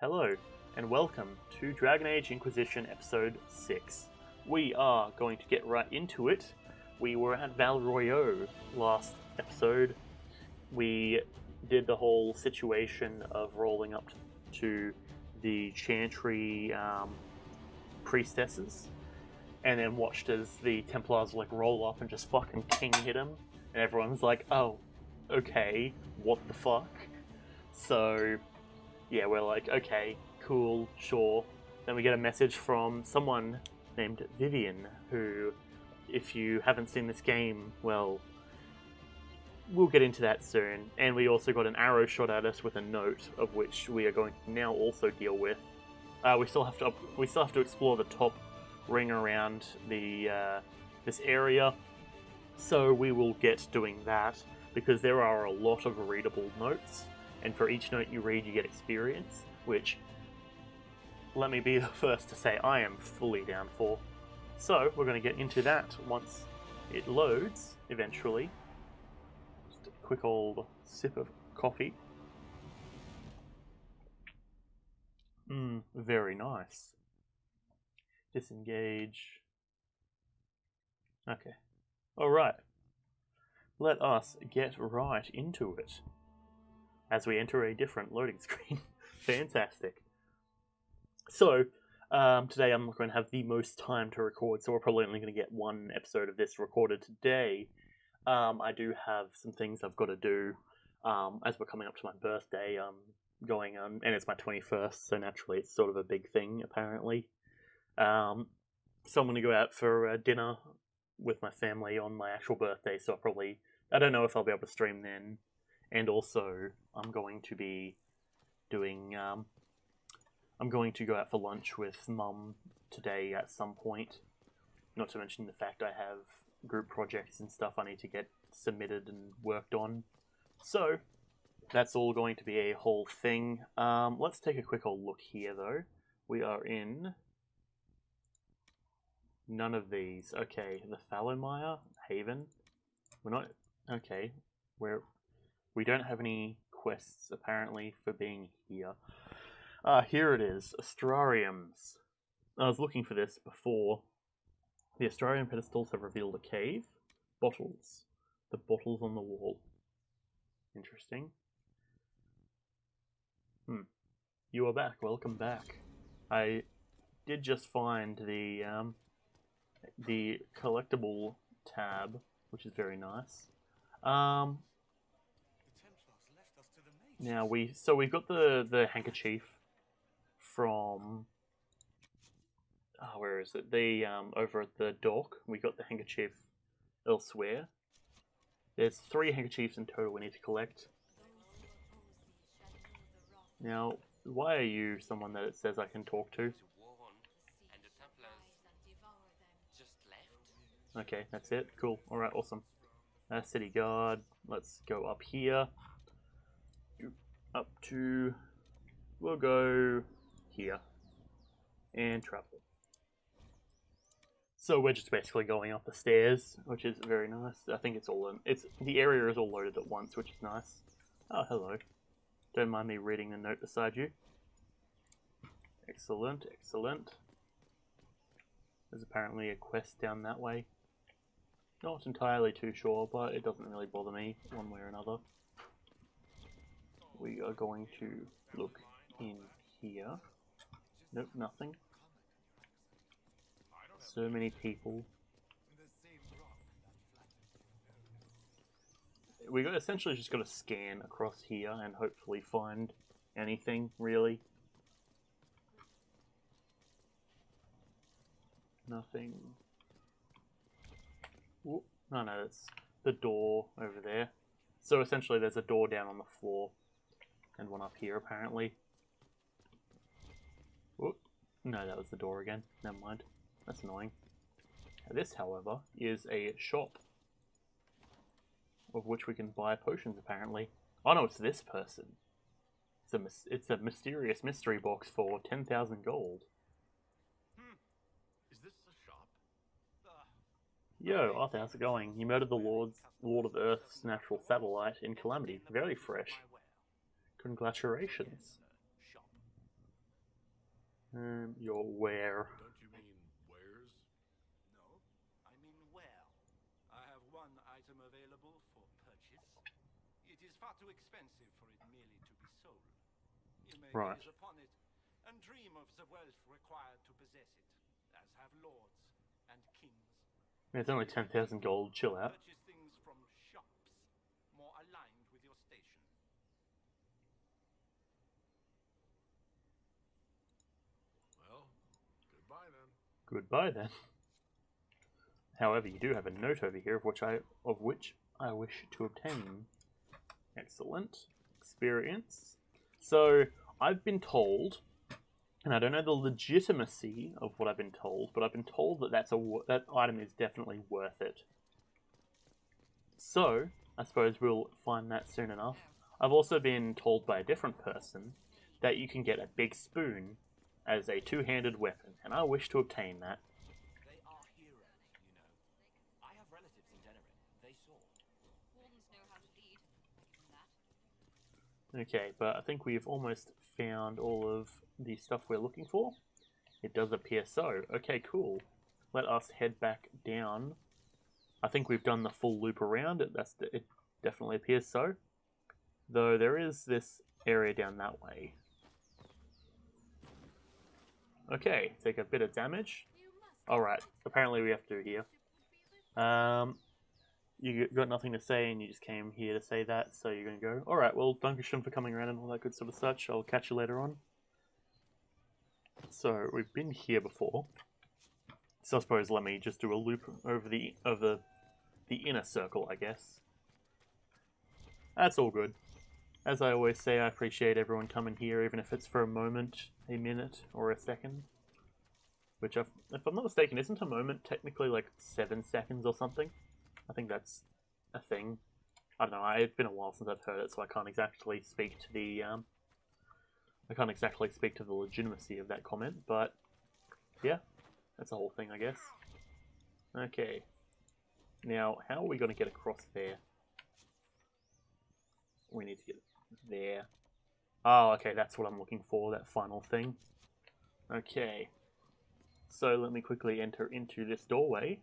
Hello, and welcome to Dragon Age Inquisition Episode 6. We are going to get right into it. We were at Val Royeaux last episode. We did the whole situation of rolling up to the Chantry priestesses, and then watched as the Templars roll up and just fucking king hit them, and everyone's like, oh, okay, what the fuck? So yeah, we're like, okay, cool, sure. Then we get a message from someone named Vivian, who, if you haven't seen this game, well, we'll get into that soon. And we also got an arrow shot at us with a note, of which we are going to now also deal with. We still have to explore the top ring around the this area, so we will get doing that because there are a lot of readable notes. And for each note you read, you get experience, which, let me be the first to say, I am fully down for. So, we're going to get into that once it loads, eventually. Just a quick old sip of coffee. Very nice. Disengage. Okay. Alright. Let us get right into it. As we enter a different loading screen. Fantastic. So, today I'm not going to have the most time to record, so we're probably only going to get one episode of this recorded today. I do have some things I've got to do. As we're coming up to my birthday, going on, and it's my 21st, so naturally it's sort of a big thing, apparently. So I'm going to go out for dinner with my family on my actual birthday, so I don't know if I'll be able to stream then. And also, I'm going to be doing, I'm going to go out for lunch with Mum today at some point. Not to mention the fact I have group projects and stuff I need to get submitted and worked on. So, that's all going to be a whole thing. Let's take a quick old look here, though. We are in none of these. Okay, the Fallowmire Haven. We're not... Okay, we don't have any quests, apparently, for being here. Here it is. Astrariums. I was looking for this before. The Astrarium pedestals have revealed a cave. Bottles. The bottles on the wall. Interesting. You are back. Welcome back. I did just find the collectible tab, which is very nice. Now we've got the handkerchief from where is it? The over at the dock. We got the handkerchief elsewhere. There's 3 handkerchiefs in total we need to collect. Now, why are you someone that it says I can talk to? Okay, that's it. Cool. Alright, awesome. City guard. Let's go up here. We'll go here. And travel. So we're just basically going up the stairs, which is very nice. I think it's all the area is all loaded at once, which is nice. Oh, hello. Don't mind me reading the note beside you. Excellent, excellent. There's apparently a quest down that way. Not entirely too sure, but it doesn't really bother me one way or another. We are going to look in here. Nope, nothing. So many people. We essentially just got to scan across here and hopefully find anything, really. Nothing. Whoop. No, that's the door over there. So essentially there's a door down on the floor. And one up here, apparently. Whoop. No, that was the door again. Never mind. That's annoying. Now this, however, is a shop. Of which we can buy potions, apparently. Oh no, it's this person. It's a mysterious mystery box for 10,000 gold. Is this a shop? Yo, Arthur, how's it going? You murdered the Lord of Earth's natural satellite in Calamity. Very fresh. Congratulations. Your where? Don't you mean wares? No, I mean where. I have one item available for purchase. It is far too expensive for it merely to be sold. You may Right. gaze upon it and dream of the wealth required to possess it, as have lords and kings. It's only 10,000 gold. Chill out. Purchase things from shops more aligned with your station. Well, goodbye then. Goodbye then. However, you do have a note over here of which I wish to obtain. Excellent experience. So I've been told, and I don't know the legitimacy of what I've been told, but I've been told that that item is definitely worth it. So I suppose we'll find that soon enough. I've also been told by a different person that you can get a big spoon as a two-handed weapon, and I wish to obtain that. They are heroes, you know. I have relatives in Denerim. They saw. Wardens know how to lead. That. Okay, but I think we've almost found all of the stuff we're looking for. It does appear so. Okay, cool. Let us head back down. I think we've done the full loop around. It definitely appears so. Though there is this area down that way. Okay, take a bit of damage. Alright, apparently we have to do here. You got nothing to say and you just came here to say that, so you're going to go. Alright, well, Dankeschön for coming around and all that good sort of such. I'll catch you later on. So, we've been here before. So I suppose let me just do a loop over the inner circle, I guess. That's all good. As I always say, I appreciate everyone coming here, even if it's for a moment, a minute, or a second. Which, if I'm not mistaken, isn't a moment technically like 7 seconds or something? I think that's a thing. I don't know. It's been a while since I've heard it, so I can't exactly speak to the legitimacy of that comment. But yeah, that's the whole thing, I guess. Okay. Now, how are we going to get across there? We need to get there. Oh, okay, that's what I'm looking for, that final thing. Okay. So let me quickly enter into this doorway.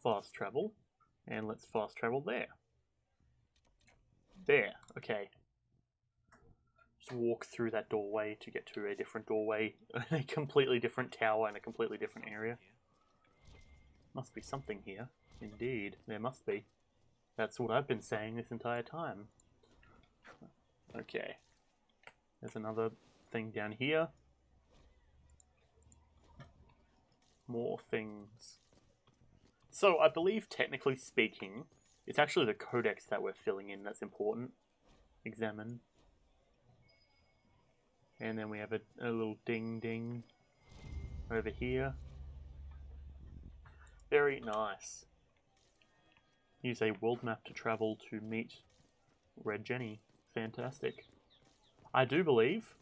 Fast travel. And let's fast travel there. There, okay. Just walk through that doorway to get to a different doorway, a completely different tower and a completely different area. Must be something here. Indeed, there must be. That's what I've been saying this entire time. Okay. There's another thing down here. More things. So, I believe, technically speaking, it's actually the codex that we're filling in that's important. Examine. And then we have a little ding-ding over here. Very nice. Use a world map to travel to meet Red Jenny. Fantastic. I do believe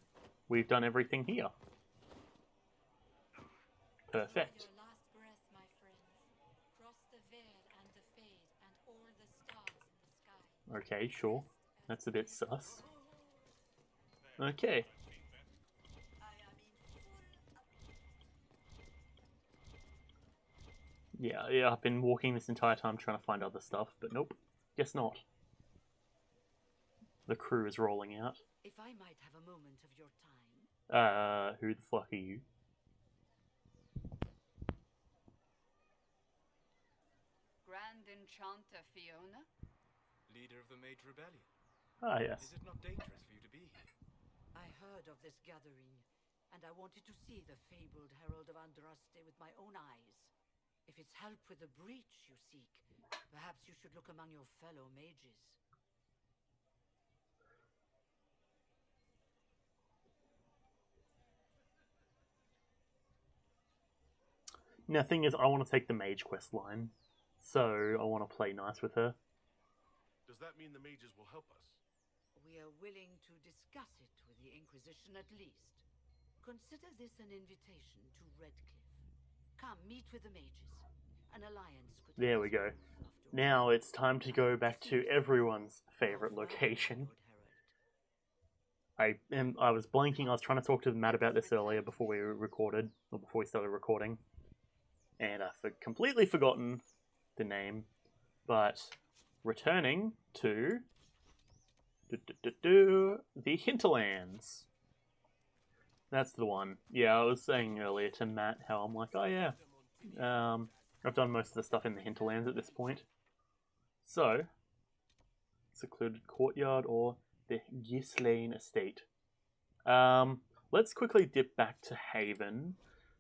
we've done everything here. Perfect. Your last breath, my friends. Cross the veil and the fade and all the stars in the sky. Okay, sure. That's a bit sus. Okay. Yeah, I've been walking this entire time trying to find other stuff, but nope. Guess not. The crew is rolling out. If I might have a moment of your time. Who the fuck are you? Grand Enchanter Fiona? Leader of the Mage Rebellion. Ah, yes. Is it not dangerous for you to be here? I heard of this gathering, and I wanted to see the fabled Herald of Andraste with my own eyes. If it's help with the breach you seek, perhaps you should look among your fellow mages. Now, the thing is, I want to take the mage quest line, so I want to play nice with her. Does that mean the mages will help us? We are willing to discuss it with the Inquisition at least. Consider this an invitation to Redcliffe. Come, meet with the mages. An alliance could... There we go. Now it's time to go back to everyone's favorite location. I was blanking. I was trying to talk to Matt about this earlier before we recorded, or before we started recording, and I've completely forgotten the name. But returning to the Hinterlands. That's the one. Yeah, I was saying earlier to Matt how I'm like, oh yeah, I've done most of the stuff in the Hinterlands at this point. So, secluded courtyard or the Ghislaine estate. Let's quickly dip back to Haven,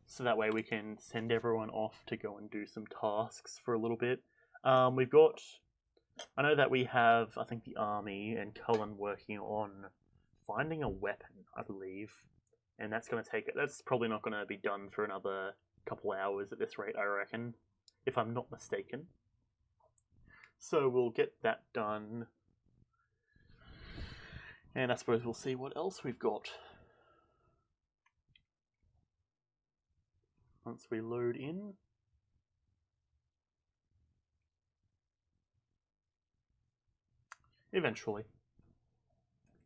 so that way we can send everyone off to go and do some tasks for a little bit. We've got, I know that we have, I think, the army and Cullen working on finding a weapon, I believe. And that's probably not going to be done for another couple hours at this rate, I reckon, if I'm not mistaken. So we'll get that done. And I suppose we'll see what else we've got once we load in. Eventually.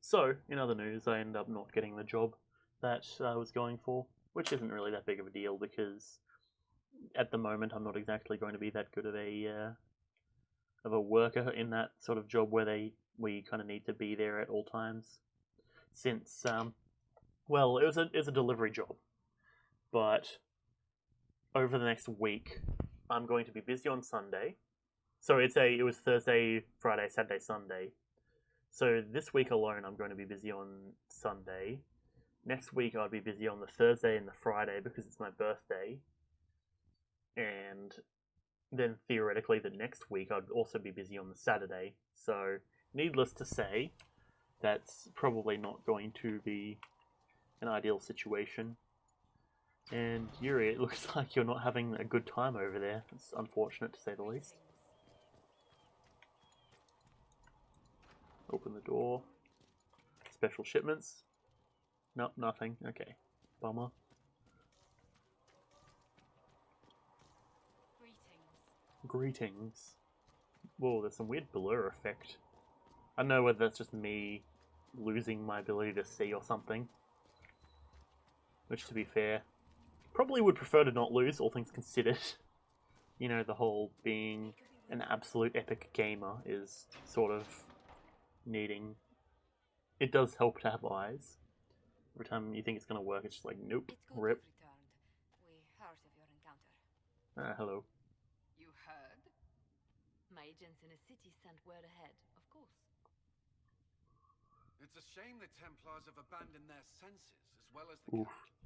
So, in other news, I ended up not getting the job that I was going for, which isn't really that big of a deal because at the moment I'm not exactly going to be that good of a worker in that sort of job where we kind of need to be there at all times. Since well, it was a delivery job, but over the next week I'm going to be busy on Sunday. So it was Thursday, Friday, Saturday, Sunday. So this week alone I'm going to be busy on Sunday. Next week I'll be busy on the Thursday and the Friday because it's my birthday. And then theoretically the next week I'd also be busy on the Saturday. So needless to say, that's probably not going to be an ideal situation. And Yuri, it looks like you're not having a good time over there. It's unfortunate to say the least. Open the door. Special shipments. Nope, nothing. Okay. Bummer. Greetings. Whoa, there's some weird blur effect. I don't know whether that's just me losing my ability to see or something. Which, to be fair, probably would prefer to not lose, all things considered. You know, the whole being an absolute epic gamer is sort of needing... It does help to have eyes. Every time you think it's going to work, it's just like, nope, rip. We heard of your encounter. Hello. You heard? My agents in a city sent word ahead, of course. It's a shame the Templars have abandoned their senses as well as the Oof. count.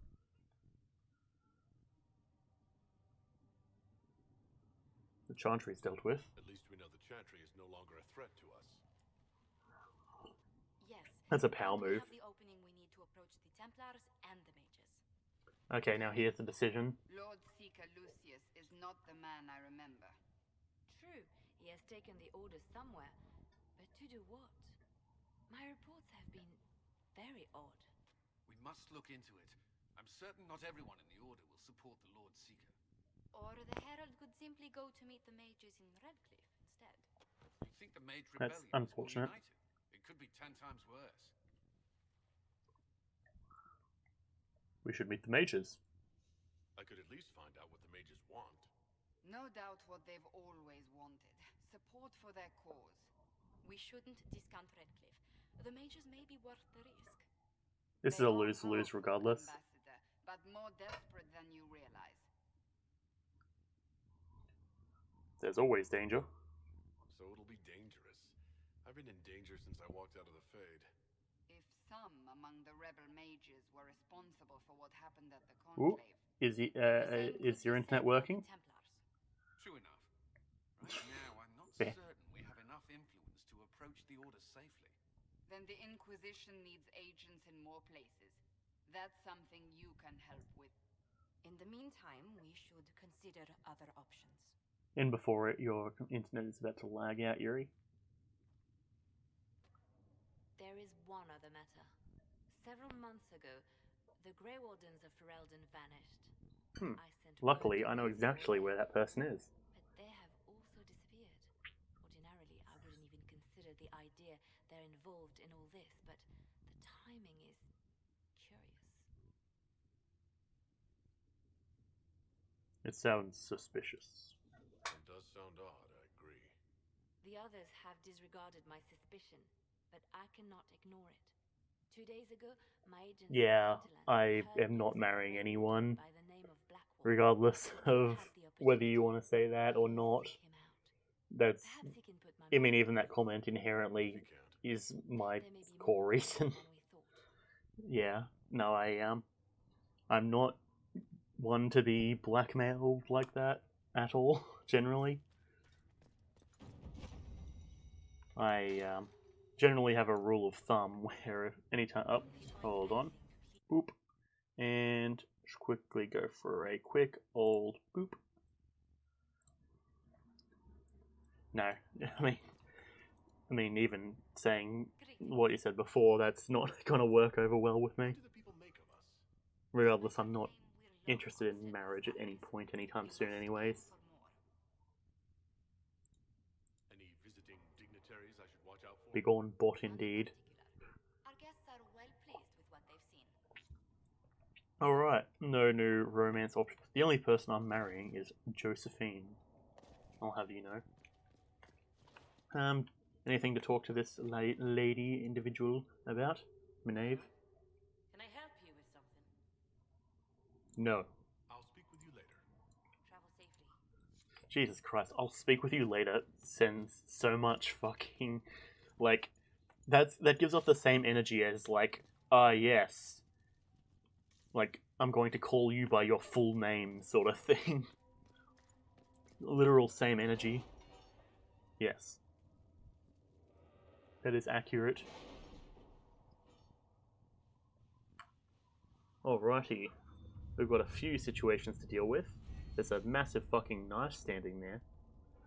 The Chantry's dealt with. At least we know the Chantry is no longer a threat to us. Yes. That's a power We move. have the opening we need to approach the Templars and the mages. Okay, now here's the decision. Lord Seeker Lucius is not the man I remember. True, he has taken the Order somewhere, but to do what? My reports have been very odd. We must look into it. I'm certain not everyone in the Order will support the Lord Seeker. Or the Herald could simply go to meet the mages in Redcliffe instead. You think the Mage That's Rebellion unfortunate. is more united? It could be 10 times worse. We should meet the mages. I could at least find out what the mages want. No doubt what they've always wanted. Support for their cause. We shouldn't discount Redcliffe. The mages may be worth the risk. This is They a are lose-lose powerful, regardless. Ambassador, but more desperate than you realize. There's always danger. So it'll be dangerous. I've been in danger since I walked out of the Fade. If some among the rebel mages were responsible for what happened at the Ooh. conclave, Is your internet working? True enough. Right now, I'm not Fair. certain we have enough influence to approach the Order safely. then the Inquisition needs agents in more places. That's something you can help with. In the meantime, we should consider other options. In before your internet is about to lag out, Yuri. There is one other matter. Several months ago, the Grey Wardens of Ferelden vanished. I sent Luckily, word to I know those exactly who where were that person is. But they have also disappeared. Ordinarily, I wouldn't even consider the idea they're involved in all this, but the timing It sounds suspicious. It does sound odd, I agree. The others have disregarded my suspicion, but I cannot ignore it. 2 days ago, my agents in Yeah, Hinterland I heard am not news of a marrying raid anyone, by the name of Blackwall. regardless If you of have the whether you opportunity, want to say that or please not. seek him out. That's, Perhaps he can put my I mean, mind even at that ease. comment If inherently you can't. is my There may be core more reason. than we thought. Yeah, no, I'm not one to be blackmailed like that at all, generally. I generally have a rule of thumb where if anytime... Oh, hold on. Boop. And just quickly go for a quick old boop. No, I mean, even saying what you said before, that's not gonna work over well with me. What do the people make of us? Regardless, I'm not interested in marriage at any point anytime soon anyways. Any visiting dignitaries I should watch out for? Begone bot indeed. Our guests are well pleased with what they've seen. Alright, no new romance options. The only person I'm marrying is Josephine. I'll have you know. Anything to talk to this lady individual about? Maeve? Can I help you with something? No. I'll speak with you later. Travel safely. Jesus Christ, I'll speak with you later sends so much fucking... Like, that gives off the same energy as, like, yes. Like, I'm going to call you by your full name sort of thing. Literal same energy. Yes. That is accurate. Alrighty. We've got a few situations to deal with. There's a massive fucking knife standing there.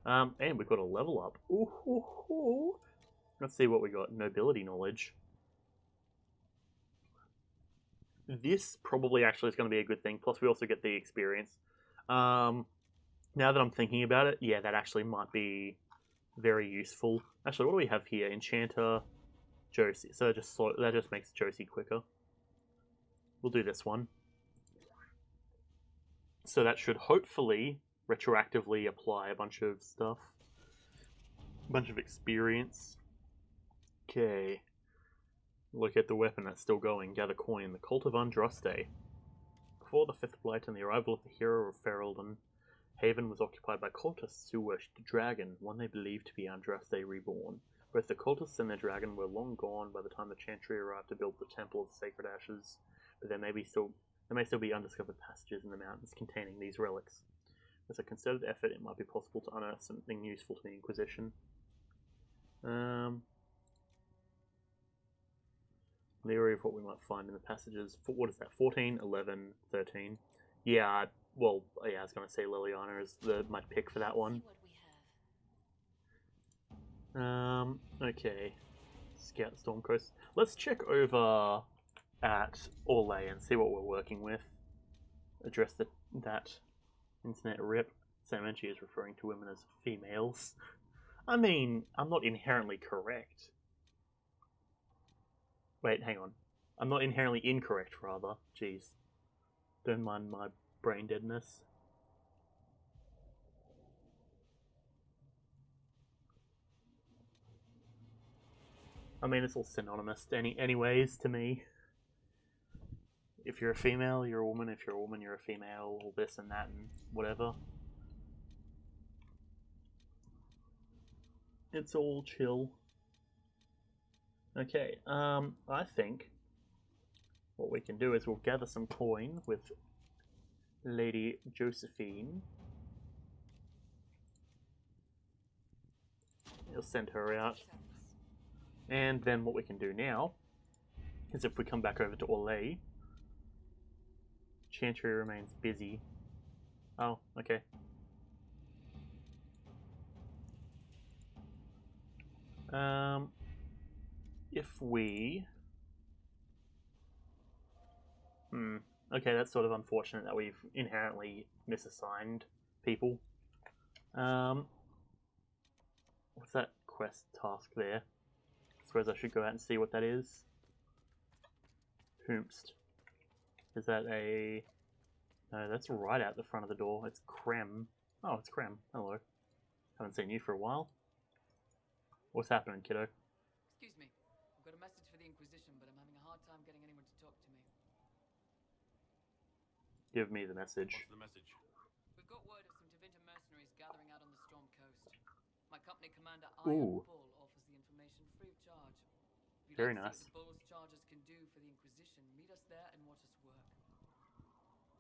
And we've got a level up. Ooh. Let's see what we got. Nobility knowledge. This probably actually is going to be a good thing. Plus we also get the experience. Now that I'm thinking about it, yeah, that actually might be very useful. Actually, what do we have here? Enchanter, Josie. So that just makes Josie quicker. We'll do this one. So that should hopefully retroactively apply a bunch of stuff. A bunch of experience. Okay. Look at the weapon that's still going. Gather coin. The Cult of Andraste. Before the Fifth Blight and the arrival of the hero of Ferelden, Haven was occupied by cultists who worshipped a dragon, one they believed to be Andraste reborn. Both the cultists and the dragon were long gone by the time the Chantry arrived to build the Temple of the Sacred Ashes, but there may still be undiscovered passages in the mountains containing these relics. With a concerted effort, it might be possible to unearth something useful to the Inquisition. Leery of what we might find in the passages. What is that? 14, 11, 13. Yeah, well, yeah, I was going to say Liliana is my pick for that one. See what we have. Okay. Scout Stormcoast. Let's check over at Orlais and see what we're working with. Address that internet rip. Samanchi is referring to women as females. I mean, I'm not inherently correct. Wait, hang on. I'm not inherently incorrect, rather. Jeez. Don't mind my brain deadness. I mean, it's all synonymous anyways to me. If you're a female, you're a woman. If you're a woman, you're a female. All this and that and whatever. It's all chill. Okay, I think what we can do is we'll gather some coin with Lady Josephine. You'll send her out. And then what we can do now is if we come back over to Orlais, Chantry remains busy. Oh, okay. If we... Okay, that's sort of unfortunate that we've inherently misassigned people. What's that quest task there? I suppose I should go out and see what that is. Whomst. Is that a... No, that's right out the front of the door. It's Krem. Oh, it's Krem. Hello. Haven't seen you for a while. What's happening, kiddo? Excuse me. I've got a message for the Inquisition, but I'm having a hard time getting anyone to talk to me. Give me the message. What's the message? We've got word of some Tevinter mercenaries gathering out on the Storm Coast. My company commander, Ooh. Iron Bull, offers the information free of charge. If you'd Very like to nice. see what the Bull's charges can do for the Inquisition, meet us there and watch us work.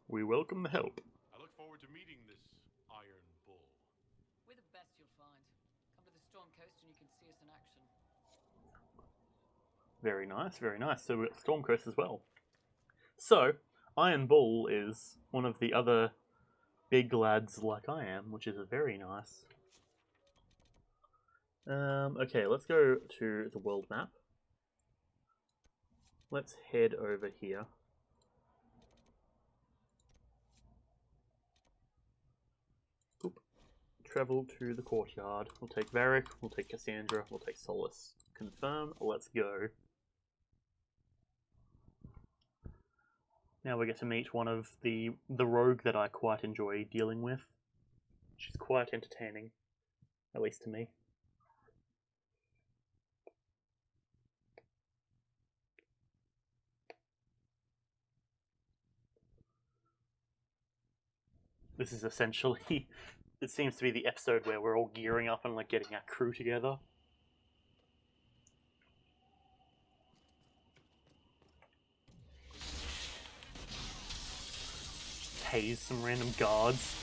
We welcome the help. I look forward to meeting this Iron Bull. We're the best you'll find. Come to the Storm Coast and you can see us in action. Very nice, very nice. So we've got Stormcoast as well. So, Iron Bull is one of the other big lads like I am, which is very nice. Okay, let's go to the world map. Let's head over here. Oop. Travel to the courtyard. We'll take Varric, we'll take Cassandra, we'll take Solus. Confirm, let's go. Now we get to meet one of the rogue that I quite enjoy dealing with. She's quite entertaining, at least to me. This is essentially, it seems to be the episode where we're all gearing up and like getting our crew together. Tase some random guards.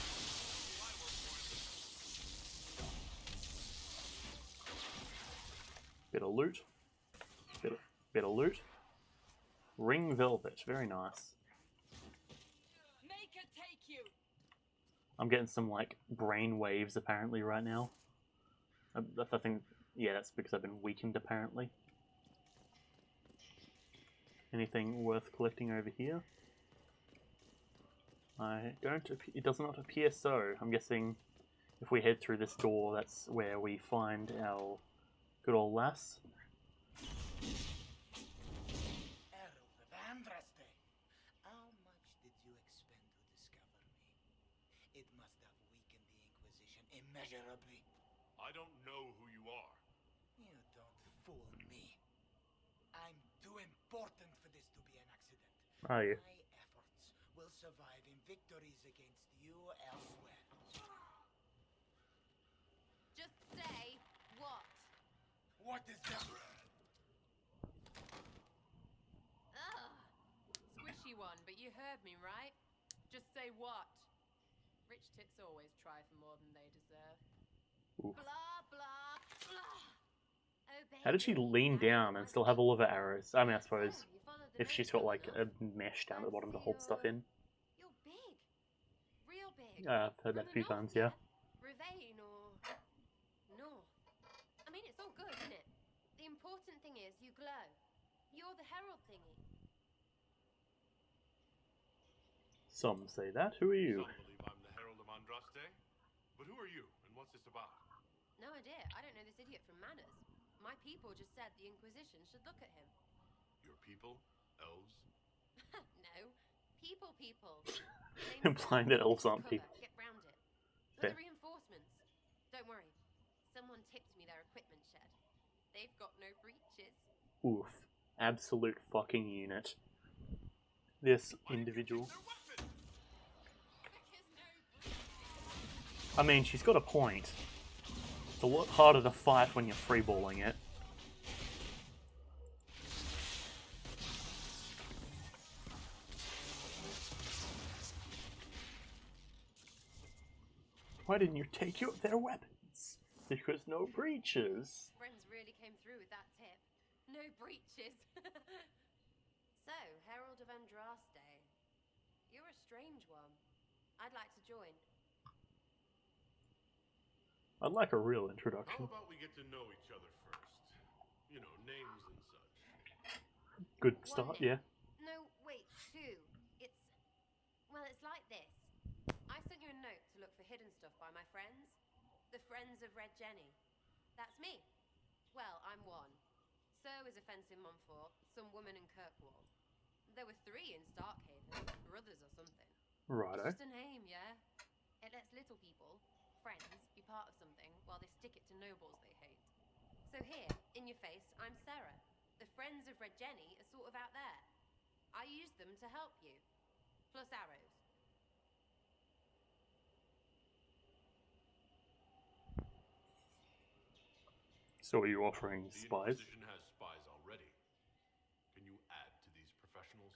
Bit of loot. Bit of loot. Ring velvet, very nice. Make her take you. I'm getting some like brain waves apparently right now. I think, yeah, that's because I've been weakened apparently. Anything worth collecting over here? It does not appear so. I'm guessing if we head through this door, that's where we find our good old lass. Herald of Andraste, how much did you expend to discover me? It must have weakened the Inquisition immeasurably. I don't know who you are. You don't fool me. I'm too important for this to be an accident. Are you? My efforts will survive in victories against you elsewhere. Just say what? What is that? Ugh. Squishy one, but you heard me, right? Just say what? Rich tits always try for more than they deserve. Oof. Blah, blah, blah. Oh, How did she baby, lean now down you and want still have all of her pizza? arrows? I mean, I suppose So, you followed the if she's notes got like well a mesh down at the bottom to Fancy hold stuff in. You're big. Real big. I've heard that a From the few north times, yeah. yet? Ravane or north. I mean, it's all good, isn't it? The important thing is you glow. You're the herald thingy. Some say that. Who are you? Some believe I'm the Herald of Andraste. But who are you, and what's this about? No idea. I don't know this idiot from Manners. My people just said the Inquisition should look at him. Your people? Elves? No. People. Implying that elves aren't people. Get round it. Fair. With the reinforcements. Don't worry. Someone tipped me their equipment shed. They've got no breaches. Oof. Absolute fucking unit. This individual. Because no breaches. I mean, she's got a point. It's a lot harder to fight when you're freeballing it. Why didn't you take their weapons? Because no breaches. Friends really came through with that tip. No breaches. So, Herald of Andraste. You're a strange one. I'd like to join. I'd like a real How introduction. about we get to know each other first? You know, names and such. Good One start, name. yeah. No, wait, two. It's like this. I sent you a note to look for hidden stuff by my friends. The Friends of Red Jenny. That's me. Well, I'm one. So is a fence in Montfort, some woman in Kirkwall. There were 3 in Starkhaven, brothers or something. Righto. It's just a name, yeah? It lets little people, friends, be part of something while they stick it to nobles they hate. So here, in your face, I'm Sarah. The friends of Red Jenny are sort of out there. I use them to help you. Plus arrows. So are you offering The spies? Inquisition has spies already. Can you add to these professionals?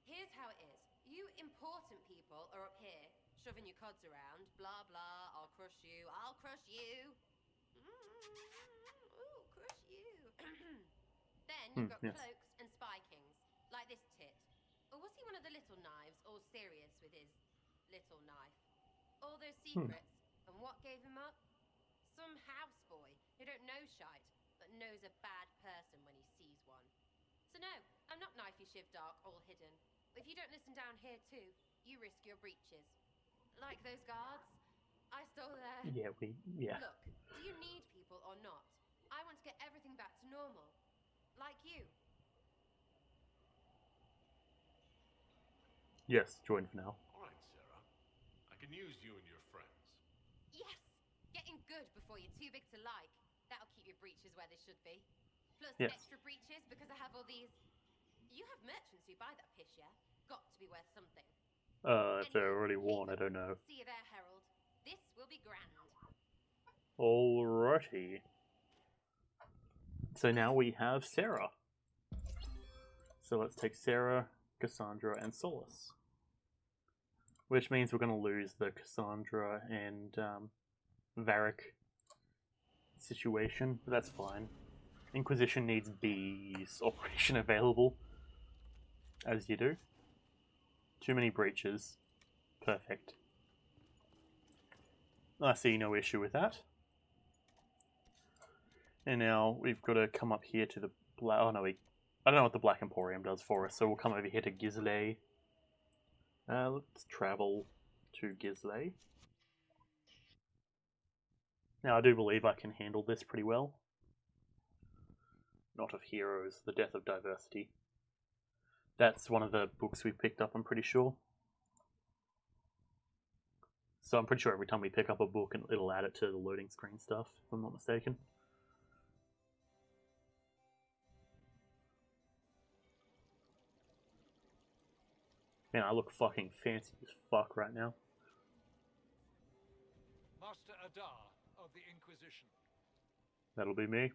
Here's how it is. You important people are up here, shoving your cods around. Blah, blah, I'll crush you. I'll crush you. Ooh, crush you. Then you've got Yes. cloaks and spy kings, like this tit. Or was he one of the little knives, all serious with his little knife? All those secrets, and what gave him up? Some houseboy who don't know shite, but knows a bad person when he sees one. So no, I'm not knifey shiv dark, all hidden. If you don't listen down here too, you risk your breeches. Like those guards, I stole their... Yeah. Look, do you need people or not? I want to get everything back to normal. Like you. Yes, join for now. All right, Sarah. I can use you and your friends. Yes! Getting good before you're too big to like. That'll keep your breeches where they should be. Plus Yes. extra breeches because I have all these... You have merchants who buy that piss, yeah? Got to be worth something. If they're already worn, I don't know. See you there, Herald. This will be grand. Alrighty. So now we have Sarah. So let's take Sarah, Cassandra, and Solus. Which means we're going to lose the Cassandra and Varric situation, but that's fine. Inquisition needs B's operation available, as you do. Too many breaches. Perfect. I see no issue with that. And now we've got to come up here to the black... Oh no, I don't know what the Black Emporium does for us, so we'll come over here to Gisley. Let's travel to Gisley. Now I do believe I can handle this pretty well. Not of Heroes, The Death of Diversity. That's one of the books we picked up, I'm pretty sure. So I'm pretty sure every time we pick up a book, it'll add it to the loading screen stuff, if I'm not mistaken. Man, I look fucking fancy as fuck right now. Master Adar of the Inquisition. That'll be me.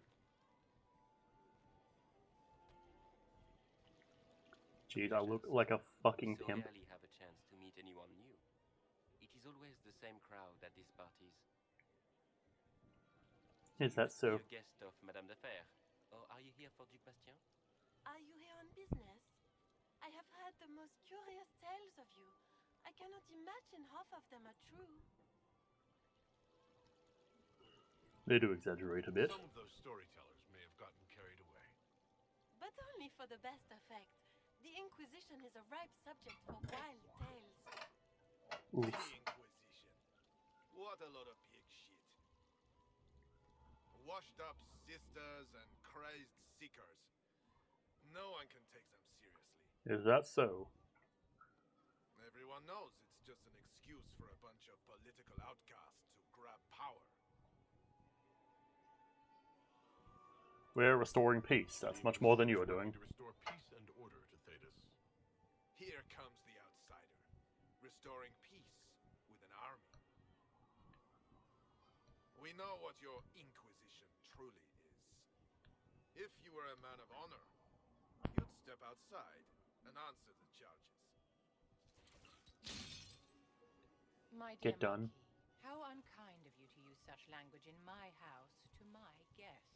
Jeez, I look like a fucking so pimp. rarely have a chance to meet anyone new. It is always the same crowd at these parties. Is that so? You're a guest of Madame de Fer, or are you here for Duc Bastien? Are you here on business? I have heard the most curious tales of you. I cannot imagine half of them are true. They do exaggerate a bit. Some of those storytellers may have gotten carried away. But only for the best effect. The Inquisition is a ripe subject for wild tales. Oof. The Inquisition. What a lot of pig shit. Washed up sisters and crazed seekers. No one can take them seriously. Is that so? Everyone knows it's just an excuse for a bunch of political outcasts to grab power. We're restoring peace. That's much more than you're doing. To restore peace and order to Thedas. Here comes the outsider, restoring peace with an army. We know what your Inquisition truly is. If you were a man of honor, you'd step outside and answer the charges. My dear Get done. Marquis, how unkind of you to use such language in my house to my guests.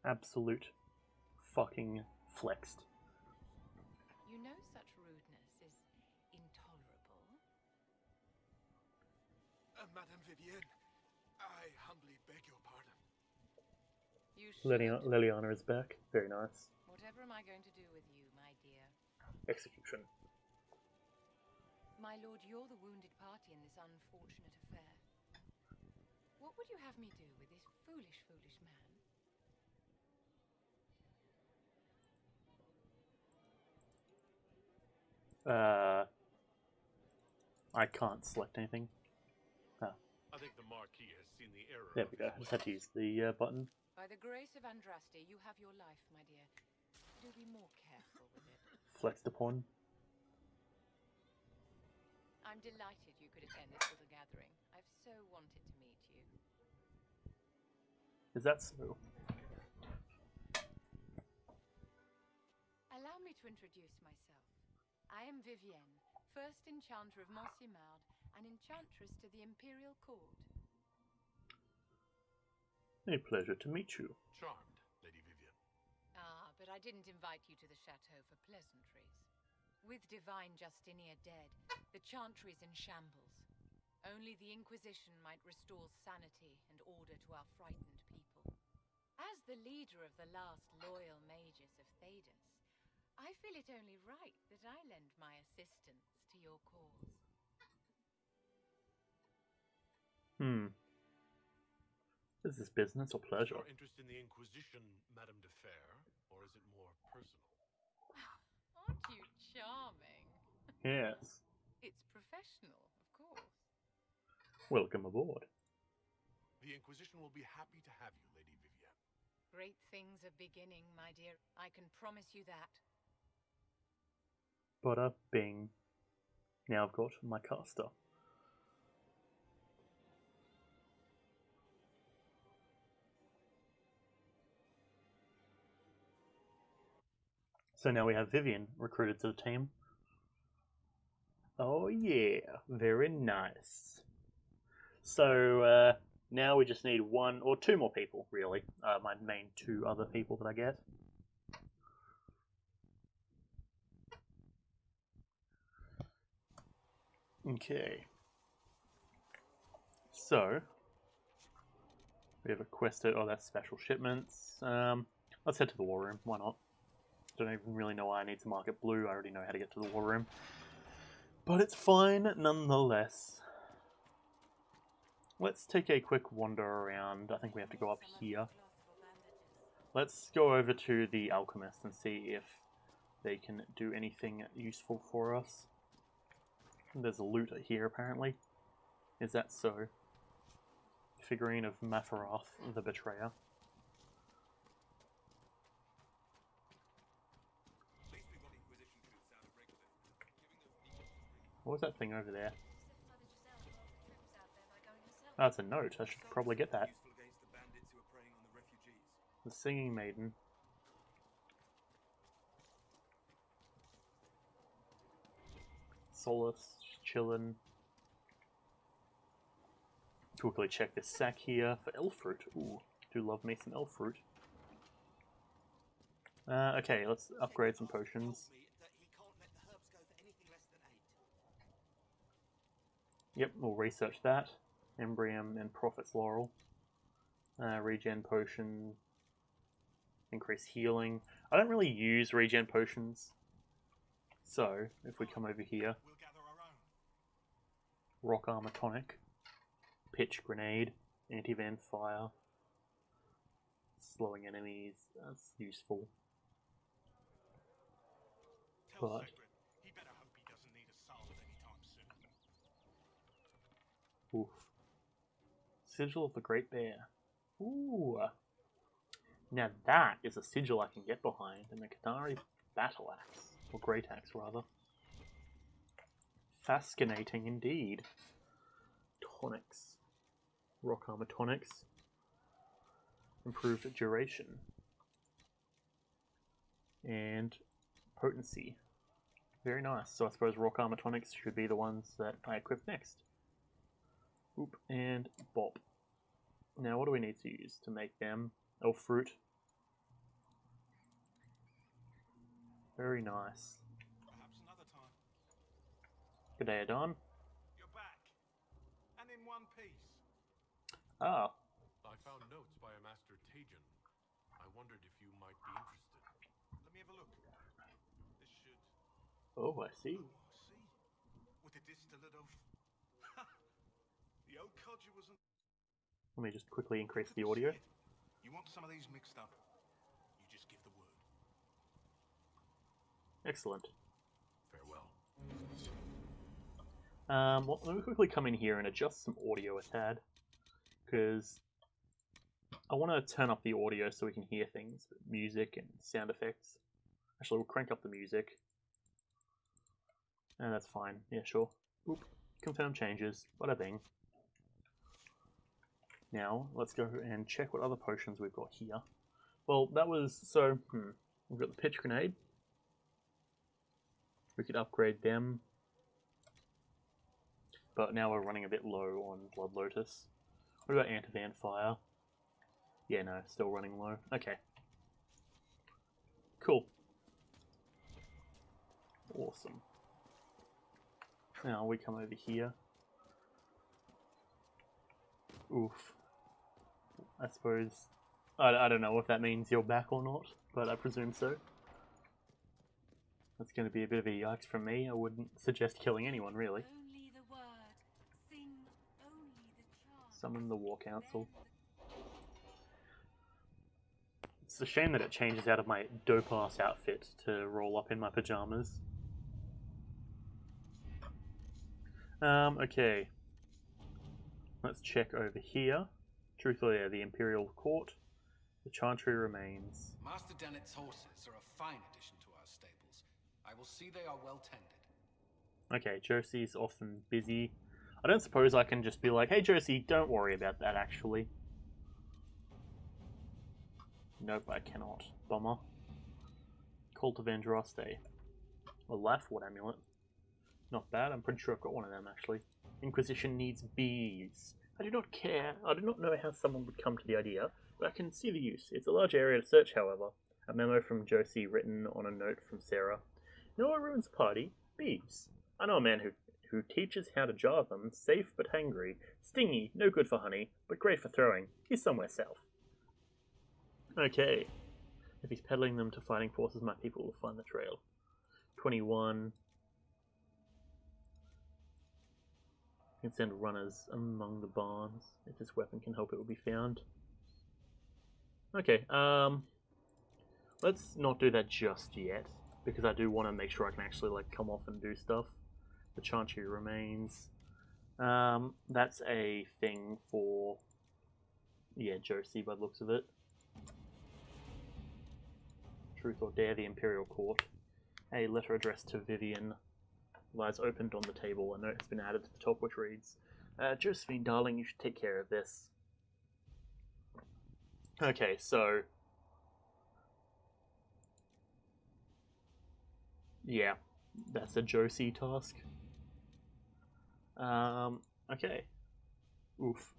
Absolute fucking flexed. You know such rudeness is intolerable. Madame Vivienne, I humbly beg your pardon. You should. Liliana is back. Very nice. Whatever am I going to do with you, my dear? Execution. My lord, you're the wounded party in this unfortunate affair. What would you have me do with this foolish, foolish man? I can't select anything. Ah, I think the Marquis has seen the error. there we go. I just had to use the button. By the grace of Andraste, you have your life, my dear. Do be more careful with it. Flexed upon. I'm delighted you could attend this little gathering. I've so wanted to meet you. Is that so? Allow me to introduce myself. I am Vivienne, first enchanter of Montsimard and enchantress to the Imperial Court. A pleasure to meet you. Charmed, Lady Vivienne. Ah, but I didn't invite you to the chateau for pleasantries. With divine Justinia dead, the chantry's in shambles. Only the Inquisition might restore sanity and order to our frightened people. As the leader of the last loyal mages of Thedas, I feel it only right that I lend my assistance to your cause. Is this business or pleasure? Your interest in the Inquisition, Madame de Fer, or is it more personal? Aren't you charming? Yes. It's professional, of course. Welcome aboard. The Inquisition will be happy to have you, Lady Vivienne. Great things are beginning, my dear. I can promise you that. Bada bing. Now I've got my caster. So now we have Vivienne recruited to the team. Oh yeah, very nice. So now we just need one or two more people, really. My main two other people that I get. Okay. So we have a quest. Oh, that's special shipments. Let's head to the war room. Why not? Don't even really know why I need to mark it blue. I already know how to get to the war room. But it's fine nonetheless. Let's take a quick wander around. I think we have to go up here. Let's go over to the alchemist and see if they can do anything useful for us. There's a loot here apparently. Is that so? Figurine of Mafaroth, the Betrayer. What was that thing over there? Oh, it's a note. I should probably get that. The Singing Maiden. Solace, just chillin'. Quickly check this sack here for elf fruit. Ooh, do love me some elf fruit. Okay, let's upgrade some potions. Yep, we'll research that. Embrium and Prophet's Laurel. Regen potion. Increase healing. I don't really use regen potions. So, if we come over here. Rock Armor Tonic. Pitch Grenade. Anti-Van Fire. Slowing enemies. That's useful. But oof. Sigil of the Great Bear. Ooh. Now that is a sigil I can get behind in the Qatari Battle Axe. Or Great Axe, rather. Fascinating indeed. Tonics. Rock Armor Tonics. Improved duration. And potency. Very nice. So I suppose Rock Armor Tonics should be the ones that I equip next. Oop, and bop. Now what do we need to use to make them? Elf fruit. Very nice. Perhaps another time. Good day, Adon. You're back. And in one piece. Ah. I found notes by a Master Tajan. I wondered if you might be interested. Let me have a look. This should... Oh, I see. Oh, I see. With a distillate of... The old codger wasn't... Let me just quickly increase the audio. You want some of these mixed up? You just give the word. Excellent. Farewell. Well, let me quickly come in here and adjust some audio a tad, because I want to turn up the audio so we can hear things, music and sound effects. Actually, we'll crank up the music. And that's fine. Yeah, sure. Oop. Confirm changes. Bada bing. Now, let's go and check what other potions we've got here. Well, that was... So, we've got the pitch grenade. We could upgrade them. But now we're running a bit low on Blood Lotus. What about Antivan Fire? Yeah, no, still running low. Okay. Cool. Awesome. Now we come over here. Oof. I suppose... I don't know if that means you're back or not, but I presume so. That's going to be a bit of a yikes from me. I wouldn't suggest killing anyone, really. Only the word, sing only the charm. Summon the War Council. It's a shame that it changes out of my dope-ass outfit to roll up in my pajamas. Okay. Let's check over here. Truthfully, yeah, the Imperial Court. The Chantry remains. Master Dennett's horses are a fine addition to our stables. I will see they are well tended. Okay, Josie's often busy. I don't suppose I can just be like, hey Josie, don't worry about that actually. Nope, I cannot. Bummer. Cult of Andraste. A life ward amulet. Not bad, I'm pretty sure I've got one of them actually. Inquisition needs bees. I do not care. I do not know how someone would come to the idea, but I can see the use. It's a large area to search, however. A memo from Josie written on a note from Sarah. You know what ruins a party? Bees. I know a man who teaches how to jar them, safe but hangry, stingy, no good for honey, but great for throwing. He's somewhere south. Okay. If he's peddling them to fighting forces, my people will find the trail. 21. You can send runners among the barns. If this weapon can help, it will be found. Okay, let's not do that just yet, because I do want to make sure I can actually like come off and do stuff. The Chantry remains. That's a thing for, yeah, Josie by the looks of it. Truth or Dare, the Imperial Court. A letter addressed to Vivian lies opened on the table. A note has been added to the top which reads, Josephine, darling, you should take care of this. Okay, so... yeah, that's a Josie task. Okay. Oof.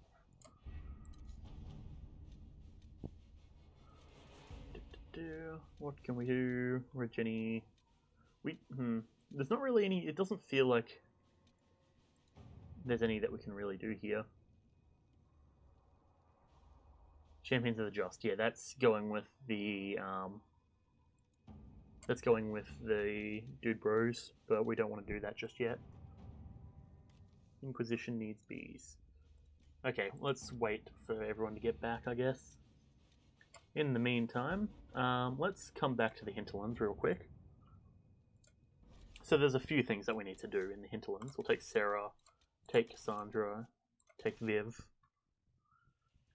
What can we do? Jenny. There's not really any... it doesn't feel like there's any that we can really do here. Champions of the Just. Yeah, that's going with the... that's going with the Dude Bros, but we don't want to do that just yet. Inquisition needs bees. Okay, let's wait for everyone to get back, I guess. In the meantime, let's come back to the hinterlands real quick. So there's a few things that we need to do in the hinterlands. We'll take Sarah, take Cassandra, take Viv.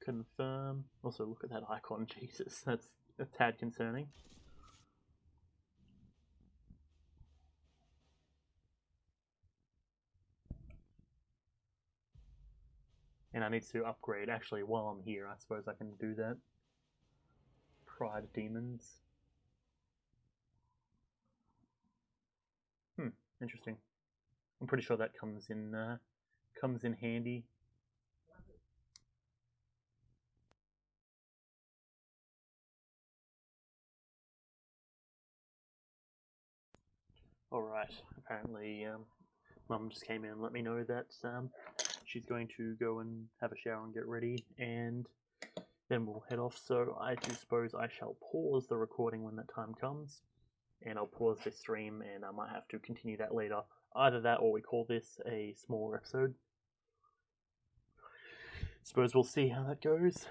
Confirm. Also, look at that icon. Jesus, that's a tad concerning. And I need to upgrade. Actually, while I'm here, I suppose I can do that. Pride Demons. Interesting. I'm pretty sure that comes in handy. Alright, apparently Mum just came in and let me know that she's going to go and have a shower and get ready, and then we'll head off. So I do suppose I shall pause the recording when that time comes, and I'll pause this stream, and I might have to continue that later. Either that or we call this a smaller episode. Suppose we'll see how that goes.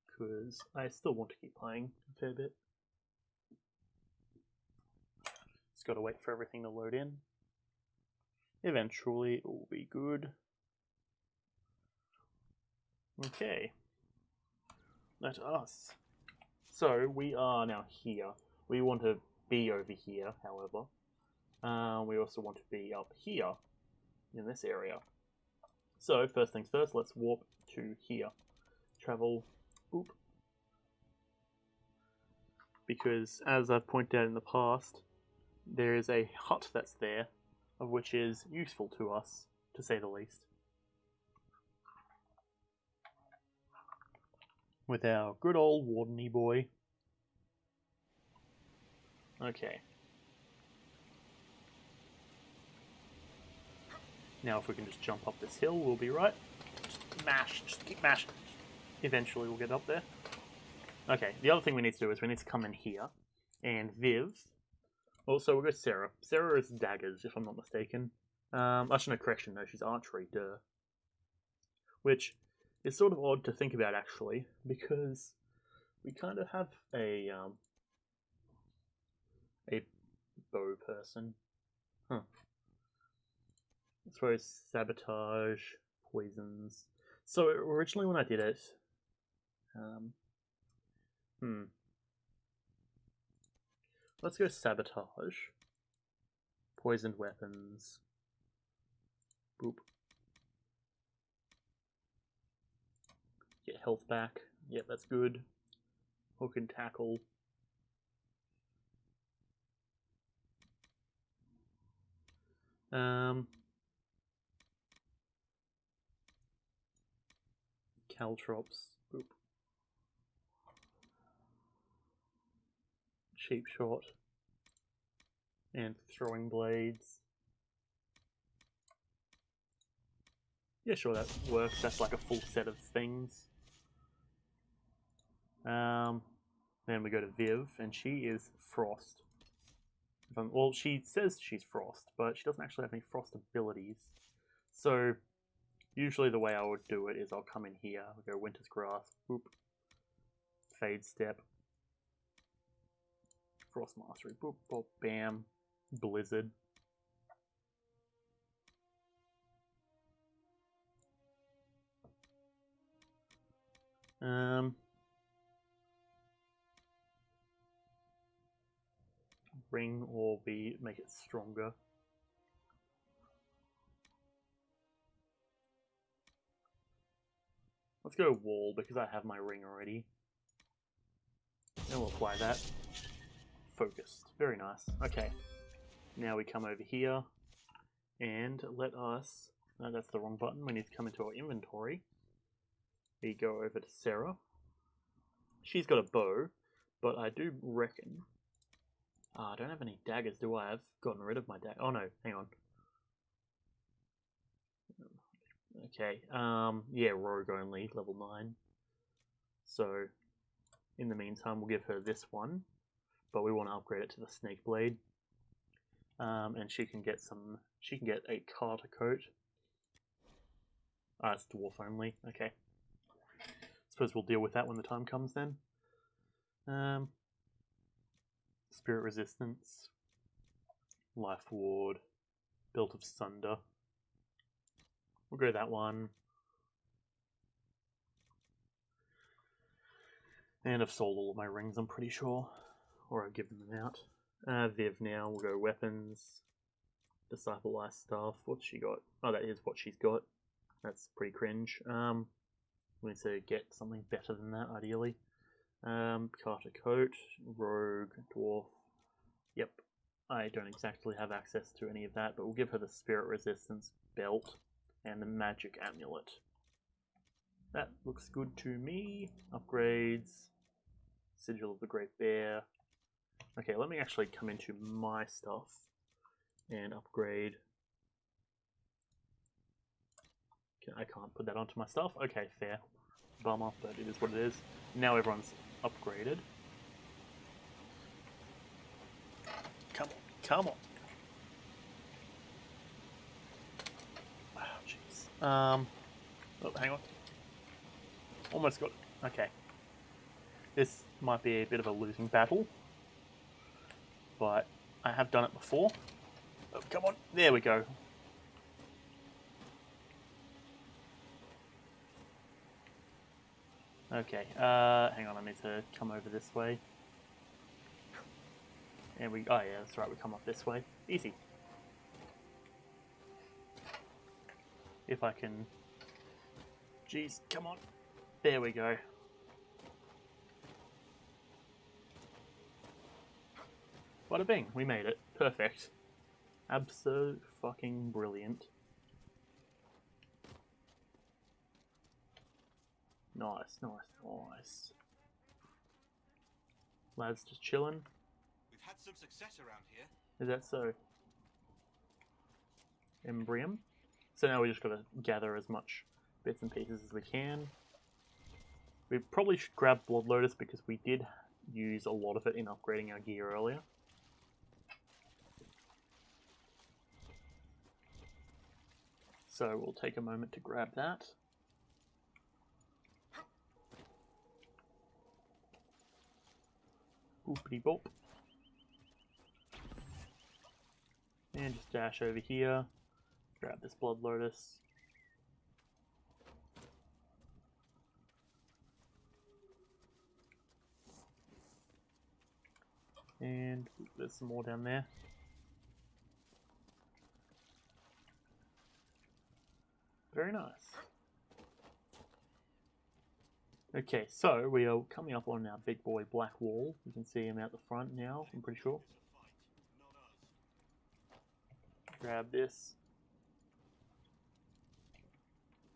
Because I still want to keep playing a fair bit. got to wait for everything to load in. Eventually it will be good. Okay. Let us. So we are now here. We want to be over here, however. We also want to be up here in this area. So first things first, let's warp to here. Travel. Boop. Because as I've pointed out in the past, there is a hut that's there, of which is useful to us, to say the least. With our good old wardeny boy. Okay. Now if we can just jump up this hill, we'll be right. Just mash, just keep mashing. Eventually we'll get up there. Okay, the other thing we need to do is we need to come in here. And Viv. Also, we'll go Sarah. Sarah is daggers, if I'm not mistaken. Actually, no, correction, no, she's archery, duh. Which is sort of odd to think about, actually, because we kind of have a bow person. Huh. I suppose sabotage, poisons. So originally when I did it, let's go sabotage. Poisoned weapons. Boop. Get health back. Yep, that's good. Hook and tackle. Caltrops. Boop. Cheap shot. And throwing blades. Yeah, sure, that works. That's like a full set of things. Then we go to Viv, and she is Frost. Well, she says she's Frost, but she doesn't actually have any Frost abilities. So, usually the way I would do it is I'll come in here, I'll go Winter's Grasp, boop, Fade Step, Frost Mastery, boop, boop, bam, Blizzard. Ring or make it stronger. Let's go wall because I have my ring already. And we'll apply that. Focused. Very nice. Okay. Now we come over here and let us... No, that's the wrong button. We need to come into our inventory. We go over to Sarah. She's got a bow, but I do reckon... I don't have any daggers, do I? I've gotten rid of my dagger. Oh no, hang on. Okay, yeah, rogue only, level 9. So, in the meantime, we'll give her this one, but we want to upgrade it to the snake blade. And she can get a Carter coat. It's dwarf only, okay. Suppose we'll deal with that when the time comes then. Spirit Resistance, Life Ward, Belt of Sunder. We'll go that one. And I've sold all of my rings, I'm pretty sure. Or I've given them out. Viv now, we'll go Weapons, Disciple Ice Staff. What's she got? Oh, that is what she's got. That's pretty cringe. We need to get something better than that, ideally. Carter Coat, Rogue, Dwarf. Yep, I don't exactly have access to any of that, but we'll give her the Spirit Resistance Belt and the Magic Amulet. That looks good to me. Upgrades. Sigil of the Great Bear. Okay, let me actually come into my stuff and upgrade. I can't put that onto my stuff. Okay, fair. Bummer, but it is what it is. Now everyone's upgraded. Come on, come on. Oh, jeez. Oh, hang on. Almost got it. Okay. This might be a bit of a losing battle, but I have done it before. Oh, come on. There we go. Okay, hang on, I need to come over this way. And oh yeah, that's right, we come up this way. Easy. If I can... Jeez, come on. There we go. Bada bing, we made it. Perfect. Absolute fucking brilliant. Nice, nice, nice. Lads just chilling. We've had some success around here. Is that so? Embrium? So now we just gotta gather as much bits and pieces as we can. We probably should grab Blood Lotus because we did use a lot of it in upgrading our gear earlier. So we'll take a moment to grab that. Boopity boop. And just dash over here. Grab this Blood Lotus. And there's some more down there. Very nice. Okay, so we are coming up on our big boy Black Wall. You can see him out the front now, I'm pretty sure. Grab this.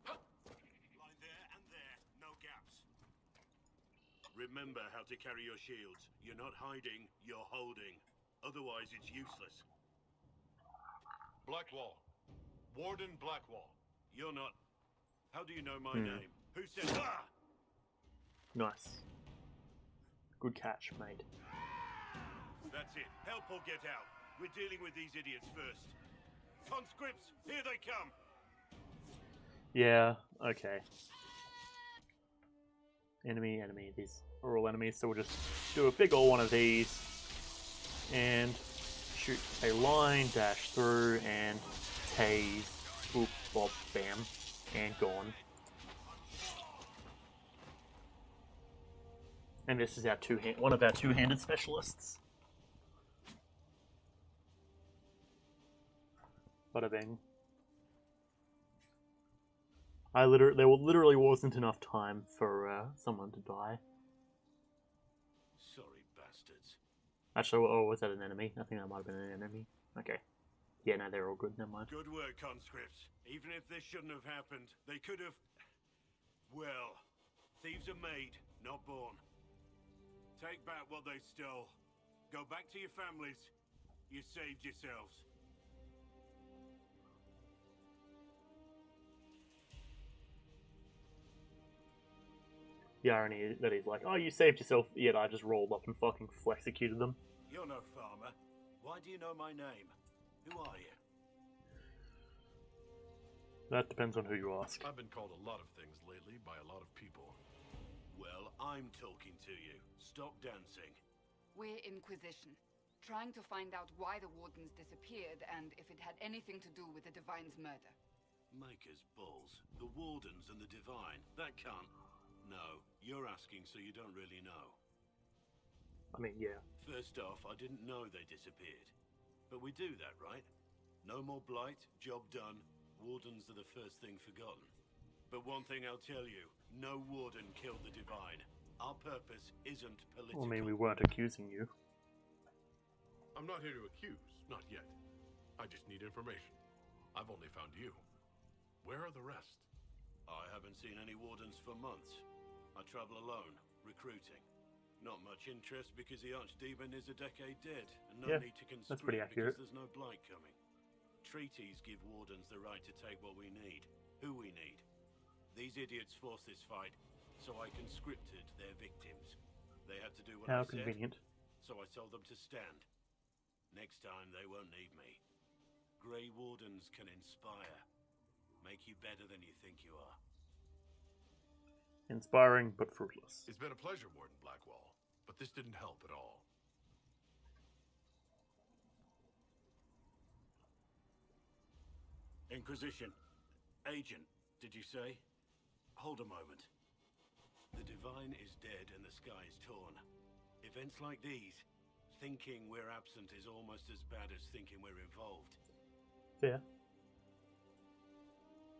Line there and there, no gaps. Remember how to carry your shields. You're not hiding, you're holding. Otherwise it's useless. Blackwall. Warden Blackwall. You're not... How do you know my name? Who said... Ah! Nice. Good catch, mate. That's it. Help or get out. We're dealing with these idiots first. Conscripts, here they come. Yeah, okay. Enemy, enemy. These are all enemies, so we'll just do a big ol' one of these. And shoot a line, dash through, and tase. Boop, bop, bam. And gone. And this is our one of our two-handed specialists. Bada bing. There literally wasn't enough time for someone to die. Sorry, bastards. Actually, oh, was that an enemy? I think that might have been an enemy. Okay. Yeah, no, they're all good. Never mind. Good work, conscripts. Even if this shouldn't have happened, they could have... Well, thieves are made, not born. Take back what they stole. Go back to your families. You saved yourselves. The irony that he's like, oh, you saved yourself, yet I just rolled up and fucking executed them. You're no farmer. Why do you know my name? Who are you? That depends on who you ask. I've been called a lot of things lately by a lot of people. Well, I'm talking to you. Stop dancing. We're Inquisition, trying to find out why the Wardens disappeared and if it had anything to do with the Divine's murder. Maker's balls. The Wardens and the Divine. That can't... No, you're asking so you don't really know. I mean, yeah. First off, I didn't know they disappeared. But we do that, right? No more blight, job done. Wardens are the first thing forgotten. But one thing I'll tell you, no Warden killed the Divine. Our purpose isn't political. Well, I mean, we weren't accusing you. I'm not here to accuse, not yet. I just need information. I've only found you. Where are the rest? I haven't seen any Wardens for months. I travel alone, recruiting. Not much interest because the Archdemon is a decade dead, and no need to conscript that's pretty accurate. because there's no blight coming. Treaties give Wardens the right to take what we need, who we need. These idiots forced this fight, so I conscripted their victims. They had to do what I convenient. said, so I told them to stand. Next time they won't need me. Grey Wardens can inspire. Make you better than you think you are. Inspiring, but fruitless. It's been a pleasure, Warden Blackwall, but this didn't help at all. Inquisition. Agent, did you say? Hold a moment. The Divine is dead and the sky is torn. Events like these, thinking we're absent is almost as bad as thinking we're involved. Fair.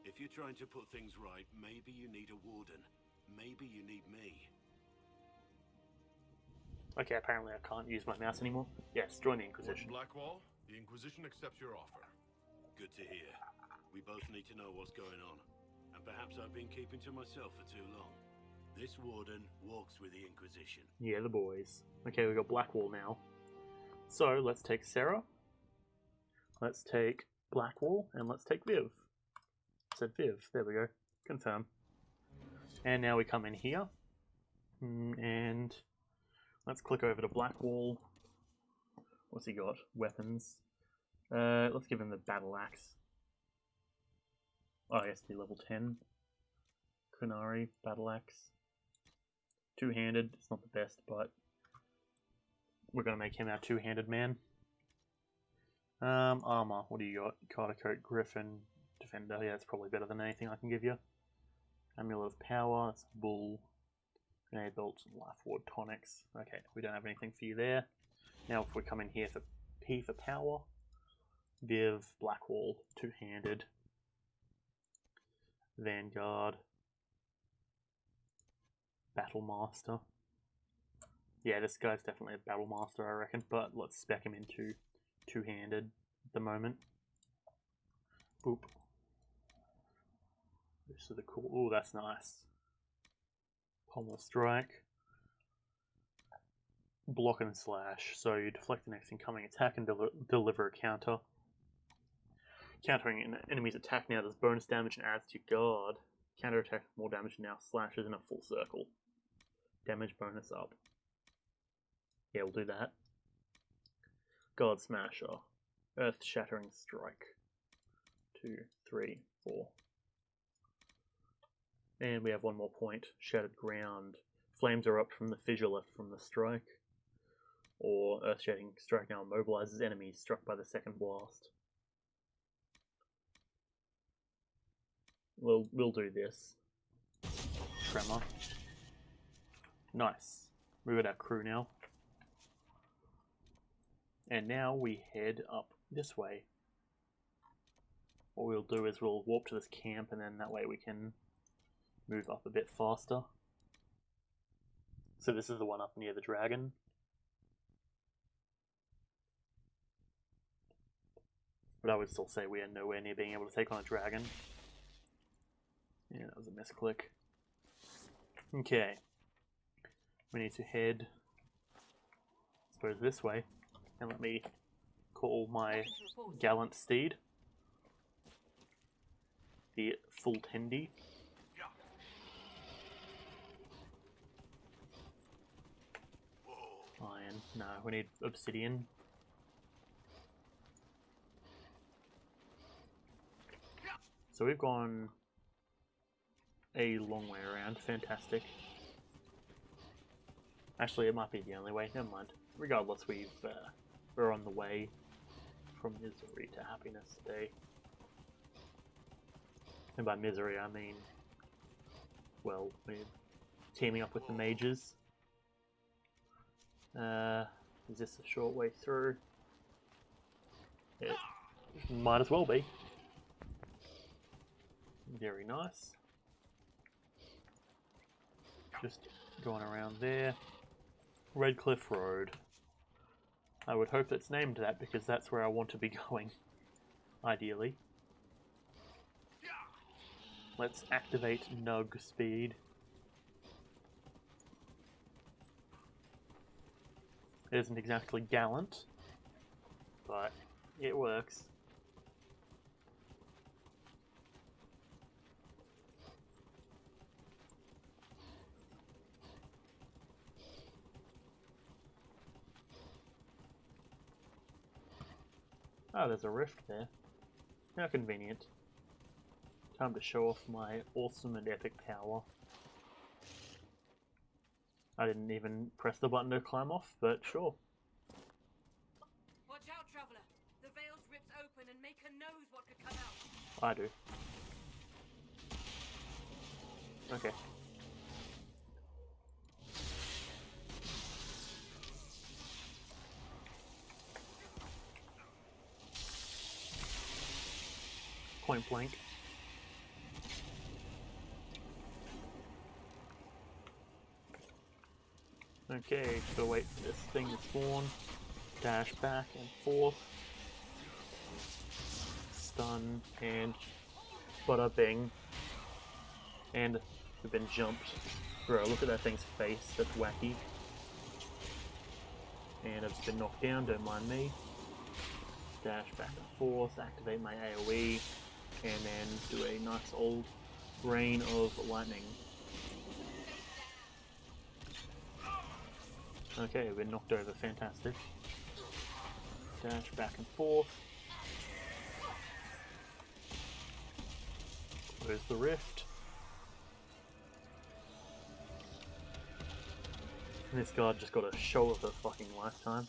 If you're trying to put things right, maybe you need a warden. Maybe you need me. Okay, apparently I can't use my mouse anymore. Yes, join the Inquisition. Blackwall, the Inquisition accepts your offer. Good to hear. We both need to know what's going on. And perhaps I've been keeping to myself for too long. This warden walks with the Inquisition. Yeah, the boys. Okay, we've got Blackwall now. So, let's take Sarah. Let's take Blackwall, and let's take Viv. I said Viv. There we go. Confirm. And now we come in here. And let's click over to Blackwall. What's he got? Weapons. Let's give him the battle axe. Oh, yes, the level 10. Kunari, battle axe. Two-handed. It's not the best, but we're going to make him our two-handed man. Armor. What do you got? Carter Coat, Griffin, Defender. Yeah, that's probably better than anything I can give you. Amulet of Power. That's Bull. Grenade Bolts and Life Ward Tonics. Okay, we don't have anything for you there. Now if we come in here for P for Power. Viv, Blackwall, two-handed. Vanguard. Battlemaster. Yeah, this guy's definitely a Battlemaster, I reckon, but let's spec him into two-handed at the moment. Boop. This is the cool. Oh, that's nice. Pommel Strike. Block and slash. So you deflect the next incoming attack and deliver a counter. Countering an enemy's attack now does bonus damage and adds to your guard. Counter attack more damage now slashes in a full circle. Damage bonus up. Yeah, we'll do that. Guard Smasher. Earth Shattering Strike. 2, 3, 4. And we have one more point. Shattered Ground. Flames erupt from the fissure left from the strike. Or Earth Shattering Strike now immobilizes enemies struck by the second blast. We'll do this. Tremor. Nice. We've got our crew now. And now we head up this way. What we'll do is we'll warp to this camp, and then that way we can move up a bit faster. So this is the one up near the dragon. But I would still say we are nowhere near being able to take on a dragon. Yeah, that was a misclick. Okay. We need to head, I suppose, this way. And let me call my gallant steed. The full tendy. Iron. No, we need obsidian. So we've gone a long way around. Fantastic. Actually, it might be the only way. Never mind. Regardless, we're on the way from misery to happiness today. And by misery, I mean, well, we're teaming up with the mages. Is this a short way through? It might as well be. Very nice. Just going around there. Red Cliff Road. I would hope it's named that because that's where I want to be going. Ideally. Let's activate Nug Speed. It isn't exactly gallant, but it works. Oh, there's a rift there. How convenient. Time to show off my awesome and epic power. I didn't even press the button to climb off, but sure. Watch out, traveler. The veil's ripped open and Maker knows what could come out. I do. Okay. Point blank. Okay, gotta wait for this thing to spawn. Dash back and forth. Stun and bada bing. And we've been jumped. Bro, look at that thing's face, that's wacky. And I've just been knocked down, don't mind me. Dash back and forth, activate my AoE, and then do a nice old rain of lightning. Okay, we've been knocked over, fantastic. Dash back and forth. Close the rift. And this guard just got a show of a fucking lifetime.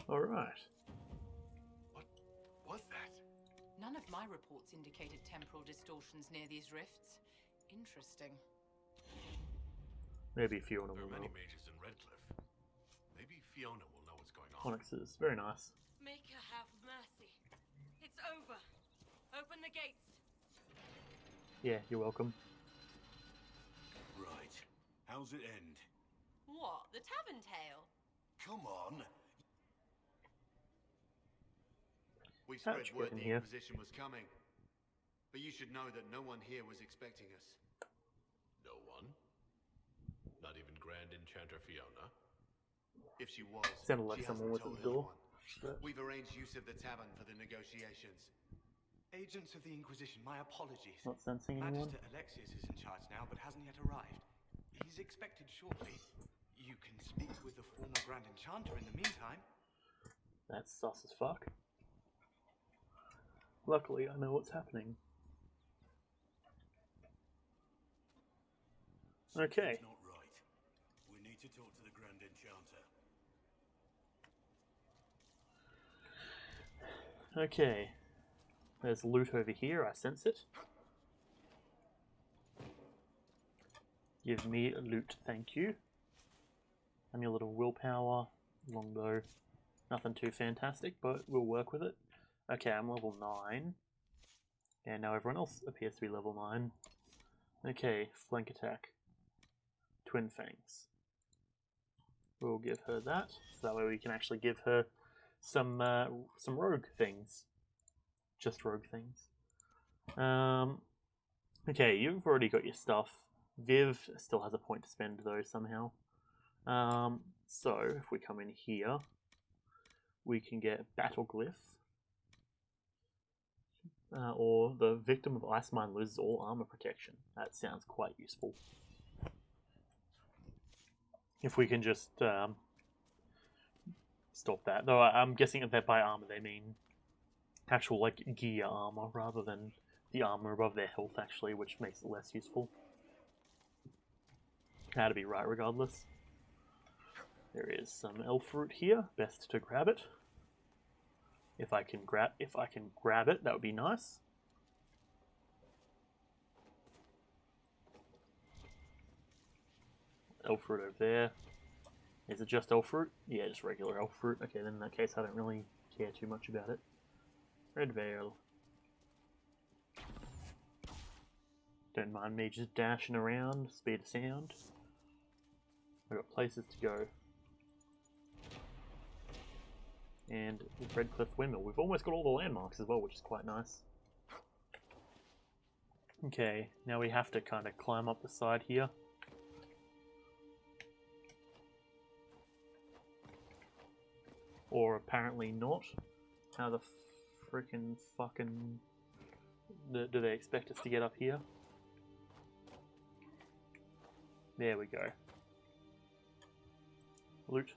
Alright. What was that? None of my reports indicated temporal distortions near these rifts. Interesting. Maybe Fiona will There are know. many mages in Redcliffe. Maybe Fiona will know what's going on. Onyx is very nice. Make her have mercy. It's over. Open the gates. Yeah, you're welcome. Right. How's it end? What? The tavern tale? Come on. We That's spread word good in the here. Inquisition was coming. But you should know that no one here was expecting us. No one? Not even Grand Enchanter Fiona? If she was, Sounded like she someone hasn't was at told the door. anyone. We've arranged use of the tavern for the negotiations. Agents of the Inquisition, my apologies. Not sensing anyone. Magister Alexius is in charge now, but hasn't yet arrived. He's expected shortly. You can speak with the former Grand Enchanter in the meantime. That's sus as fuck. Luckily, I know what's happening. Okay. Something's not right. We need to talk to the Grand Enchanter. Okay. There's loot over here, I sense it. Give me a loot, thank you. And your little willpower, longbow. Nothing too fantastic, but we'll work with it. Okay, I'm level 9. And now everyone else appears to be level 9. Okay, flank attack. Twin Fangs. We'll give her that, so that way we can actually give her some rogue things. Just rogue things. Okay, you've already got your stuff. Viv still has a point to spend though somehow. So if we come in here, we can get Battle Glyph. Or the victim of Ice Mine loses all armor protection. That sounds quite useful. If we can just stop that. Though I'm guessing that by armor they mean actual like gear armor rather than the armor above their health actually, which makes it less useful. Had to be right regardless. There is some elf fruit here. Best to grab it. If I can grab it, that would be nice. Elf fruit over there. Is it just elf fruit? Yeah, just regular elf fruit. Okay, then in that case I don't really care too much about it. Red Veil. Don't mind me just dashing around, speed of sound. I've got places to go. And the Redcliffe Windmill. We've almost got all the landmarks as well, which is quite nice. Okay, now we have to kind of climb up the side here. Or apparently not. How the frickin' fucking... Do they expect us to get up here? There we go. Loot.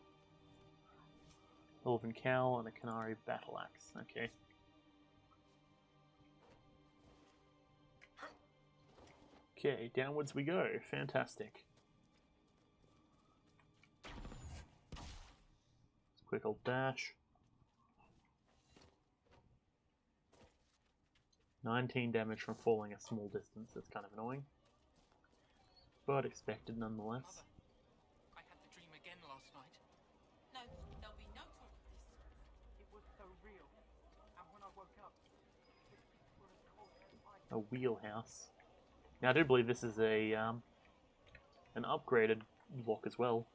Elven Cowl and a Canary Battle Axe. Okay. Okay, downwards we go. Fantastic. Quick old dash. 19 damage from falling a small distance. That's kind of annoying, but expected nonetheless. Mother, I had the dream again last night. No, there'll be no talk of this. It was so real. And when I woke up, the streets were as cold as ice. A wheelhouse. Now I do believe this is a an upgraded lock as well.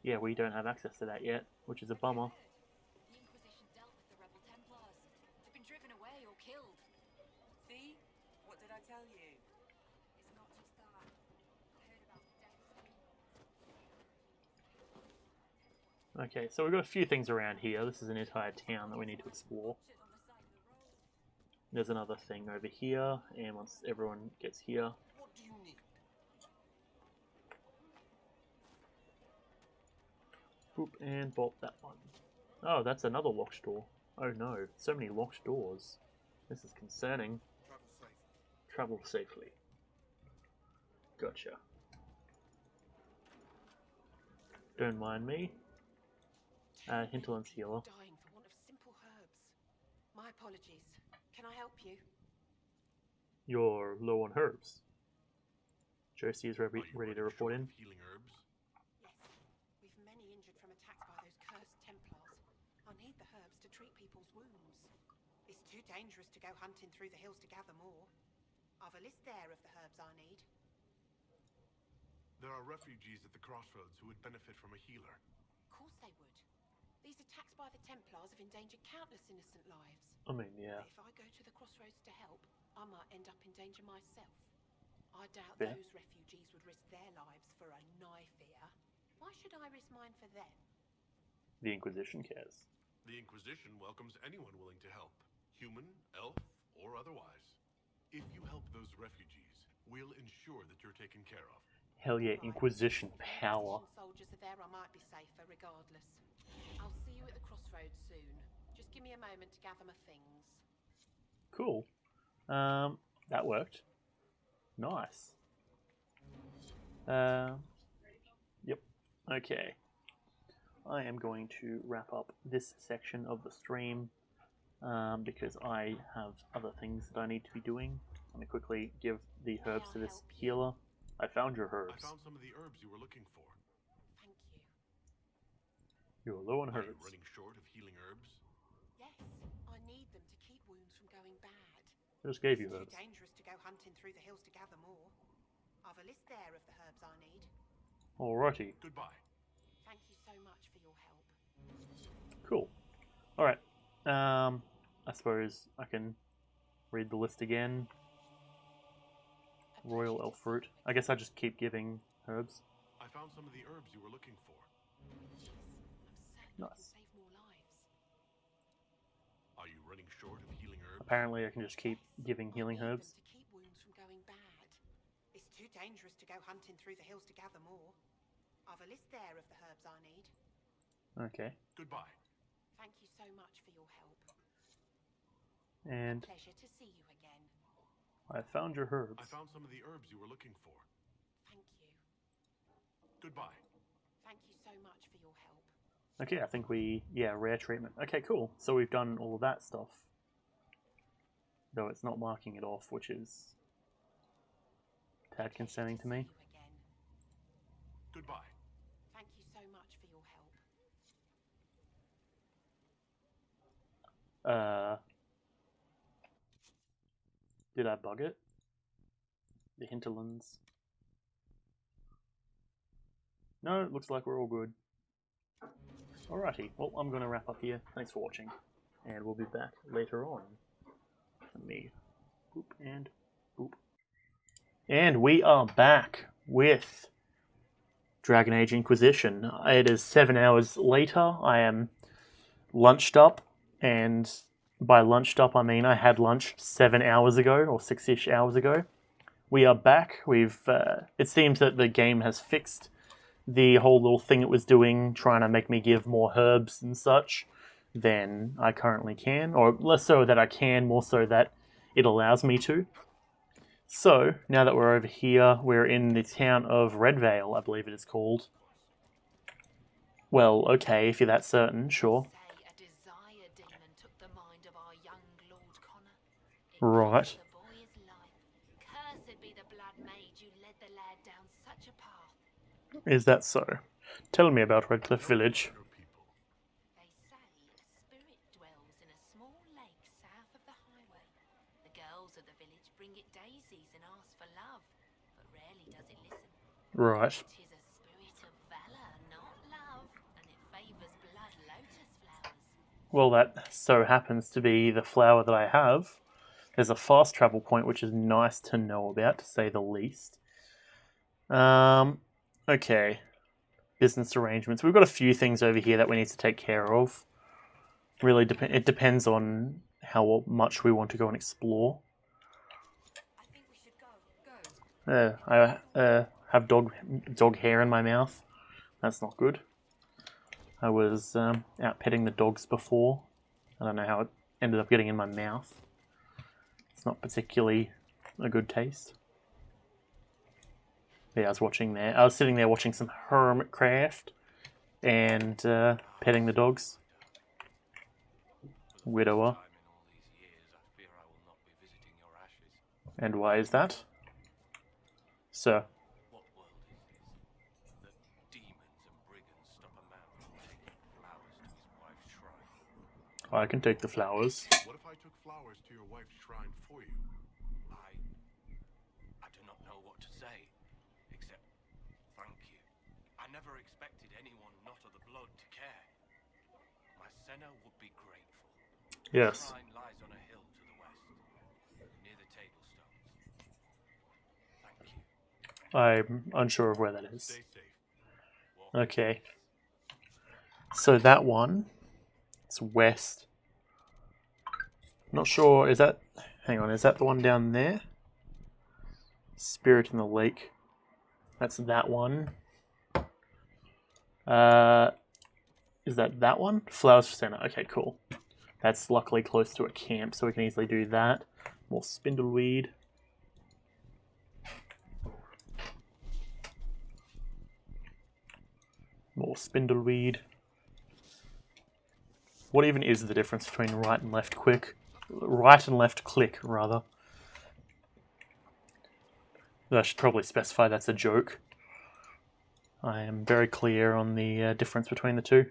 Yeah, we don't have access to that yet, which is a bummer. The Inquisition dealt with the rebel Templars. They've been driven away or killed. See? What did I tell you? It's not just that. I heard about death. Okay, so we've got a few things around here. This is an entire town that we need to explore. There's another thing over here, and once everyone gets here... What do you need? Boop, and bolt that one. Oh, that's another locked door. Oh no, so many locked doors. This is concerning. Travel safely. Gotcha. Don't mind me. Hinterland's healer. Dying for want of simple herbs. My apologies. Can I help you? You're low on herbs. Josie is ready to report in. Healing herbs? Yes. We've many injured from attacks by those cursed Templars. I need the herbs to treat people's wounds. It's too dangerous to go hunting through the hills to gather more. I've a list there of the herbs I need. There are refugees at the crossroads who would benefit from a healer. Of course they would. These attacks by the Templars have endangered countless innocent lives. I mean, yeah. But if I go to the crossroads to help, I might end up in danger myself. I doubt Fair. those refugees would risk their lives for a knife here. Why should I risk mine for them? The Inquisition cares. The Inquisition welcomes anyone willing to help, human, elf, or otherwise. If you help those refugees, we'll ensure that you're taken care of. Hell yeah, Inquisition power. Inquisition soldiers are there, I might be safer regardless. I'll see you at the crossroads soon. Just give me a moment to gather my things. Cool. That worked. Nice. Yep. Okay. I am going to wrap up this section of the stream because I have other things that I need to be doing. Let me quickly give the herbs to this healer. I found your herbs. I found some of the herbs you were looking for. Thank you. You're low on Are you herbs. running short of healing herbs? Yes, I need them to keep wounds from going bad. I just gave you It's herbs. too dangerous to go hunting through the hills to gather more. I've a list there of the herbs I need. Alrighty. Goodbye. Thank you so much for your help. Cool. Alright. I suppose I can read the list again. Royal elf fruit. I guess I just keep giving herbs. I found some of the herbs you were looking for. Nice. Save more lives. Are you running short of healing herbs? Apparently I can just keep giving healing herbs. To keep wounds from going bad. It's too dangerous to go hunting through the hills to gather more. I've a list there of the herbs I need. Okay. Goodbye. Thank you so much for your help. And Pleasure to see you again. I found your herbs. I found some of the herbs you were looking for. Thank you. Goodbye. Thank you so much for your help. Okay, I think rare treatment. Okay, cool. So we've done all of that stuff. Though it's not marking it off, which is a tad concerning to me. Goodbye. Thank you so much for your help. Did I bug it? The hinterlands. No, it looks like we're all good. Alrighty, well, I'm going to wrap up here. Thanks for watching, and we'll be back later on. Let me boop and boop. And we are back with Dragon Age Inquisition. It is 7 hours later. I am lunched up, and by lunched up I mean I had lunch 7 hours ago, or 6-ish hours ago. We are back. It seems that the game has fixed the whole little thing it was doing, trying to make me give more herbs and such than I currently can, or less so that I can, more so that it allows me to. So, now that we're over here, we're in the town of Redvale, I believe it is called. Well, okay, if you're that certain, sure. A desire demon took the mind of our young Lord Connor. Right. The boy's life. Cursed be the blood made you led the lad down such a path. Is that so? Tell me about Redcliffe Village. They say a spirit dwells in a small lake south of the highway. The girls of the village bring it daisies and ask for love, but rarely does it listen. Right. Tis a spirit of valor, not love, and it favors blood lotus flowers. Well, that so happens to be the flower that I have. There's a fast travel point, which is nice to know about, to say the least. Okay. Business arrangements. We've got a few things over here that we need to take care of. Really, it depends on how much we want to go and explore. I think we should go. I have dog hair in my mouth. That's not good. I was out petting the dogs before. I don't know how it ended up getting in my mouth. It's not particularly a good taste. Yeah, I was watching there. I was sitting there watching some Hermitcraft and petting the dogs. Widower. And why is that? Sir. I can take the flowers. What if I took flowers to your wife's shrine for you? I do not know what to say, except thank you. I never expected anyone not of the blood to care. My Senna would be grateful. Yes. The shrine lies on a hill to the west, near the table stones. Thank you. I'm unsure of where that is. Okay. So that one, it's west. Not sure, is that, hang on, is that the one down there? Spirit in the Lake. That's that one. Is that one? Flowers for Center. Okay, cool. That's luckily close to a camp, so we can easily do that. More spindleweed. More spindleweed. What even is the difference between right and left click? Right and left click, rather. I should probably specify that's a joke. I am very clear on the difference between the two.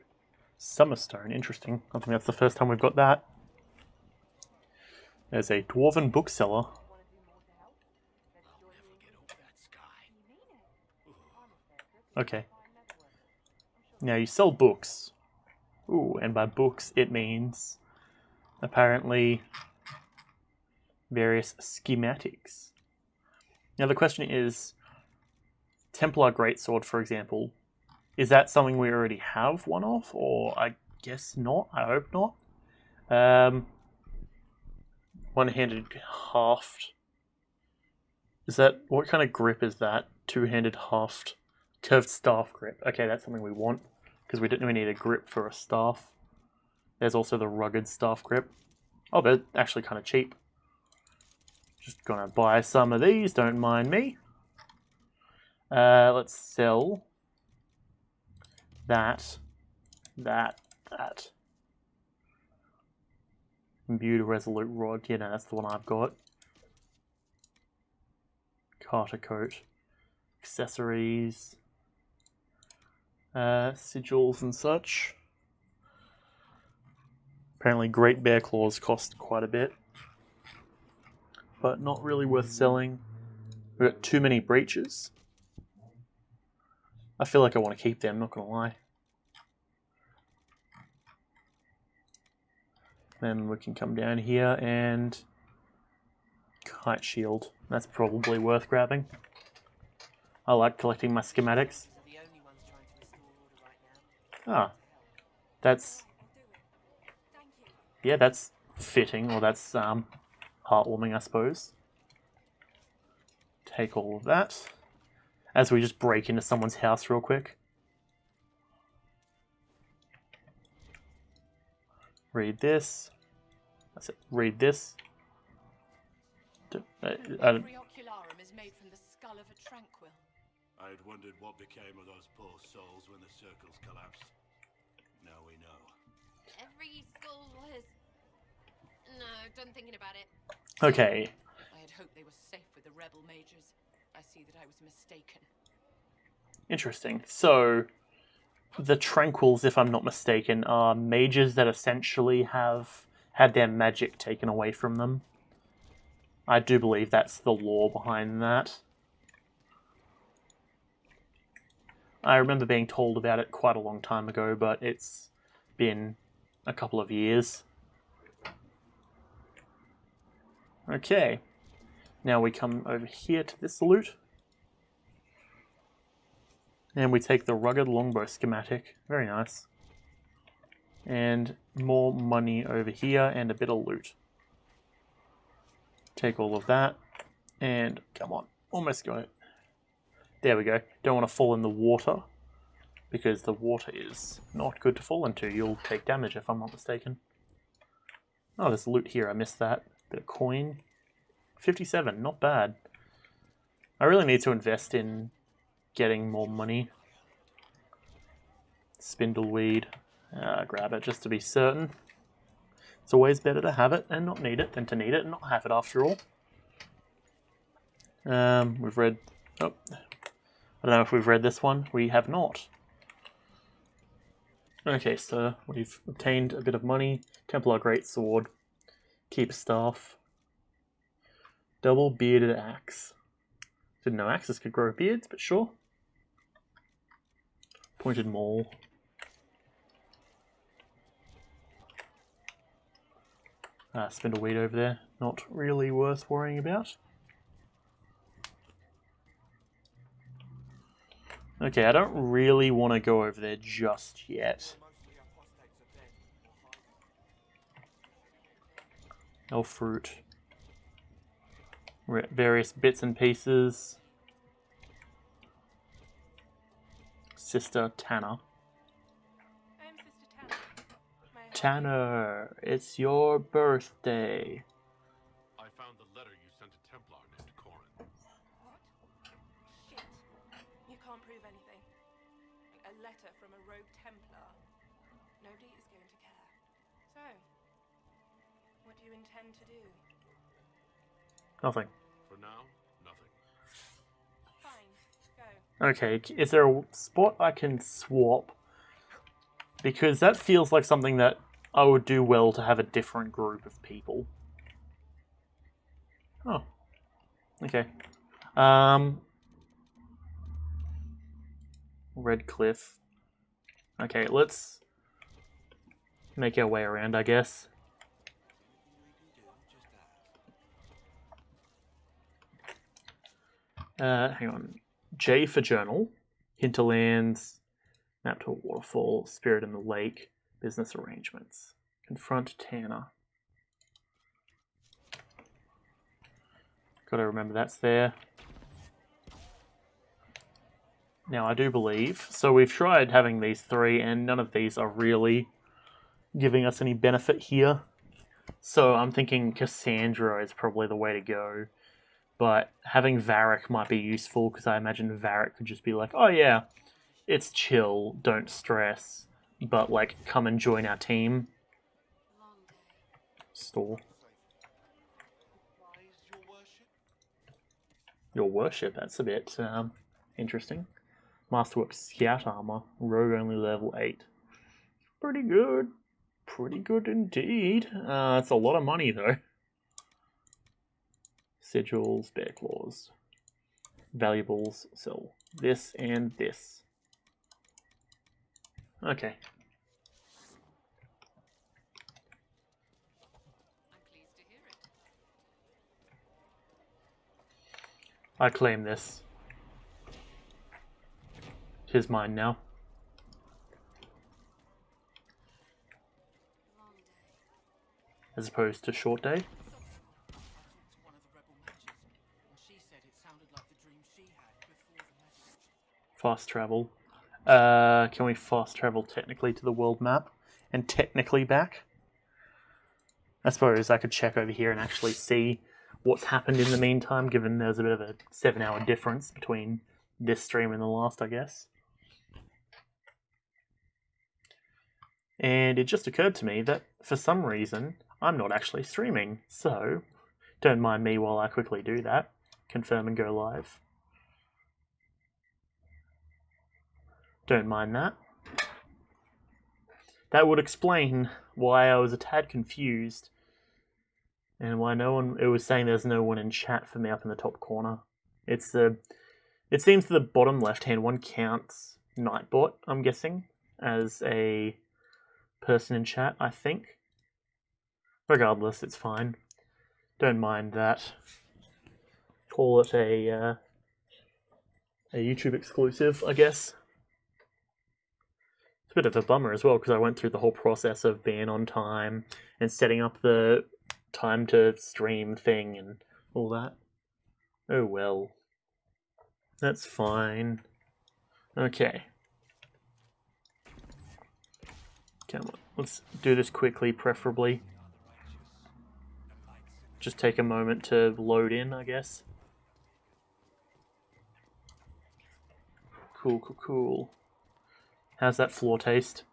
Summerstone, interesting. I think that's the first time we've got that. There's a dwarven bookseller. Okay. Now you sell books. Ooh, and by books it means apparently various schematics. Now the question is, Templar Greatsword, for example, is that something we already have one of? Or I guess not, I hope not. One-handed haft. Is that, what kind of grip is that? Two-handed haft. Curved staff grip. Okay, that's something we want, because we need a grip for a staff. There's also the rugged staff grip. Oh, but actually kind of cheap. Just gonna buy some of these, don't mind me. Let's sell that. Imbued Resolute Rod. Yeah, no, that's the one I've got. Carter coat. Accessories. Sigils and such. Apparently Great Bear Claws cost quite a bit, but not really worth selling. We've got too many breaches. I feel like I want to keep them, not gonna lie. Then we can come down here and Kite Shield. That's probably worth grabbing. I like collecting my schematics. Ah, that's, yeah, that's fitting, or that's heartwarming, I suppose. Take all of that. As we just break into someone's house real quick. Read this. That's it. Read this. Every ocularum is made from the skull of a tranquil. I had wondered what became of those poor souls when the circles collapsed. Now we know. Every skull was No, done thinking about it. Okay. I had hoped they were safe with the rebel mages. I see that I was mistaken. Interesting. So, the Tranquils, if I'm not mistaken, are mages that essentially have had their magic taken away from them. I do believe that's the lore behind that. I remember being told about it quite a long time ago, but it's been a couple of years. Okay. Now we come over here to this loot. And we take the rugged longbow schematic. Very nice. And more money over here and a bit of loot. Take all of that. And come on. Almost got it. There we go. Don't want to fall in the water, because the water is not good to fall into. You'll take damage if I'm not mistaken. Oh, there's loot here. I missed that. Bit of coin. 57. Not bad. I really need to invest in getting more money. Spindleweed. Grab it just to be certain. It's always better to have it and not need it than to need it and not have it after all. We've read... Oh, I don't know if we've read this one. We have not. Okay, so we've obtained a bit of money. Templar Greatsword. Keep staff. Double bearded axe. Didn't know axes could grow beards, but sure. Pointed maul. Spindleweed over there. Not really worth worrying about. Okay, I don't really want to go over there just yet. Elf fruit. Various bits and pieces. Sister Tanner. I'm Sister Tanner. Tanner, it's your birthday. I found the letter you sent to Templar named Corin. What? Shit. You can't prove anything. A letter from a rogue Templar. Nobody is going to care. So, what do you intend to do? Nothing. For now, nothing. Fine. Go. Okay, is there a spot I can swap? Because that feels like something that I would do well to have a different group of people. Oh. Okay. Red Cliff. Okay, let's make our way around, I guess. Hang on. J for journal. Hinterlands. Map to a waterfall. Spirit in the lake. Business arrangements. Confront Tanner. Gotta remember that's there. Now I do believe, so we've tried having these three and none of these are really giving us any benefit here. So I'm thinking Cassandra is probably the way to go. But having Varric might be useful because I imagine Varric could just be like, oh yeah, it's chill, don't stress, but like come and join our team. Store. Your worship, that's a bit interesting. Masterwork Scout Armor, Rogue only level 8. Pretty good. Pretty good indeed. It's a lot of money though. Sigils, Bear Claws. Valuables, sell this and this. Okay. I claim this. Tis mine now. As opposed to short day. Fast travel. Can we fast travel technically to the world map? And technically back? I suppose I could check over here and actually see what's happened in the meantime, given there's a bit of a 7-hour difference between this stream and the last, I guess. And it just occurred to me that, for some reason, I'm not actually streaming, so don't mind me while I quickly do that. Confirm and go live. Don't mind that. That would explain why I was a tad confused and why it was saying there's no one in chat for me up in the top corner. It seems the bottom left-hand one counts Nightbot, I'm guessing, as a person in chat, I think. Regardless, it's fine. Don't mind that. Call it a YouTube exclusive, I guess. It's a bit of a bummer as well, because I went through the whole process of being on time and setting up the time to stream thing and all that. Oh well. That's fine. Okay. Come on, let's do this quickly, preferably. Just take a moment to load in, I guess. Cool, cool, cool. How's that floor taste?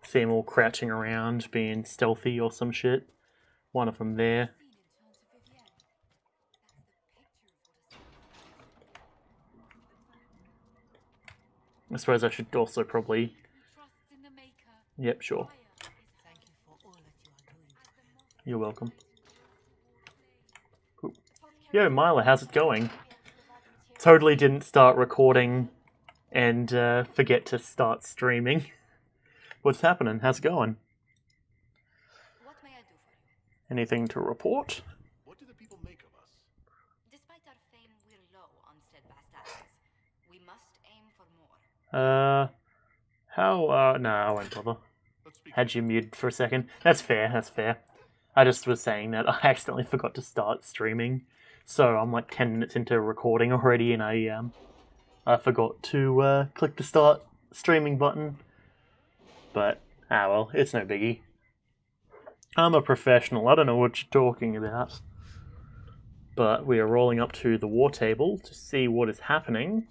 See them all crouching around, being stealthy or some shit. One of them there. I suppose I should also probably... Yep, sure. You're welcome. Cool. Yo, Mila, how's it going? Totally didn't start recording and forget to start streaming. What's happening? How's it going? Anything to report? What do the people make of us? Despite our fame, we're low on steadfast actions. We must aim for more. No, I won't bother. Had you muted for a second. That's fair, that's fair. I just was saying that I accidentally forgot to start streaming. So I'm like 10 minutes into recording already and I forgot to click the start streaming button. But, well, it's no biggie. I'm a professional, I don't know what you're talking about. But we are rolling up to the war table to see what is happening.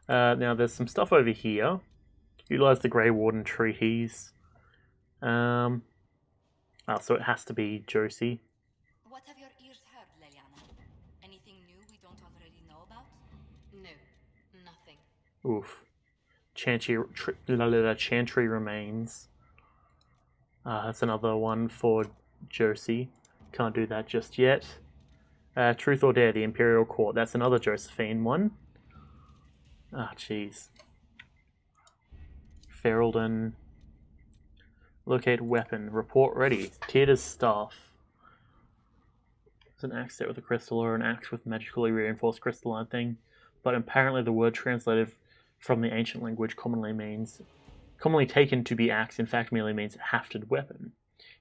Now there's some stuff over here. Utilize the Grey Warden treaties. So it has to be Josie. What have your ears heard, Leliana? Anything new we don't already know about? No, nothing. Oof. Chantry remains. That's another one for Josie. Can't do that just yet. Truth or Dare, the Imperial Court. That's another Josephine one. Jeez. Ferelden. Locate weapon. Report ready. Tierda's staff. It's an axe set with a crystal or an axe with magically reinforced crystalline thing. But apparently the word translated from the ancient language commonly taken to be axe, in fact merely means hafted weapon.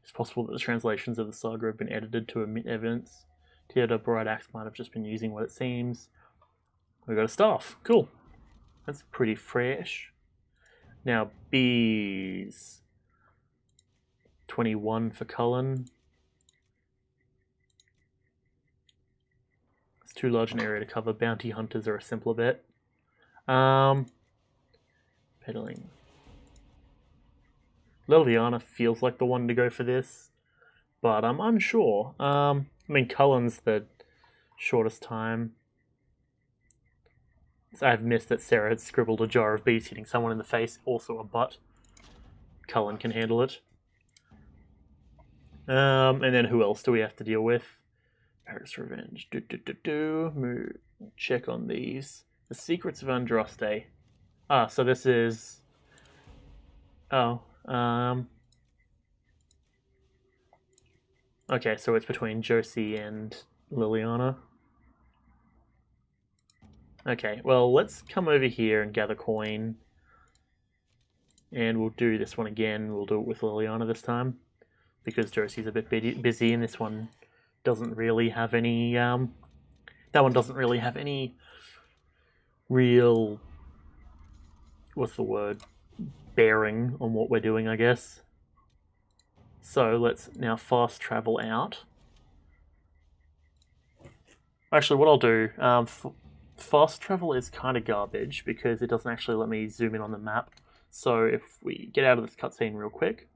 It's possible that the translations of the saga have been edited to omit evidence. Tierda Bright Axe might have just been using what it seems. We got a staff. Cool. That's pretty fresh. Now, bees. 21 for Cullen. It's too large an area to cover. Bounty hunters are a simpler bet. Peddling. Liliana feels like the one to go for this, but I'm unsure. I mean, Cullen's the shortest time. So I've missed that Sarah had scribbled a jar of bees hitting someone in the face, also a butt. Cullen can handle it. And then who else do we have to deal with? Paris Revenge. Check on these. The Secrets of Andraste. So this is... Okay, so it's between Josie and Liliana. Okay, well, let's come over here and gather coin. And we'll do this one again. We'll do it with Liliana this time. Because Josie's a bit busy, and this one doesn't really have any... that one doesn't really have any real... What's the word? Bearing on what we're doing, I guess. So let's now fast travel out. Actually, what I'll do... fast travel is kind of garbage, because it doesn't actually let me zoom in on the map. So if we get out of this cutscene real quick...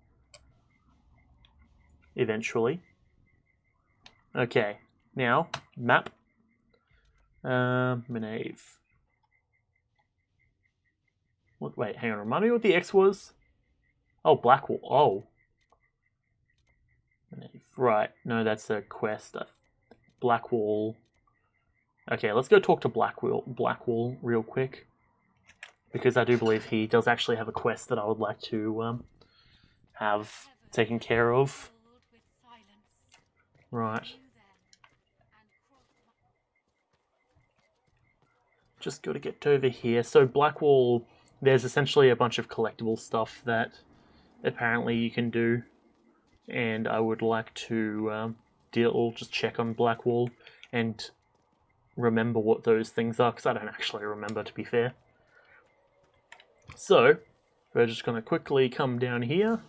eventually. Okay, now, map. Menave. What, wait, hang on, remind me what the X was? Oh, Blackwall. Oh. Right, no, that's a quest. Blackwall. Okay, let's go talk to Blackwall real quick. Because I do believe he does actually have a quest that I would like to have taken care of. Right. Just got to get over here. So Blackwall, there's essentially a bunch of collectible stuff that apparently you can do. And I would like to just check on Blackwall and remember what those things are, because I don't actually remember, to be fair. So, we're just going to quickly come down here.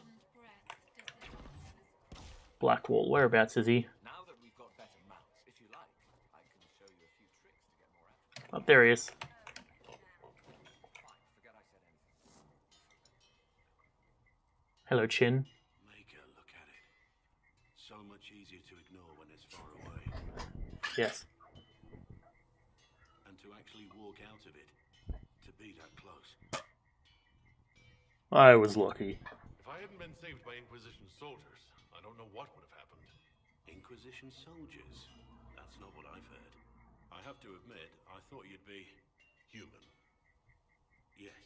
Blackwall, whereabouts is he? Oh, there he is. Hello, Chin. So much easier to ignore when it's far away. Yes. And to actually walk out of it, to be that close. I was lucky. If I hadn't been saved by Inquisition soldiers, I don't know what would have happened. Inquisition soldiers? That's not what I've heard. I have to admit, I thought you'd be human. Yes.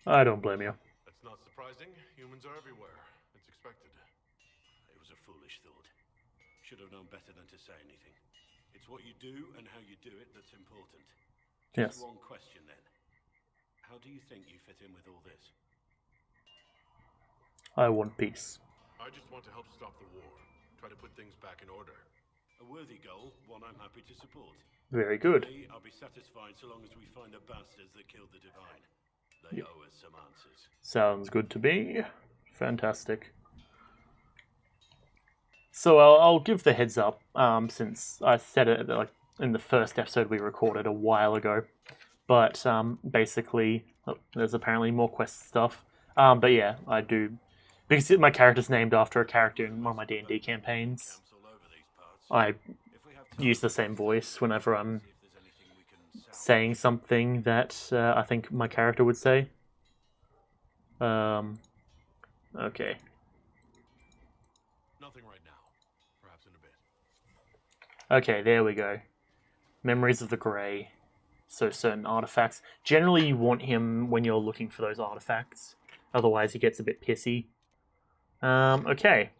I don't blame you. That's not surprising. Humans are everywhere. It's expected. It was a foolish thought. Should have known better than to say anything. It's what you do and how you do it that's important. Yes. Just one question then. How do you think you fit in with all this? I want peace. I just want to help stop the war. Try to put things back in order. A worthy goal, one I'm happy to support. Very good. I'll be satisfied so long as we find the bastards that killed the Divine. They owe us some answers. Sounds good to me. Fantastic. So I'll give the heads up, since I said it like in the first episode we recorded a while ago. But basically, there's apparently more quest stuff. But yeah, I do, because my character's named after a character in one of my D&D campaigns. I use the same voice whenever I'm saying something that I think my character would say. Okay. Nothing right now. Perhaps in a bit. Okay, there we go. Memories of the Grey. So certain artifacts. Generally you want him when you're looking for those artifacts. Otherwise he gets a bit pissy. Okay.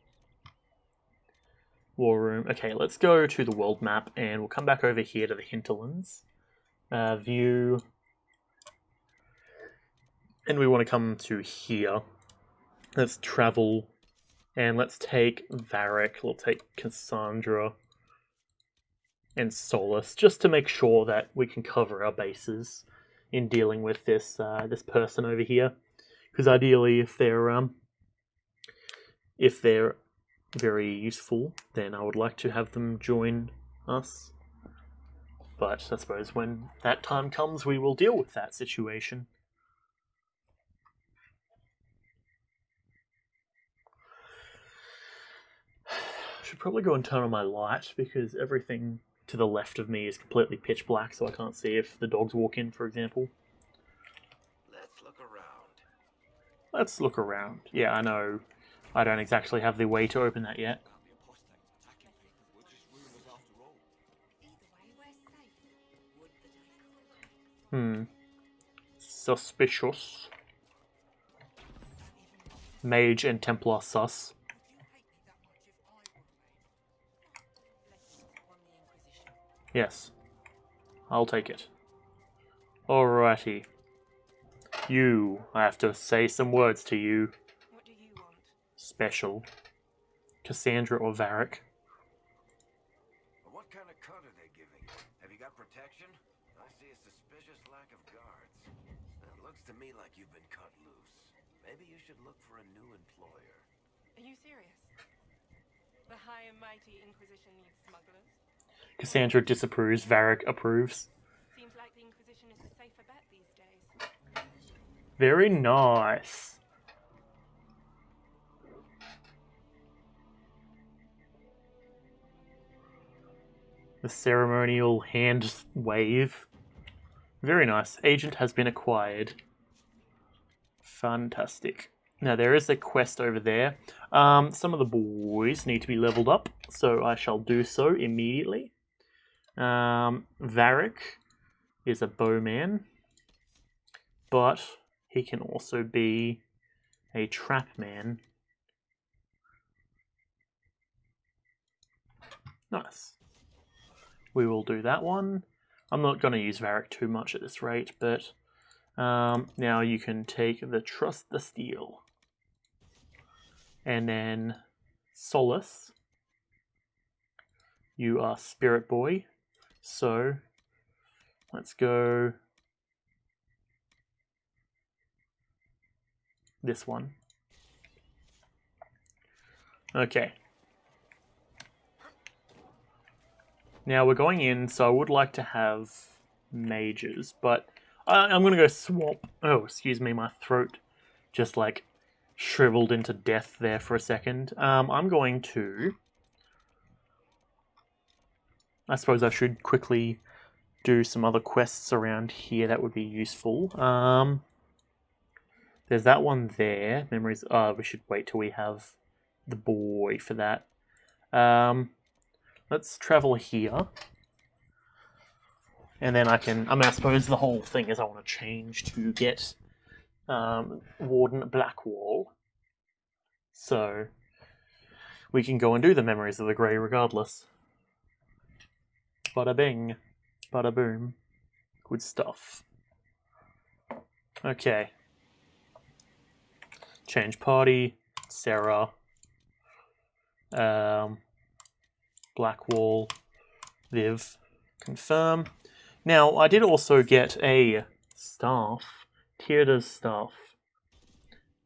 War room. Okay, let's go to the world map and we'll come back over here to the hinterlands. View. And we want to come to here. Let's travel. And let's take Varric. We'll take Cassandra. And Solus, just to make sure that we can cover our bases in dealing with this this person over here. Because ideally, if they're very useful, then I would like to have them join us. But I suppose when that time comes, we will deal with that situation. I should probably go and turn on my light, because everything to the left of me is completely pitch black, so I can't see if the dogs walk in, for example. Let's look around. Let's look around. Yeah, I know. I don't exactly have the way to open that yet. Suspicious. Mage and Templar sus. Yes. I'll take it. Alrighty. You. I have to say some words to you. What do you want? Special. Cassandra or Varric. What kind of cut are they giving you? Have you got protection? I see a suspicious lack of guards. It looks to me like you've been cut loose. Maybe you should look for a new employer. Are you serious? The high and mighty Inquisition needs smugglers? Cassandra disapproves, Varric approves. Seems like the Inquisition is a safer bet these days. Very nice. The ceremonial hand wave. Very nice. Agent has been acquired. Fantastic. Now there is a quest over there. Some of the boys need to be leveled up, so I shall do so immediately. Varric is a bowman, but he can also be a trap man. Nice. We will do that one. I'm not going to use Varric too much at this rate, but now you can take the Trust the Steel. And then Solace. You are Spirit Boy. So let's go this one. Okay. Now we're going in, so I would like to have mages, but I'm going to go swap. Oh, excuse me, my throat just like shriveled into death there for a second. I'm going to... I suppose I should quickly do some other quests around here that would be useful. There's that one there. Memories. We should wait till we have the boy for that. Let's travel here. And then I suppose the whole thing is I want to change to get Warden Blackwall. So we can go and do the Memories of the Grey regardless. Bada bing. Bada boom. Good stuff. Okay. Change party. Sarah. Blackwall. Viv. Confirm. Now, I did also get a staff. Tyrda's staff.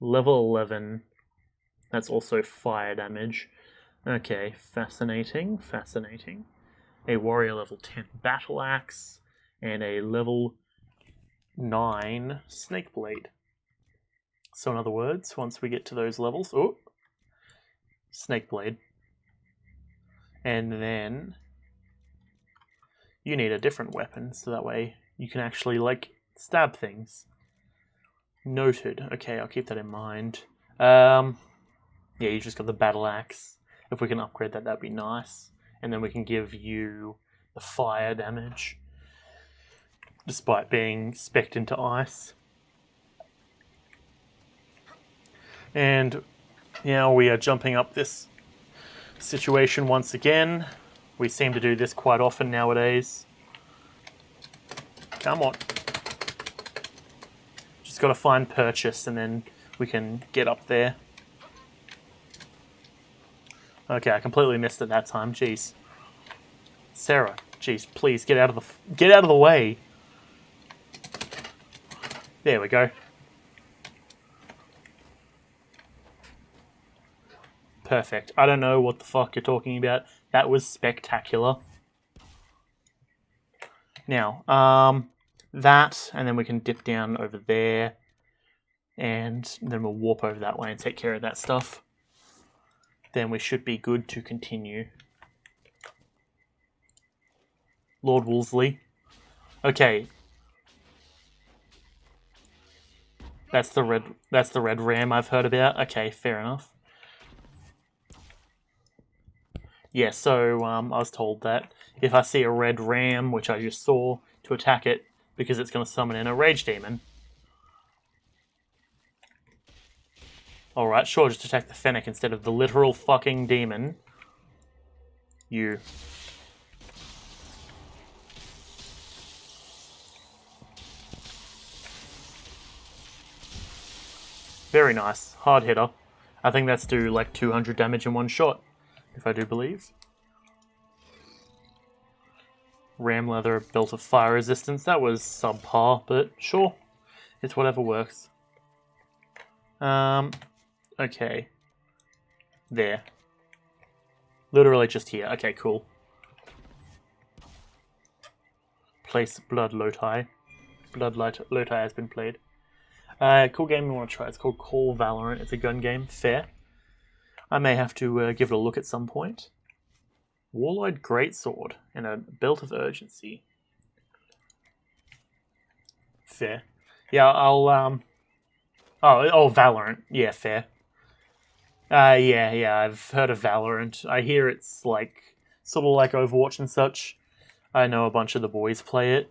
Level 11. That's also fire damage. Okay, fascinating, fascinating. A warrior level 10 battle axe, and a level 9 snake blade. So in other words, once we get to those levels, snake blade. And then you need a different weapon, so that way you can actually, like, stab things. Noted. Okay, I'll keep that in mind. Yeah, you just got the battle axe. If we can upgrade that, that'd be nice. And then we can give you the fire damage, despite being specced into ice. And now we are jumping up this situation once again. We seem to do this quite often nowadays. Come on. Just got to find purchase and then we can get up there. Okay, I completely missed it that time. Jeez. Sarah, jeez, please get out of the way. There we go. Perfect. I don't know what the fuck you're talking about. That was spectacular. Now, that, and then we can dip down over there, and then we'll warp over that way and take care of that stuff. Then we should be good to continue. Lord Wolseley. Okay. That's the red ram I've heard about. Okay, fair enough. Yeah, so I was told that if I see a red ram, which I just saw, to attack it because it's going to summon in a rage demon. Alright, sure, just attack the Fennec instead of the literal fucking demon. You. Very nice. Hard hitter. I think that's do like 200 damage in one shot, if I do believe. Ram leather, belt of fire resistance. That was subpar, but sure. It's whatever works. Okay. There. Literally just here. Okay, cool. Place Blood Lotai. Blood Lotai has been played. Cool game we want to try. It's called Call Valorant. It's a gun game. Fair. I may have to give it a look at some point. Warlord Greatsword and a Belt of Urgency. Fair. Yeah, I'll oh, Valorant. Yeah, fair. Yeah, I've heard of Valorant. I hear it's like sort of like Overwatch and such. I know a bunch of the boys play it.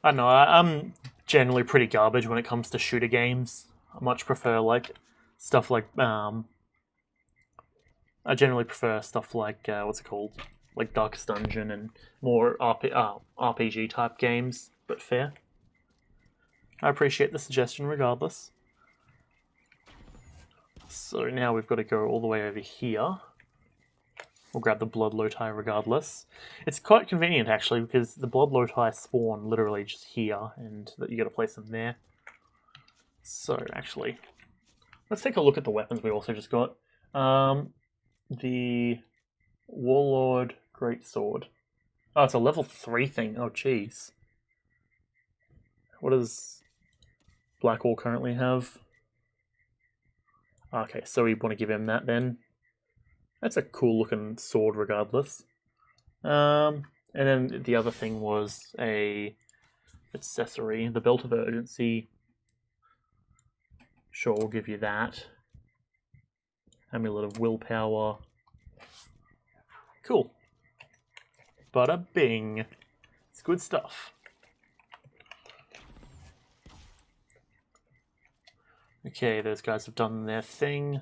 I don't know, I'm generally pretty garbage when it comes to shooter games. I much prefer like stuff like I generally prefer stuff like what's it called? Like Darkest Dungeon and more RPG type games, but fair. I appreciate the suggestion regardless. So now we've got to go all the way over here. We'll grab the Blood Loti regardless. It's quite convenient actually because the Blood Loti spawn literally just here and you got to place them there. So actually, let's take a look at the weapons we also just got. The Warlord Greatsword. Oh, it's a level 3 thing. Oh, jeez. What does Blackwall currently have? Okay, so we want to give him that then. That's a cool looking sword regardless. And then the other thing was a accessory, the Belt of Urgency. Sure, we'll give you that. Amulet of Willpower. Cool. Bada bing. It's good stuff. Okay, those guys have done their thing.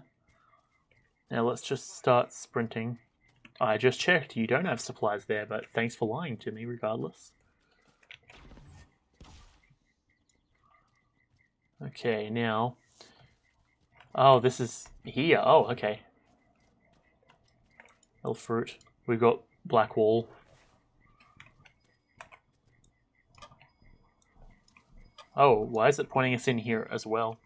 Now let's just start sprinting. I just checked, you don't have supplies there, but thanks for lying to me regardless. Okay, now... Oh, this is here. Oh, okay. Elf Fruit. We've got Blackwall. Oh, why is it pointing us in here as well?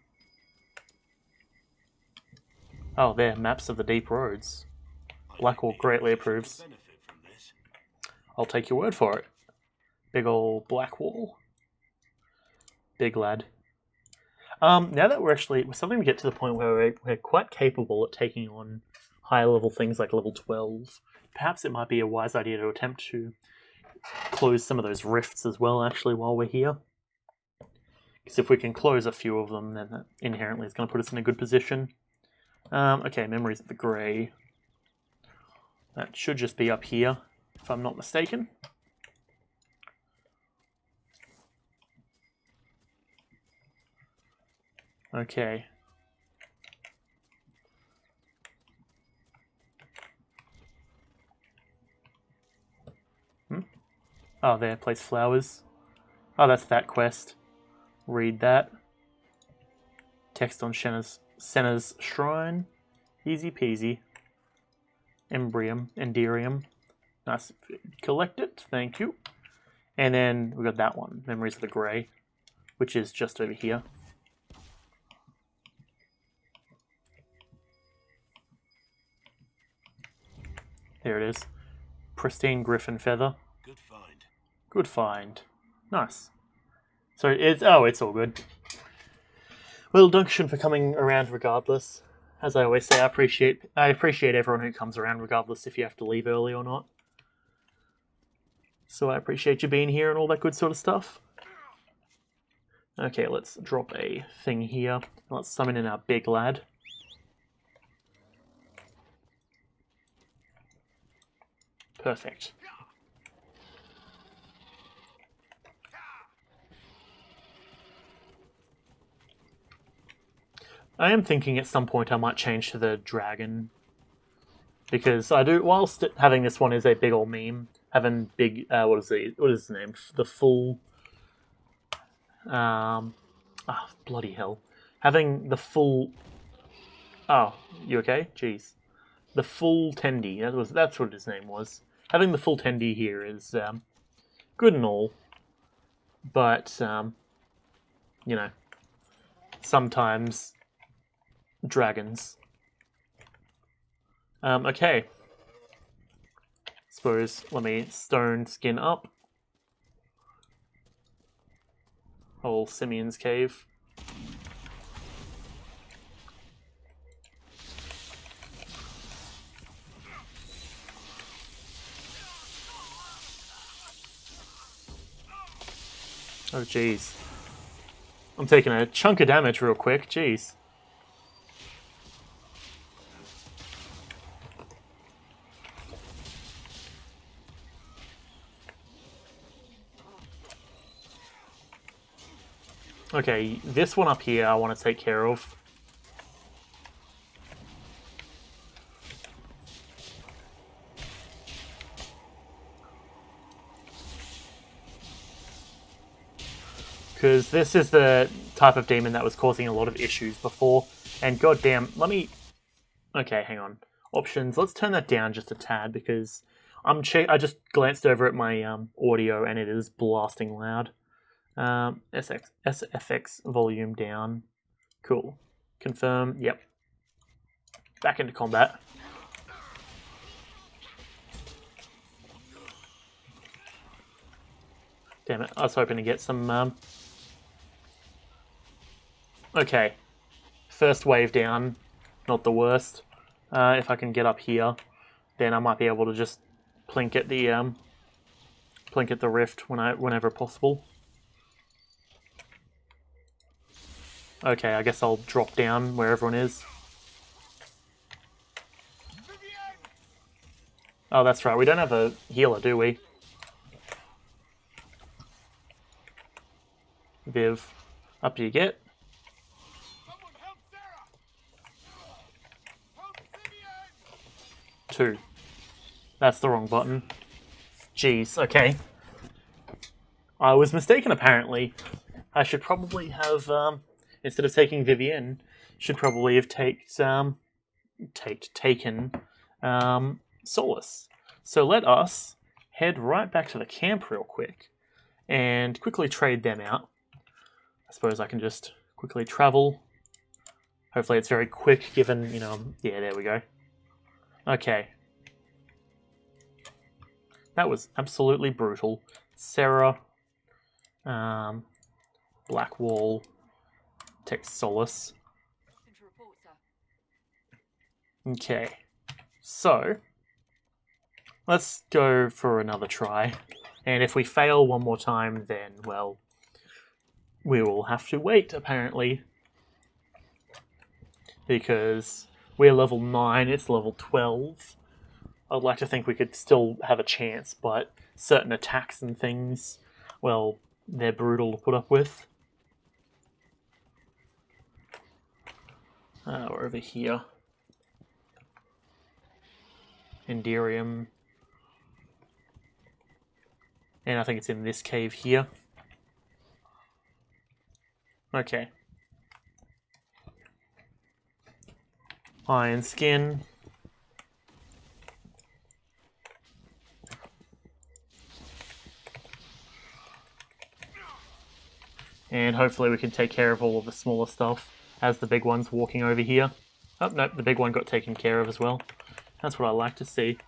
Oh, there, maps of the deep roads. Blackwall greatly approves. I'll take your word for it. Big ol' Blackwall. Big lad. Now that we're starting to get to the point where we're quite capable at taking on higher level things like level 12, perhaps it might be a wise idea to attempt to close some of those rifts as well, actually, while we're here. Because if we can close a few of them, then that inherently is going to put us in a good position. Okay, Memories of the Grey. That should just be up here, if I'm not mistaken. Okay. Oh, there, place flowers. Oh, that's that quest. Read that. Text on Senna's shrine. Easy peasy. Enderium. Nice. Collect it, thank you. And then we got that one, Memories of the Grey, which is just over here. There it is. Pristine Griffin Feather. Good find. Good find. Nice. So it's all good. Well, Duncan for coming around regardless. As I always say, I appreciate everyone who comes around regardless if you have to leave early or not. So I appreciate you being here and all that good sort of stuff. Okay, let's drop a thing here. Let's summon in our big lad. Perfect. I am thinking at some point I might change to the dragon. Because I do, whilst having this one is a big old meme, having big, what is his name? The full, bloody hell. Having the full, oh, you okay? Jeez. The full Tendy, that's what his name was. Having the full Tendy here is good and all, but, you know, sometimes dragons. Okay. Suppose, let me stone skin up. Whole Simeon's cave. Oh, jeez. I'm taking a chunk of damage real quick. Jeez. Okay, this one up here I want to take care of. Because this is the type of demon that was causing a lot of issues before. And goddamn, let me... Okay, hang on. Options. Let's turn that down just a tad because I just glanced over at my audio and it is blasting loud. SFX volume down. Cool. Confirm. Yep. Back into combat. Damn it. I was hoping to get some... Okay. First wave down. Not the worst. If I can get up here, then I might be able to just plink at the rift whenever possible. Okay, I guess I'll drop down where everyone is. Oh, that's right. We don't have a healer, do we? Viv, up you get. Two. That's the wrong button. Jeez, okay. I was mistaken, apparently. I should probably have, instead of taking Vivienne, should probably have taken Solus. So let us head right back to the camp real quick and quickly trade them out. I suppose I can just quickly travel. Hopefully it's very quick given, yeah, there we go. Okay. That was absolutely brutal. Sarah, Black Wall, text Solus. Okay. So, let's go for another try. And if we fail one more time, then, well, we will have to wait, apparently. Because we're level 9, it's level 12. I'd like to think we could still have a chance, but certain attacks and things, well, they're brutal to put up with. We're over here. Enderium. And I think it's in this cave here. Okay. Iron skin. And hopefully we can take care of all of the smaller stuff as the big one's walking over here. Oh, nope, the big one got taken care of as well. That's what I like to see.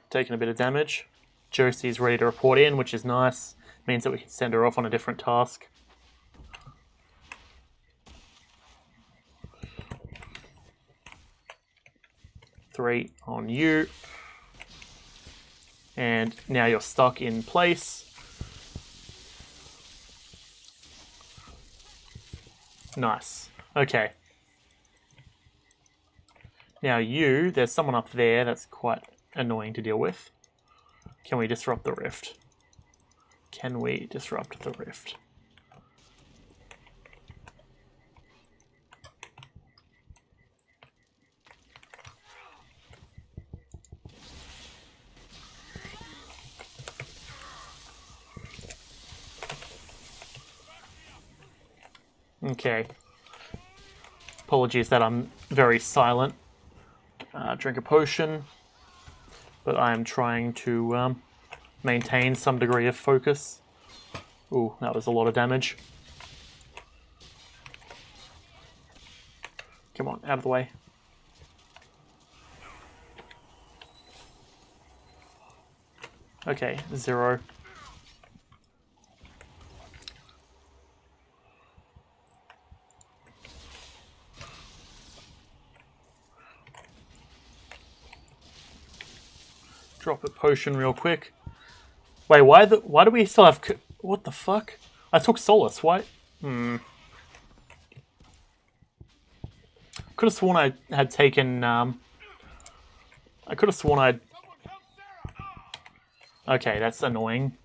Taking a bit of damage. Josie's ready to report in, which is nice. Means that we can send her off on a different task. Three on you. And now you're stuck in place. Nice. Okay. Now you, there's someone up there that's quite annoying to deal with. Can we disrupt the rift? Can we disrupt the rift? Okay. Apologies that I'm very silent. Drink a potion. But I am trying to maintain some degree of focus. Ooh, that was a lot of damage. Come on, out of the way. Okay, 0. Drop a potion real quick. Wait, why do we still have... What the fuck? I took Solus. Why? Could have sworn I had taken. I could have sworn I'd. Okay, that's annoying.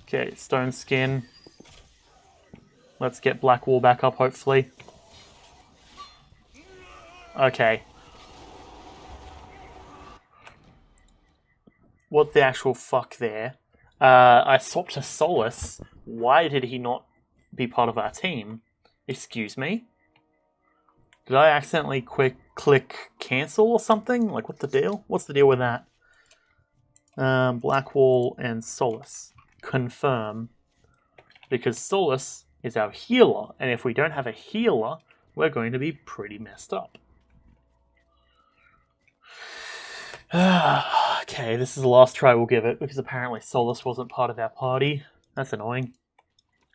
Okay, stone skin. Let's get black wall back up, hopefully. Okay. What the actual fuck there? I swapped to Solus. Why did he not be part of our team? Excuse me? Did I accidentally click cancel or something? Like, what's the deal? What's the deal with that? Blackwall and Solus. Confirm. Because Solus is our healer, and if we don't have a healer, we're going to be pretty messed up. Okay, this is the last try we'll give it, because apparently Solus wasn't part of our party. That's annoying.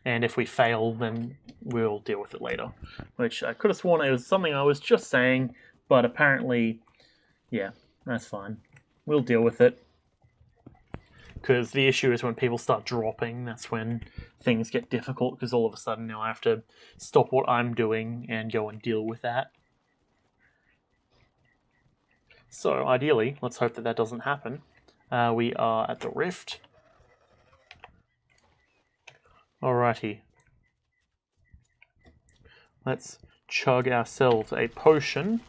And if we fail, then we'll deal with it later. Which I could have sworn it was something I was just saying, but apparently, yeah, that's fine. We'll deal with it. Because the issue is when people start dropping, that's when things get difficult, because all of a sudden now I have to stop what I'm doing and go and deal with that. So, ideally, let's hope that that doesn't happen. We are at the rift. Alrighty. Let's chug ourselves a potion.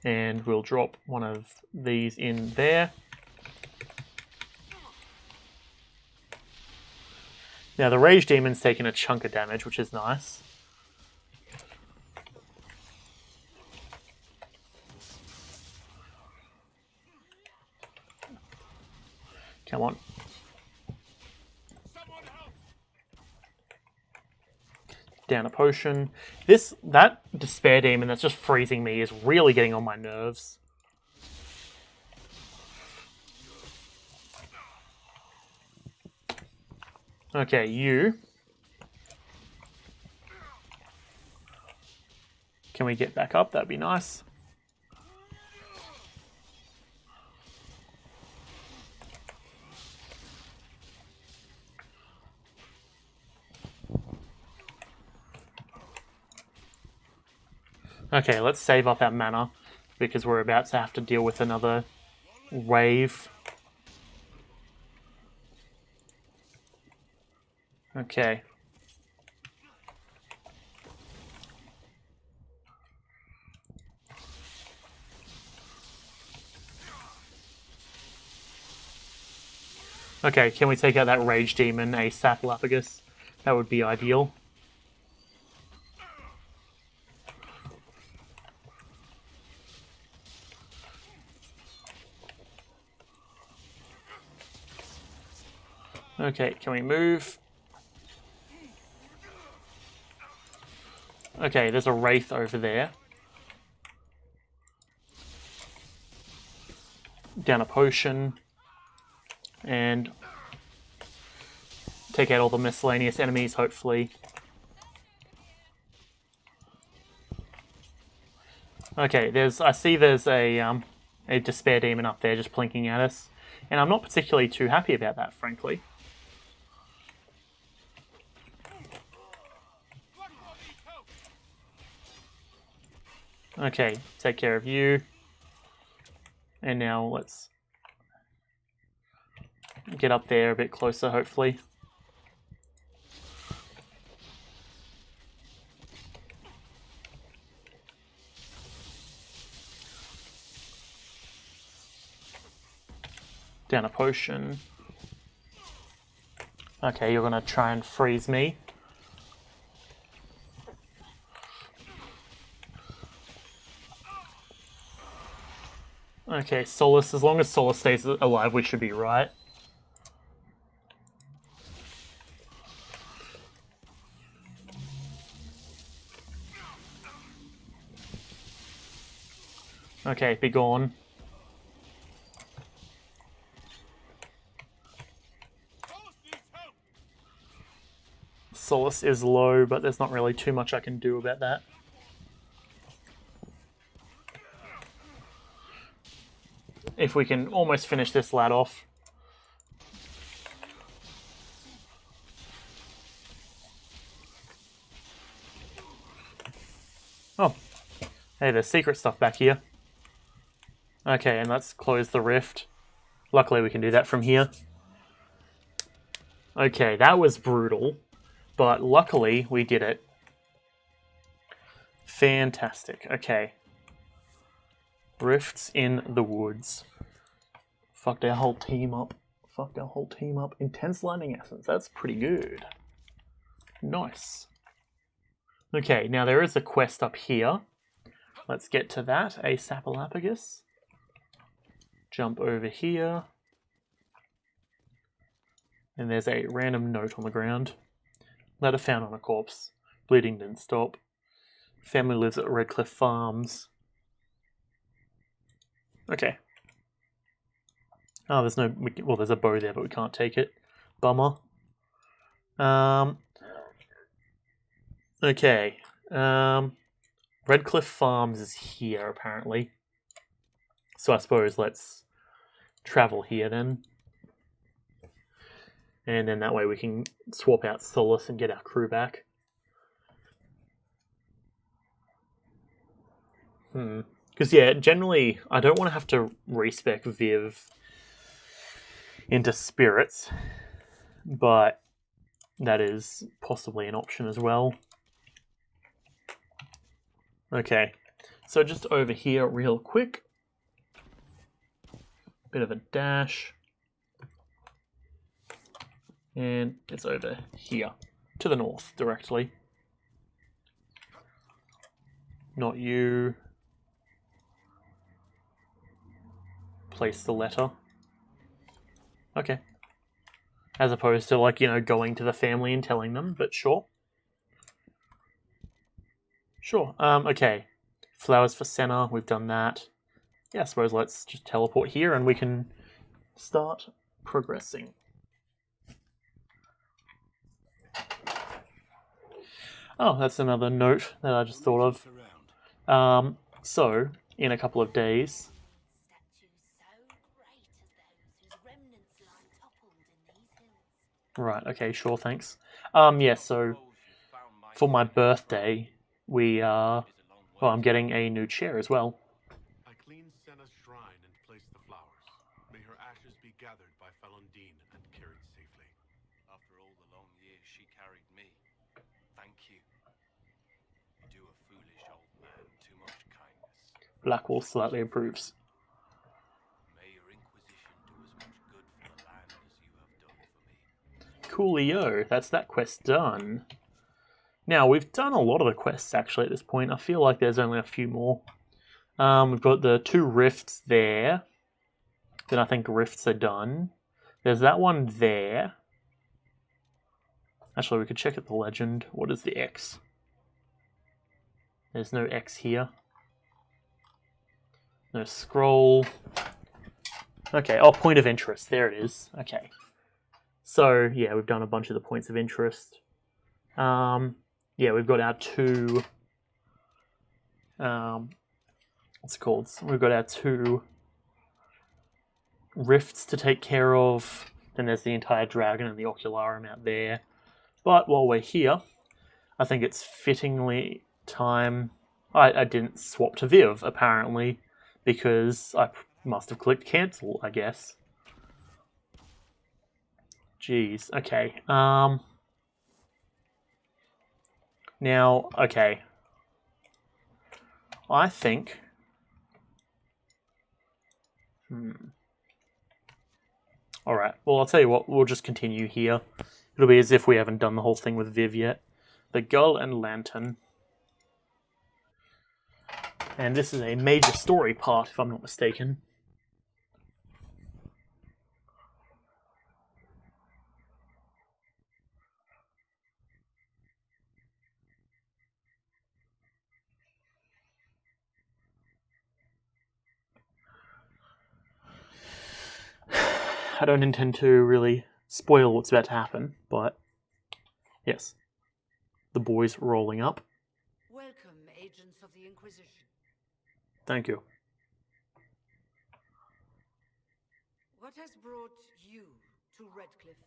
And we'll drop one of these in there. Now the Rage Demon's taken a chunk of damage, which is nice. Come on. Down a potion. That Despair Demon that's just freezing me is really getting on my nerves. Okay, you. Can we get back up? That'd be nice. Okay, let's save up our mana, because we're about to have to deal with another wave. Okay. Okay, can we take out that Rage Demon ASAP, Lapagus? That would be ideal. Okay, can we move? Okay, there's a Wraith over there. Down a potion. And take out all the miscellaneous enemies, hopefully. Okay, I see there's a Despair Demon up there just plinking at us. And I'm not particularly too happy about that, frankly. Okay, take care of you. And now let's get up there a bit closer, hopefully. Down a potion. Okay, you're gonna try and freeze me. Okay, Solus, as long as Solus stays alive, we should be right. Okay, be gone. Solace is low, but there's not really too much I can do about that. If we can almost finish this lad off. Oh, hey, there's secret stuff back here. Okay, and let's close the rift. Luckily we can do that from here. Okay, that was brutal, but luckily we did it. Fantastic. Okay. Rifts in the woods. Fucked our whole team up. Fucked our whole team up. Intense lightning essence. That's pretty good. Nice. Okay, now there is a quest up here. Let's get to that. A Sapalapagus. Jump over here. And there's a random note on the ground. Letter found on a corpse. Bleeding didn't stop. Family lives at Redcliffe Farms. Okay. Oh, there's no... Well, there's a bow there, but we can't take it. Bummer. Okay. Redcliffe Farms is here, apparently. So I suppose let's travel here then. And then that way we can swap out Solace and get our crew back. Because, yeah, generally, I don't want to have to respec Viv into spirits, but that is possibly an option as well. Okay, so just over here real quick. Bit of a dash. And it's over here, to the north, directly. Not you. Place the letter. Okay. As opposed to, like, you know, going to the family and telling them, but sure. Sure. Okay. Flowers for Senna, we've done that. Yeah, I suppose let's just teleport here and we can start progressing. Oh, that's another note that I just thought of. So, in a couple of days... Right, okay, sure, thanks. Yeah, so, for my birthday, we are... Well, I'm getting a new chair as well. I cleaned Senna's shrine and placed the flowers. May her ashes be gathered by Falundine and carried safely. After all the long years she carried me, thank you. You do a foolish old man too much kindness. Blackwall slightly approves. May your Inquisition do as much good for the land as you have done for me. Coolio, that's that quest done. Now, we've done a lot of the quests, actually, at this point. I feel like there's only a few more. We've got the 2 rifts there. Then I think rifts are done. There's that one there. Actually, we could check at the legend. What is the X? There's no X here. No scroll. Okay, oh, point of interest. There it is. Okay. So, yeah, we've done a bunch of the points of interest. Yeah, we've got our 2... what's it called? We've got our 2 rifts to take care of. Then there's the entire dragon and the ocularum out there. But while we're here, I think it's fittingly time... I didn't swap to Viv, apparently, because I must have clicked cancel, I guess. Jeez, okay. Now, okay. I think... Alright, well, I'll tell you what, we'll just continue here. It'll be as if we haven't done the whole thing with Viv yet. The Gull and Lantern. And this is a major story part, if I'm not mistaken. I don't intend to really spoil what's about to happen, but yes. the boys rolling up. Welcome, agents of the Inquisition. Thank you. What has brought you to Redcliffe?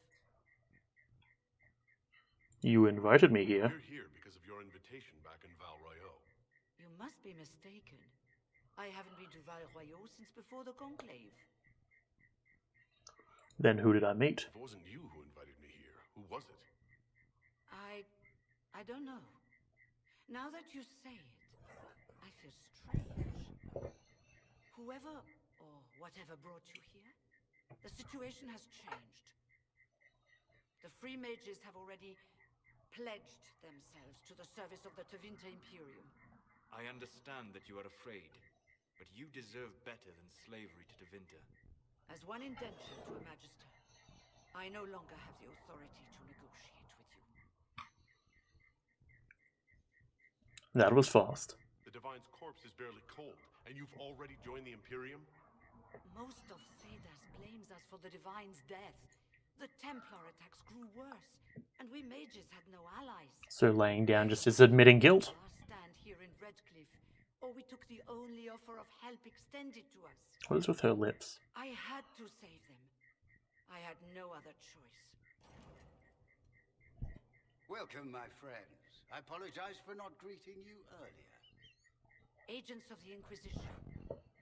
You invited me here. We're here because of your invitation back in Val Royeaux. You must be mistaken. I haven't been to Val Royeaux since before the Conclave. Then who did I meet? It wasn't you who invited me here. Who was it? I don't know. Now that you say it, I feel strange. Whoever or whatever brought you here, the situation has changed. The Free Mages have already pledged themselves to the service of the Tevinter Imperium. I understand that you are afraid, but you deserve better than slavery to Tevinter. As one indentured to a Magister, I no longer have the authority to negotiate with you. That was fast. The Divine's corpse is barely cold, and you've already joined the Imperium? Most of Thedas blames us for the Divine's death. The Templar attacks grew worse, and we mages had no allies. So laying down just as admitting guilt. Stand here in Redcliffe, or we took the only offer of help extended to us. What is with her lips? I had to save them. I had no other choice. Welcome, my friends. I apologize for not greeting you earlier. Agents of the Inquisition,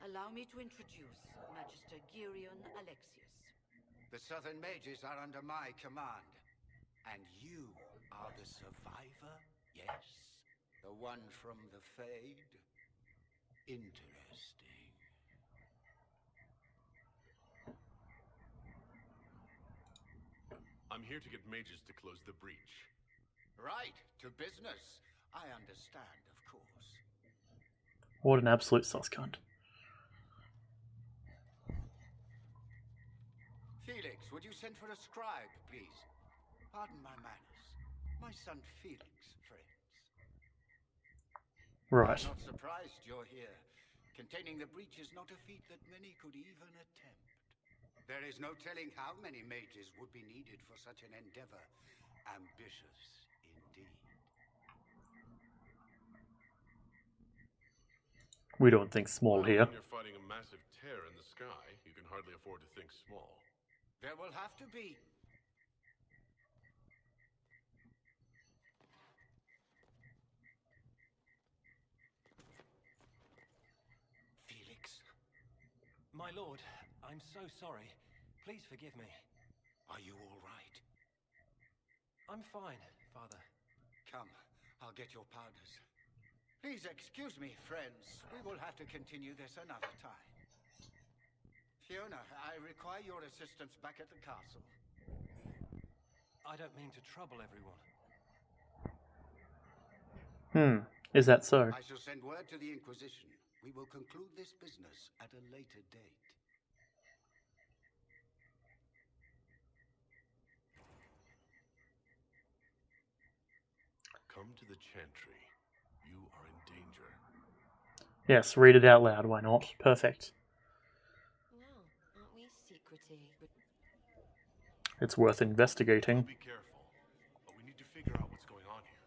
allow me to introduce Magister Girion Alexius. The Southern Mages are under my command. And you are the survivor, yes? The one from the Fade? Interesting. I'm here to get mages to close the breach. Right, to business. I understand, of course. What an absolute sus cunt. Felix, would you send for a scribe, please? Pardon my manners. My son Felix, friends. Right. I'm not surprised you're here. Containing the breach is not a feat that many could even attempt. There is no telling how many mages would be needed for such an endeavor. Ambitious, indeed. We don't think small here. When you're fighting a massive tear in the sky, you can hardly afford to think small. There will have to be. Felix. My lord, I'm so sorry. Please forgive me. Are you all right? I'm fine, Father. Come, I'll get your powders. Please excuse me, friends. We will have to continue this another time. Fiona, I require your assistance back at the castle. I don't mean to trouble everyone. Is that so? I shall send word to the Inquisition. We will conclude this business at a later date. Come to the Chantry. You are in danger. Yes, read it out loud, why not? Perfect. Well, aren't we secretive? It's worth investigating. Be careful, but we need to figure out what's going on here.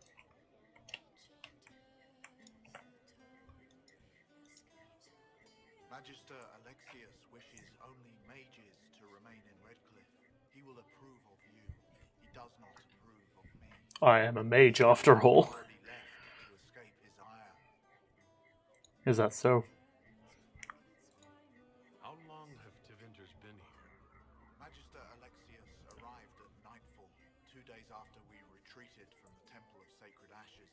Magister Alexius wishes only mages to remain in Redcliffe. He will approve of you. He does not approve of me. I am a mage after all. To escape his ire. Is that so? How long have Tevinters been here? Magister Alexius arrived at nightfall, 2 days after we retreated from the Temple of Sacred Ashes.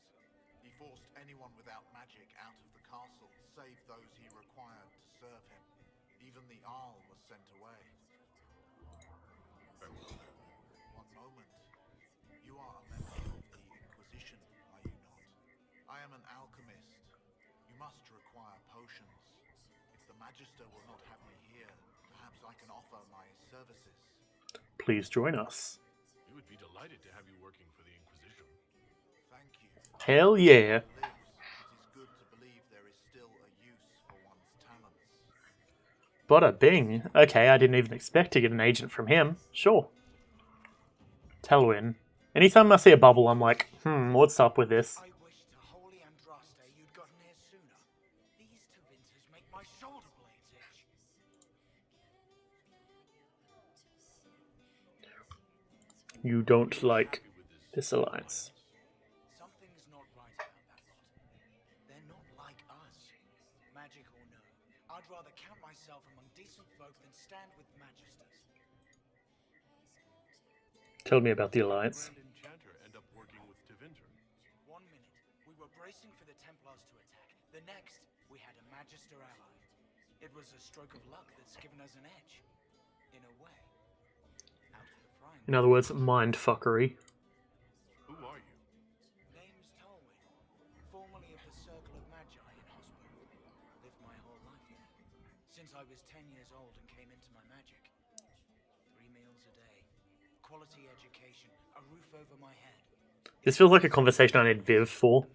He forced anyone without magic out of the castle, save those he required to serve him. Even the Arl was sent away. One moment. You are a member of the Inquisition, are you not? I am an alchemist. You must require potions. If the Magister will not have me here, perhaps I can offer my services. Please join us. We would be delighted to have you working for the Inquisition. Thank you. Hell yeah. It is good to believe there is still a use for one's talents. Bada bing. Okay, I didn't even expect to get an agent from him. Sure. Talwyn, Anytime I see a bubble, I'm like, what's up with this? I wish to holy Andraste you'd gotten here sooner. These Tevinters make my shoulder blades itch. You don't like this alliance. Something's not right about that lot. They're not like us. Magic or no, I'd rather count myself among decent folk than stand with magisters. Tell me about the alliance. Grand Enchanter end up working with Tevinter? 1 minute, we were bracing for the Templars to attack. The next, we had a Magister ally. It was a stroke of luck that's given us an edge. In a way. Out of the frying In other words, mind fuckery. Who are you? Name's Tolwyn, formerly of the Circle of Magi in Hospital. Lived my whole life there. Since I was 10 years old and came into my magic. 3 meals a day. Quality education. A roof over my head. This feels like a conversation I need Viv for.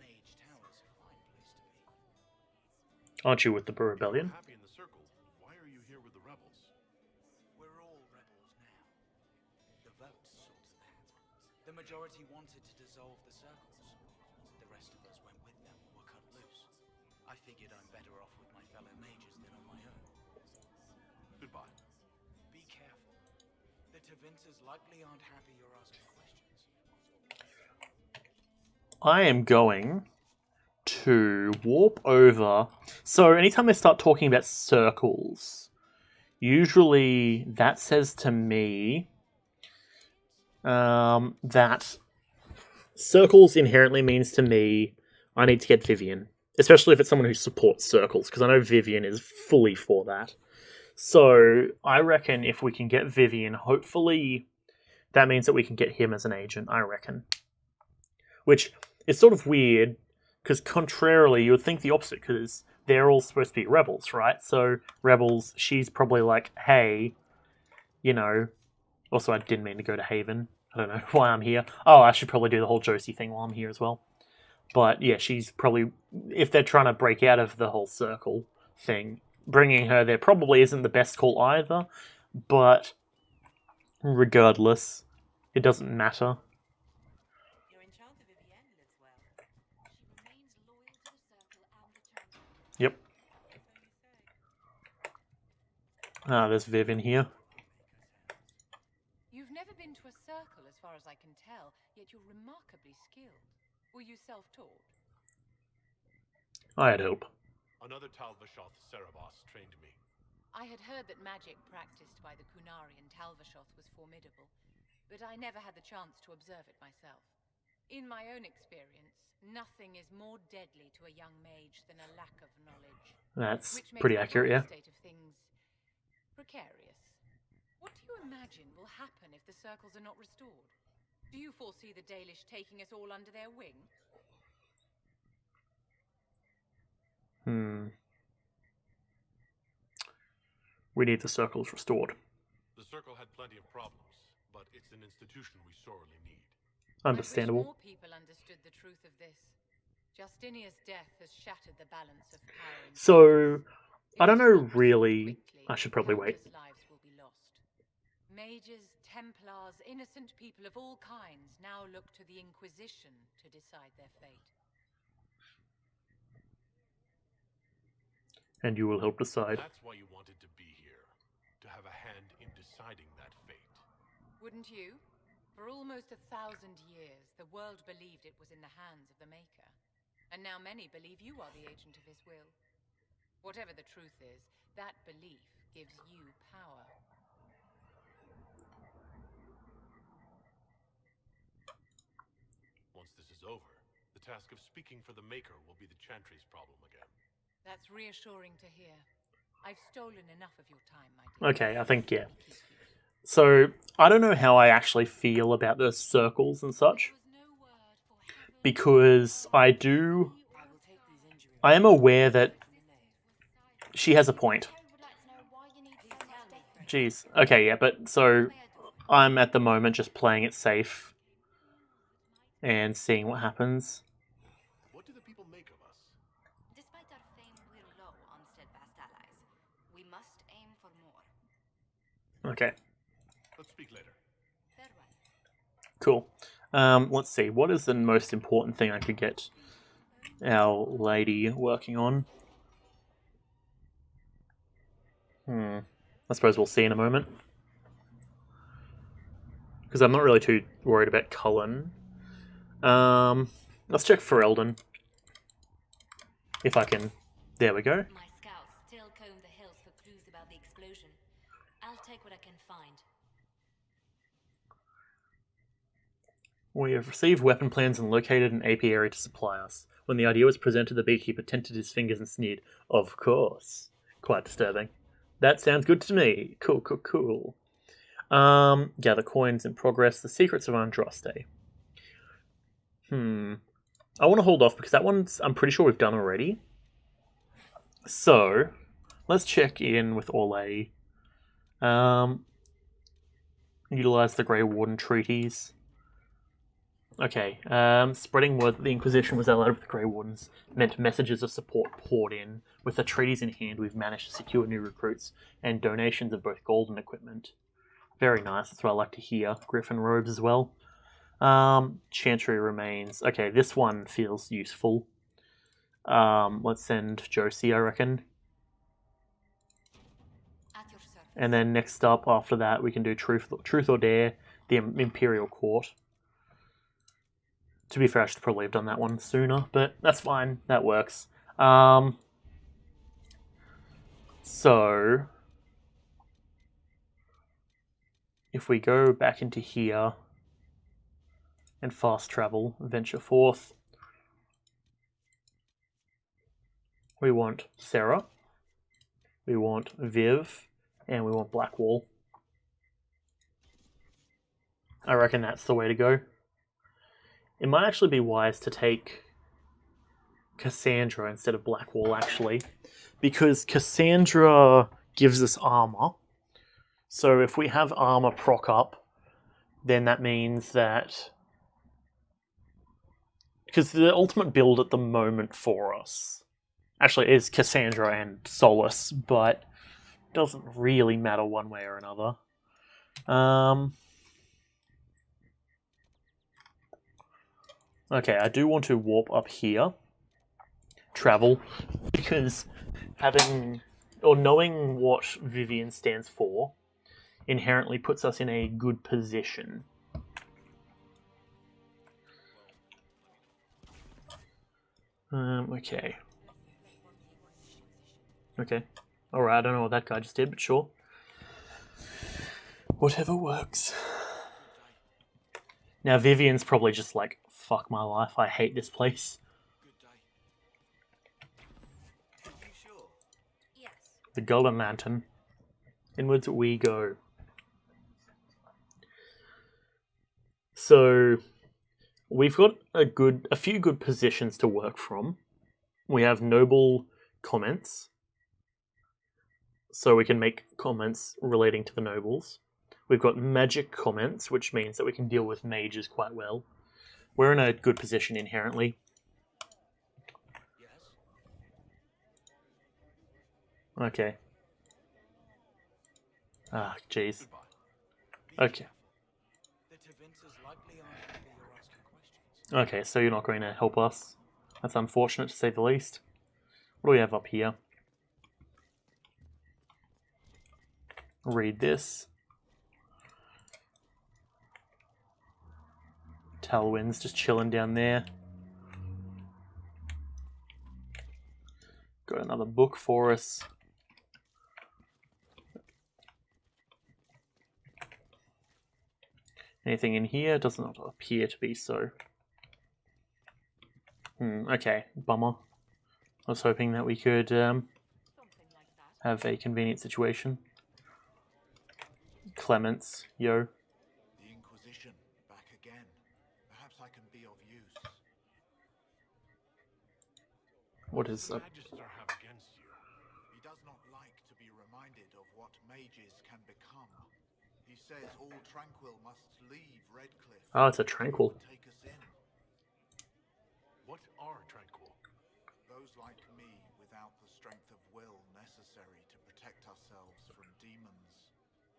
Aren't you with the Rebellion? Happy in the circle. Why are you here with the rebels? We're all rebels now. The vote sorts that. The majority wanted to dissolve the circles. The rest of us went with them or were cut loose. I figured I'm better off with my fellow mages than on my own. Goodbye. Be careful. The Tevinters likely aren't happy you're asking questions. I am going to warp over. So anytime I start talking about circles, usually that says to me that circles inherently means to me I need to get Vivian, especially if it's someone who supports circles, because I know Vivian is fully for that. So I reckon if we can get Vivian, hopefully that means that we can get him as an agent, I reckon. Which is sort of weird, because contrarily, you would think the opposite, because they're all supposed to be rebels, right? So, rebels, she's probably like, hey, you know... Also, I didn't mean to go to Haven. I don't know why I'm here. Oh, I should probably do the whole Josie thing while I'm here as well. But, yeah, she's probably... If they're trying to break out of the whole circle thing, bringing her there probably isn't the best call either. But, regardless, it doesn't matter. Yep. Ah, there's Viv in here. You've never been to a circle, as far as I can tell, yet you're remarkably skilled. Were you self-taught? I had hope. Another Talvashoth Cerebos trained me. I had heard that magic practiced by the Kunari in Talvashoth was formidable, but I never had the chance to observe it myself. In my own experience, nothing is more deadly to a young mage than a lack of knowledge. That's which pretty makes accurate, the yeah. state of things precarious. What do you imagine will happen if the circles are not restored? Do you foresee the Dalish taking us all under their wing? We need the circles restored. The circle had plenty of problems, but it's an institution we sorely need. Understandable. I wish more people understood the truth of this. Justinia's death has shattered the balance of power. So, I don't know really. I should probably wait. Lives will be lost. Mages, Templars, innocent people of all kinds now look to the Inquisition to decide their fate. And you will help decide. That's why you wanted to be here, to have a hand in deciding that fate. Wouldn't you? For almost 1,000 years, the world believed it was in the hands of the Maker. And now many believe you are the agent of his will. Whatever the truth is, that belief gives you power. Once this is over, the task of speaking for the Maker will be the Chantry's problem again. That's reassuring to hear. I've stolen enough of your time, my dear. Okay, I think, yeah. So, I don't know how I actually feel about the circles and such. Because I am aware that she has a point. Jeez. Okay, yeah, but so I'm at the moment just playing it safe and seeing what happens. What do the people make of us? Despite our fame, we're low on steadfast allies. We must aim for more. Okay. Let's speak later. Farewell. Cool. Let's see. What is the most important thing I could get our lady working on? I suppose we'll see in a moment. Because I'm not really too worried about Cullen. Let's check for Eldon. If I can. There we go. My scouts still comb the hills for clues about the explosion. I'll take what I can find. We have received weapon plans and located an apiary to supply us. When the idea was presented, the beekeeper tented his fingers and sneered. Of course. Quite disturbing. That sounds good to me. Cool, cool, cool. Gather coins in progress. The secrets of Andraste. I want to hold off because that one's I'm pretty sure we've done already. So, let's check in with Orlais. Utilize the Grey Warden treaties. Okay, spreading word that the Inquisition was allied with the Grey Wardens meant messages of support poured in. With the treaties in hand, we've managed to secure new recruits and donations of both gold and equipment. Very nice, that's what I like to hear. Griffin robes as well. Chantry remains. Okay, this one feels useful. Let's send Josie, I reckon. And then next up, after that, we can do Truth or Dare, the Imperial Court. To be fair, I should probably have done that one sooner, but that's fine. That works. So, if we go back into here and fast travel, venture forth, we want Sarah, we want Viv, and we want Blackwall. I reckon that's the way to go. It might actually be wise to take Cassandra instead of Blackwall, actually, because Cassandra gives us armor. So if we have armor proc up, then that means that... Because the ultimate build at the moment for us actually is Cassandra and Solus, but it doesn't really matter one way or another. Okay, I do want to warp up here, travel, because knowing what Vivian stands for inherently puts us in a good position. Okay. Okay. Alright, I don't know what that guy just did, but sure. Whatever works. Now Vivian's probably just like, fuck my life, I hate this place. The Golden Lantern. Inwards we go. So we've got a few good positions to work from. We have noble comments, so we can make comments relating to the nobles. We've got magic comments, which means that we can deal with mages quite well. We're in a good position inherently. Okay. Ah, jeez. Okay. Okay, so you're not going to help us. That's unfortunate to say the least. What do we have up here? Read this. Talwyn's just chilling down there. Got another book for us. Anything in here? Does not appear to be so. Okay, bummer. I was hoping that we could have a convenient situation. Clements, yo. The Inquisition, back again. Perhaps I can be of use. What is up? Magister have against you? He does not like to be reminded of what mages can become. He says all Tranquil must leave Redcliffe. Oh, it's a Tranquil. Take us in. What are Tranquil? Those like me without the strength of will necessary to protect ourselves from demons.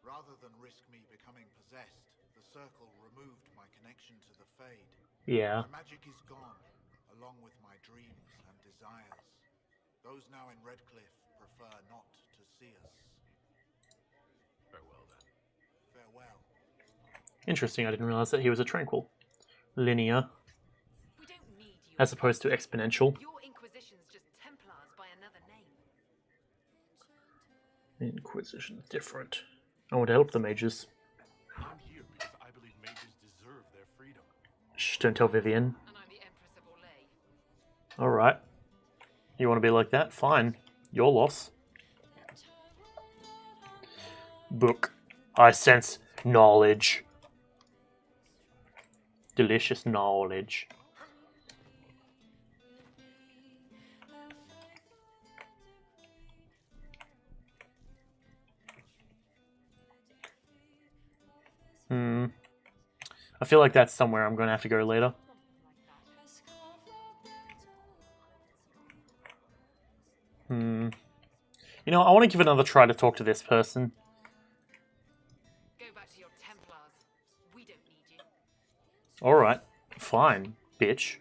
Rather than risk me becoming possessed, The circle removed my connection to the Fade. Yeah. My magic is gone, along with my dreams and desires. Those now in Redcliffe prefer not to see us. Farewell, then. Farewell. Interesting, I didn't realize that he was a tranquil. Linear. We don't need you. As opposed to exponential. Your Inquisition's just Templars by another name. Inquisition's different. I want to help the mages. I'm here because I believe mages deserve their freedom. Shh, don't tell Vivian. And I'm the Empress of Orlais. Alright. You want to be like that? Fine. Your loss. Book. I sense knowledge. Delicious knowledge. I feel like that's somewhere I'm going to have to go later. You know, I want to give another try to talk to this person. Go back to your Templars. We don't need you. Alright. Fine, bitch.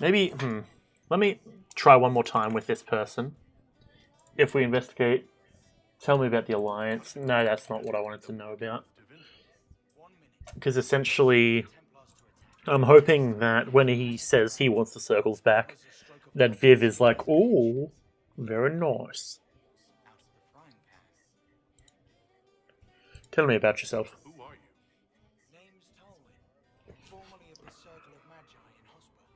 Maybe, let me try one more time with this person. If we investigate, tell me about the Alliance. No, that's not what I wanted to know about. Because essentially, I'm hoping that when he says he wants the circles back, that Viv is like, ooh, very nice. Tell me about yourself. Who are you? Name's Tolwyn, formerly of the Circle of Magi in Hospo.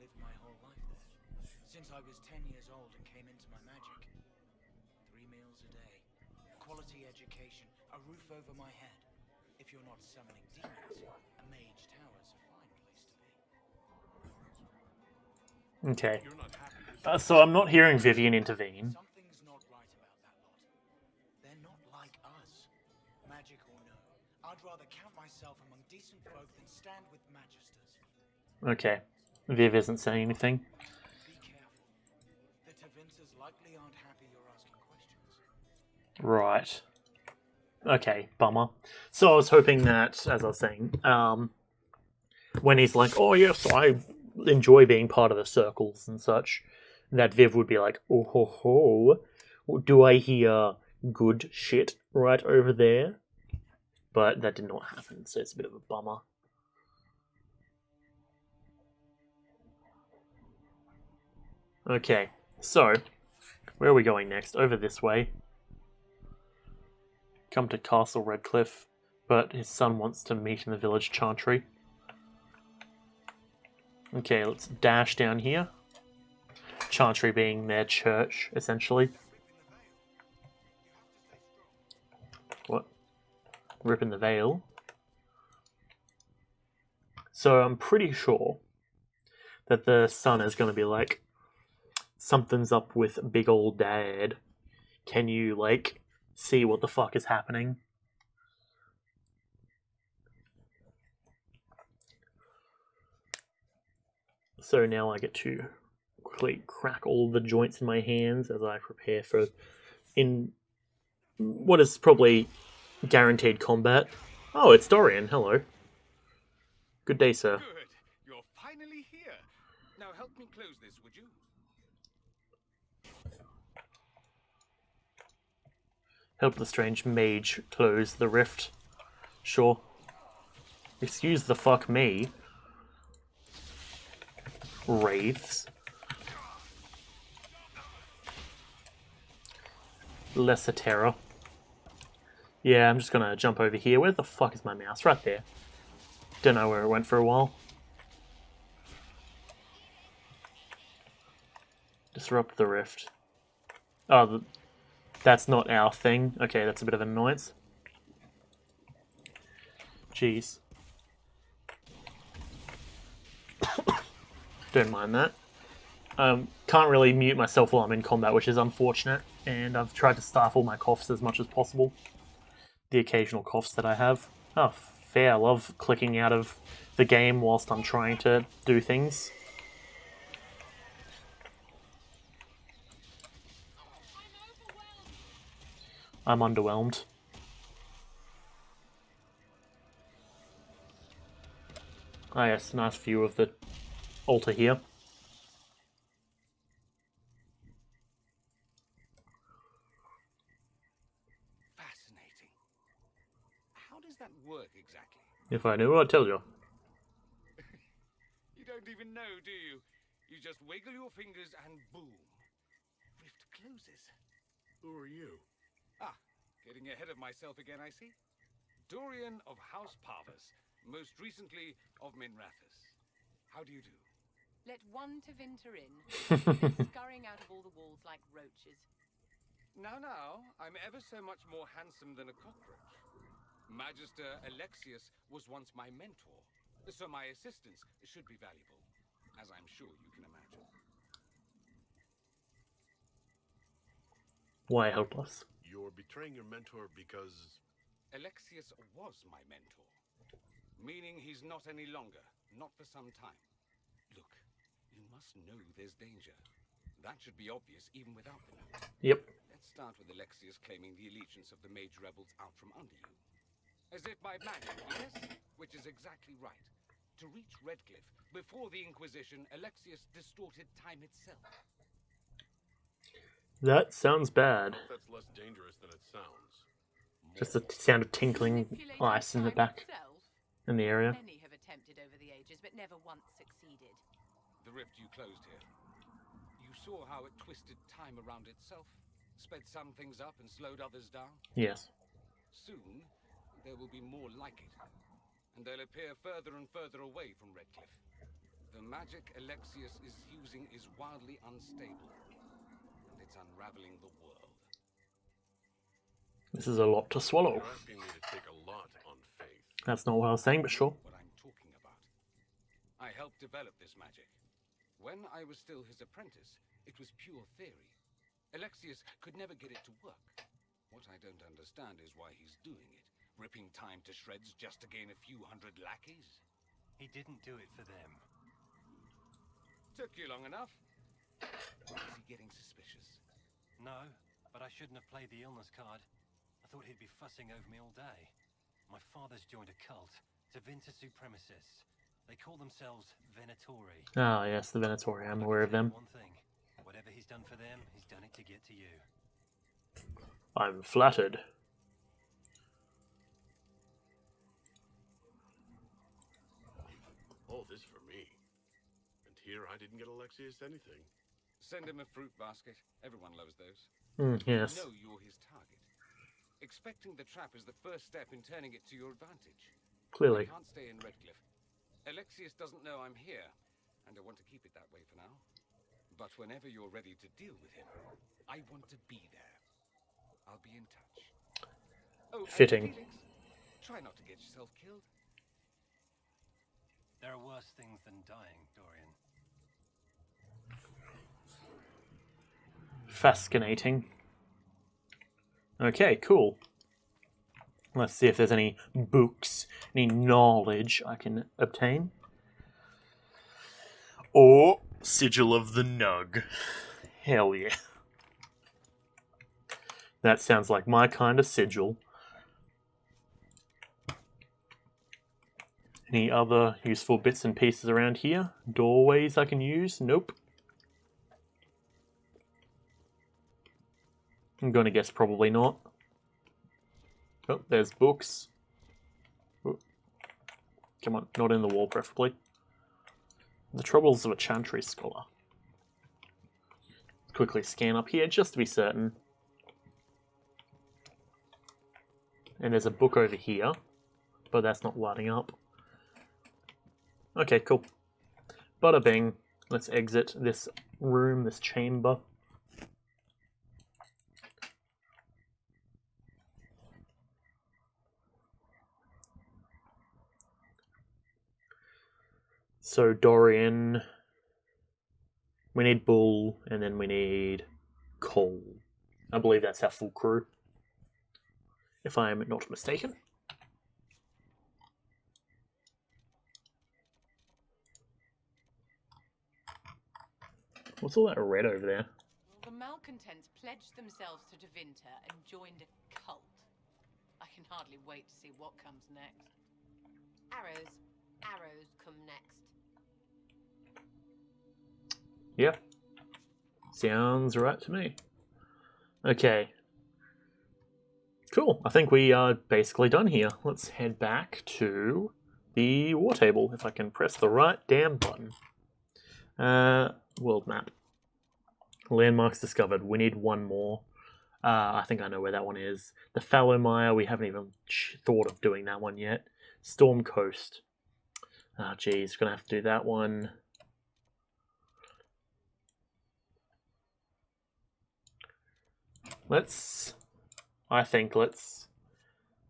Lived my whole life there, since I was 10 years old and came into my magic. 3 meals a day, quality education, a roof over my head. If you're not summoning demons, a mage tower's a fine place to be. Okay. So I'm not hearing Vivian intervene. Something's not right about that lot. They're not like us. Magic or no, I'd rather count myself among decent folk than stand with magisters. Okay. Viv isn't saying anything. Be careful. The Tevinters likely aren't happy you're asking questions. Right. Okay, bummer. So I was hoping that, as I was saying, when he's like, oh yes, I enjoy being part of the circles and such, that Viv would be like, oh ho ho, do I hear good shit right over there? But that did not happen, so it's a bit of a bummer. Okay, so, where are we going next? Over this way. Come to Castle Redcliffe, but his son wants to meet in the village chantry. Okay, let's dash down here. Chantry being their church, essentially. What? Ripping the veil. So I'm pretty sure that the son is going to be like, something's up with big old dad. Can you, like, see what the fuck is happening? So now I get to quickly crack all the joints in my hands as I prepare for in what is probably guaranteed combat. Oh, it's Dorian. Hello. Good day, sir. Good. You're finally here. Now help me close this, would you? Help the strange mage close the rift. Sure. Excuse the fuck me. Wraiths. Lesser terror. Yeah, I'm just gonna jump over here. Where the fuck is my mouse? Right there. Don't know where it went for a while. Disrupt the rift. Oh, that's not our thing. Okay, that's a bit of an annoyance. Jeez. Don't mind that. Can't really mute myself while I'm in combat, which is unfortunate, and I've tried to stifle my coughs as much as possible. The occasional coughs that I have. Oh, fair. I love clicking out of the game whilst I'm trying to do things. I'm underwhelmed. Ah yes, nice view of the altar here. Fascinating. How does that work exactly? If I knew, I'd tell you. You don't even know, do you? You just wiggle your fingers and boom. Rift closes. Who are you? Ah, getting ahead of myself again, I see. Dorian of House Parvus, most recently of Minrathus. How do you do? Let one to Vinter in, scurrying out of all the walls like roaches. Now, I'm ever so much more handsome than a cockroach. Magister Alexius was once my mentor, so my assistance should be valuable, as I'm sure you can imagine. Why help us? You're betraying your mentor because... Alexius was my mentor, meaning he's not any longer, not for some time. Look, you must know there's danger. That should be obvious even without the note. Yep. Let's start with Alexius claiming the allegiance of the mage rebels out from under you. As if by magic, yes? Which is exactly right. To reach Redcliffe, before the Inquisition, Alexius distorted time itself. That sounds bad. That's less dangerous than it sounds. Just the sound of tinkling ice in the back, in the area. Many have attempted over the ages, but never once succeeded. The rift you closed here. You saw how it twisted time around itself, sped some things up and slowed others down? Yes. Soon, there will be more like it, and they'll appear further and further away from Redcliffe. The magic Alexius is using is wildly unstable, and it's unraveling the world. This is a lot to swallow. You're asking me to take a lot on faith. That's not what I was saying, but sure. What I'm talking about. I helped develop this magic. When I was still his apprentice, it was pure theory. Alexius could never get it to work. What I don't understand is why he's doing it, ripping time to shreds just to gain a few hundred lackeys. He didn't do it for them. Took you long enough. Is he getting suspicious? No, but I shouldn't have played the illness card. I thought he'd be fussing over me all day. My father's joined a cult, Tevinter Supremacists. They call themselves Venatori. Ah, yes, the Venatori. I'm aware of them. One thing, whatever he's done for them, he's done it to get to you. I'm flattered. Oh, this for me. And here I didn't get Alexius anything. Send him a fruit basket. Everyone loves those. Yes. You know you're his target. Expecting the trap is the first step in turning it to your advantage. Clearly. I can't stay in Redcliffe. Alexius doesn't know I'm here, and I want to keep it that way for now. But whenever you're ready to deal with him, I want to be there. I'll be in touch. Oh, fitting. Felix, try not to get yourself killed. There are worse things than dying, Dorian. Fascinating. Okay, cool. Let's see if there's any books, any knowledge I can obtain. Or Sigil of the Nug. Hell yeah. That sounds like my kind of sigil. Any other useful bits and pieces around here? Doorways I can use? Nope. I'm going to guess probably not. Oh, there's books. Oh. Come on, not in the wall preferably. The Troubles of a Chantry Scholar. Quickly scan up here just to be certain. And there's a book over here, but that's not lighting up. Okay, cool. Bada bing. Let's exit this room, this chamber. So Dorian, we need Bull, and then we need Cole. I believe that's our full crew, if I am not mistaken. What's all that red over there? The malcontents pledged themselves to Tevinter and joined a can hardly wait to see what comes next. Arrows come next. Yeah. Sounds right to me. Okay. Cool. I think we are basically done here. Let's head back to the war table, if I can press the right damn button. World map. Landmarks discovered. We need one more. I think I know where that one is. The Fallow Mire, we haven't even thought of doing that one yet. Storm Coast. Ah, geez, gonna have to do that one. Let's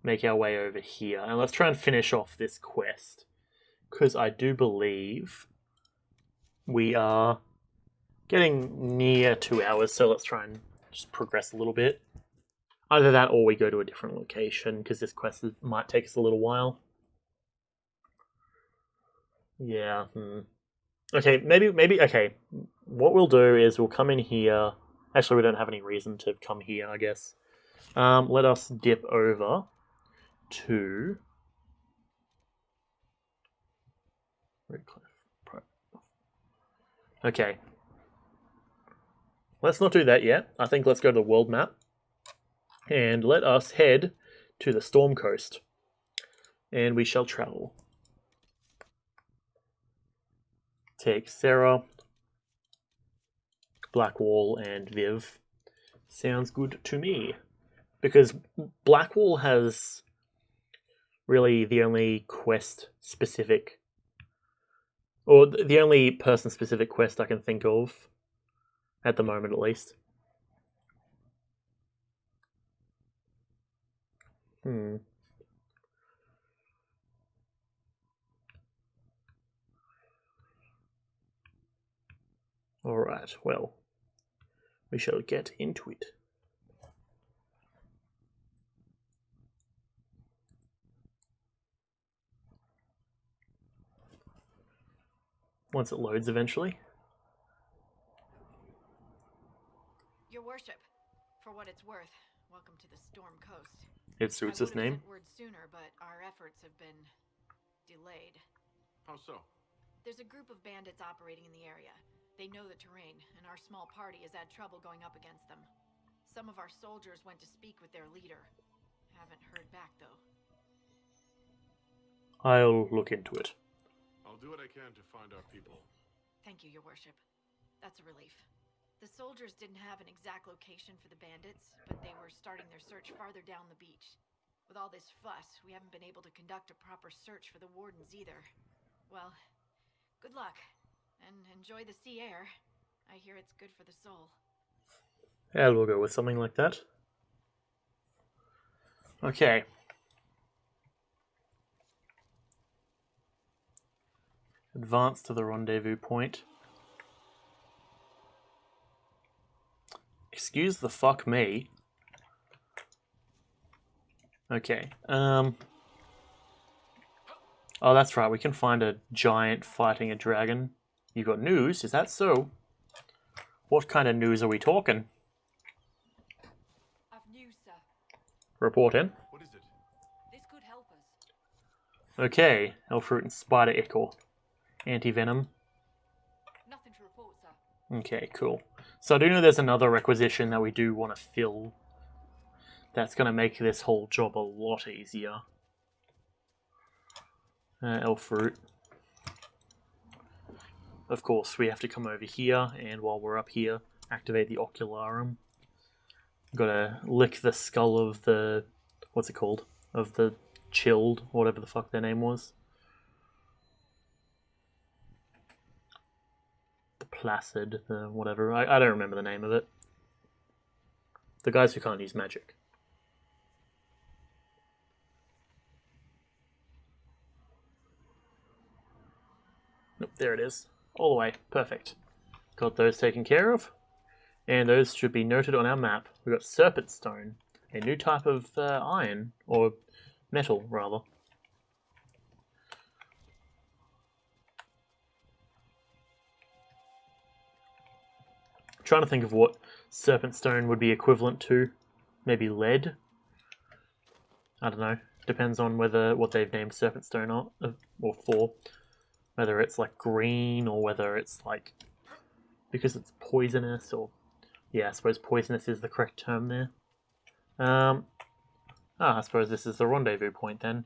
make our way over here. And let's try and finish off this quest. Because I do believe we are getting near 2 hours, so let's try and just progress a little bit. Either that or we go to a different location, because this quest might take us a little while. Yeah. Okay, maybe, okay. What we'll do is we'll come in here. Actually, we don't have any reason to come here, I guess. Let us dip over to Okay. Let's not do that yet. I think let's go to the world map. And let us head to the Storm Coast. And we shall travel. Take Sarah, Blackwall, and Viv. Sounds good to me. Because Blackwall has really the only quest-specific, or the only person-specific quest I can think of, at the moment at least. Alright, well, we shall get into it. Once it loads eventually. Your worship, for what it's worth, welcome to the Storm Coast. It suits his name. I would have sent word sooner, but our efforts have been delayed. How so? There's a group of bandits operating in the area. They know the terrain, and our small party has had trouble going up against them. Some of our soldiers went to speak with their leader. Haven't heard back, though. I'll look into it. I'll do what I can to find our people. Thank you, your worship. That's a relief. The soldiers didn't have an exact location for the bandits, but they were starting their search farther down the beach. With all this fuss, we haven't been able to conduct a proper search for the wardens either. Well, good luck, and enjoy the sea air. I hear it's good for the soul. Yeah, we'll go with something like that. Okay. Advance to the rendezvous point. Excuse the fuck me. Okay. Oh, that's right. We can find a giant fighting a dragon. You got news? Is that so? What kind of news are we talking? I've news, sir. Report in. What is it? This could help us. Okay. Elfruit and Spider Ichor. Anti-venom. Nothing to report, sir. Okay, cool. So I do know there's another requisition that we do want to fill. That's going to make this whole job a lot easier. Elfruit. Of course, we have to come over here, and while we're up here, activate the Ocularum. Gotta lick the skull of the... what's it called? Of the Chilled, whatever the fuck their name was. The Placid, the whatever. I don't remember the name of it. The guys who can't use magic. Nope, there it is. All the way. Perfect. Got those taken care of. And those should be noted on our map. We've got Serpent Stone, a new type of iron, or metal, rather. I'm trying to think of what Serpent Stone would be equivalent to. Maybe lead? I don't know. Depends on what they've named Serpent Stone or for. Whether it's like green or whether it's like because it's poisonous or yeah, I suppose poisonous is the correct term there. I suppose this is the rendezvous point then.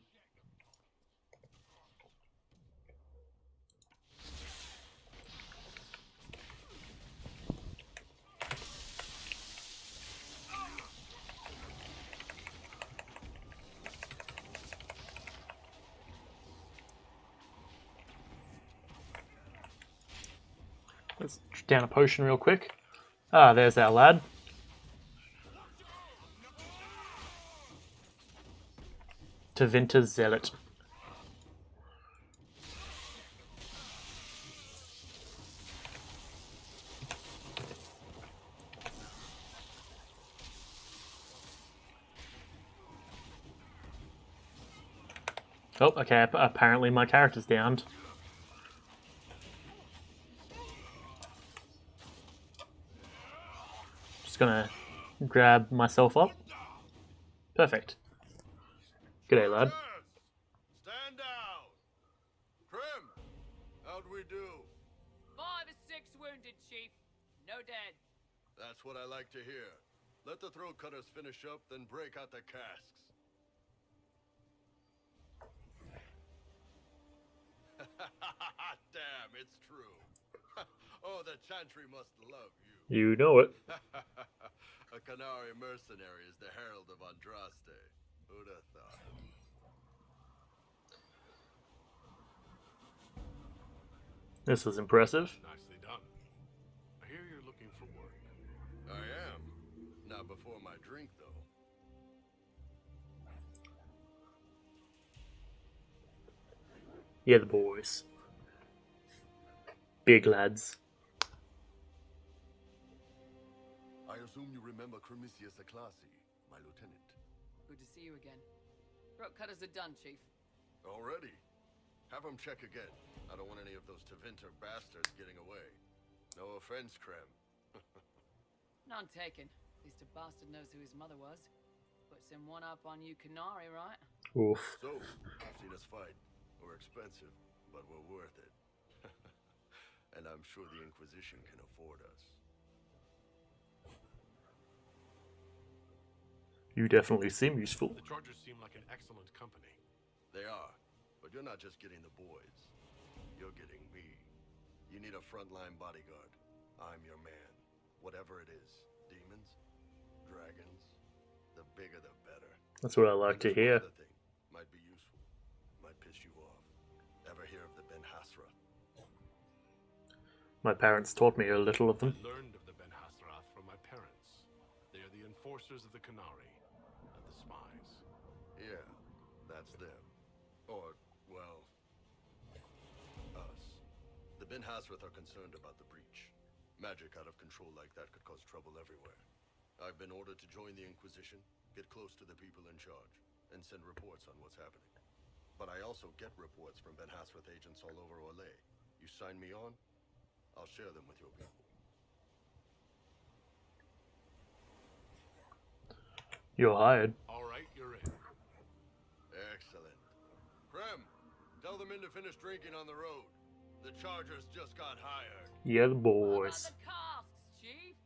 Let's down a potion real quick. Ah, there's our lad. Tevinter's Zealot. Oh, okay, apparently my character's downed. Just gonna grab myself up. Perfect. G'day, lad. Stand down! Krim, how'd we do? 5 or 6 wounded, Chief. No dead. That's what I like to hear. Let the throat cutters finish up, then break out the casks. Damn, it's true. Oh, the Chantry must love you. You know it. A Canary mercenary is the herald of Andraste. Who'd have thought? This is impressive. Nicely done. I hear you're looking for work. I am. Not before my drink, though. Yeah, the boys. Big lads. I assume you remember Cremisius Aclassi, my lieutenant. Good to see you again. Throat cutters are done, Chief. Already? Have him check again. I don't want any of those Tevinter bastards getting away. No offense, Krem. None taken. At least a bastard knows who his mother was. Puts him one up on you Canary, right? Oof. So, I've seen us fight. We're expensive, but we're worth it. And I'm sure the Inquisition can afford us. You definitely seem useful. The Chargers seem like an excellent company. They are, but you're not just getting the boys. You're getting me. You need a frontline bodyguard. I'm your man. Whatever it is. Demons? Dragons? The bigger the better. That's what I like to hear. Another thing. Might be useful. Might piss you off. Ever hear of the Ben Hasra? My parents taught me a little of them. I learned of the Ben Hasrath from my parents. They are the enforcers of the Canary and the spies. Yeah, that's them. Or, well, us. The Ben Hasrath are concerned about the breach. Magic out of control like that could cause trouble everywhere. I've been ordered to join the Inquisition, get close to the people in charge, and send reports on what's happening. But I also get reports from Ben Hasrath agents all over Orlais. You sign me on, I'll share them with your people. You're hired. All right, you're in. Excellent. Krem, tell the men to finish drinking on the road. The Chargers just got hired. Yeah, the boys. The casks, Chief.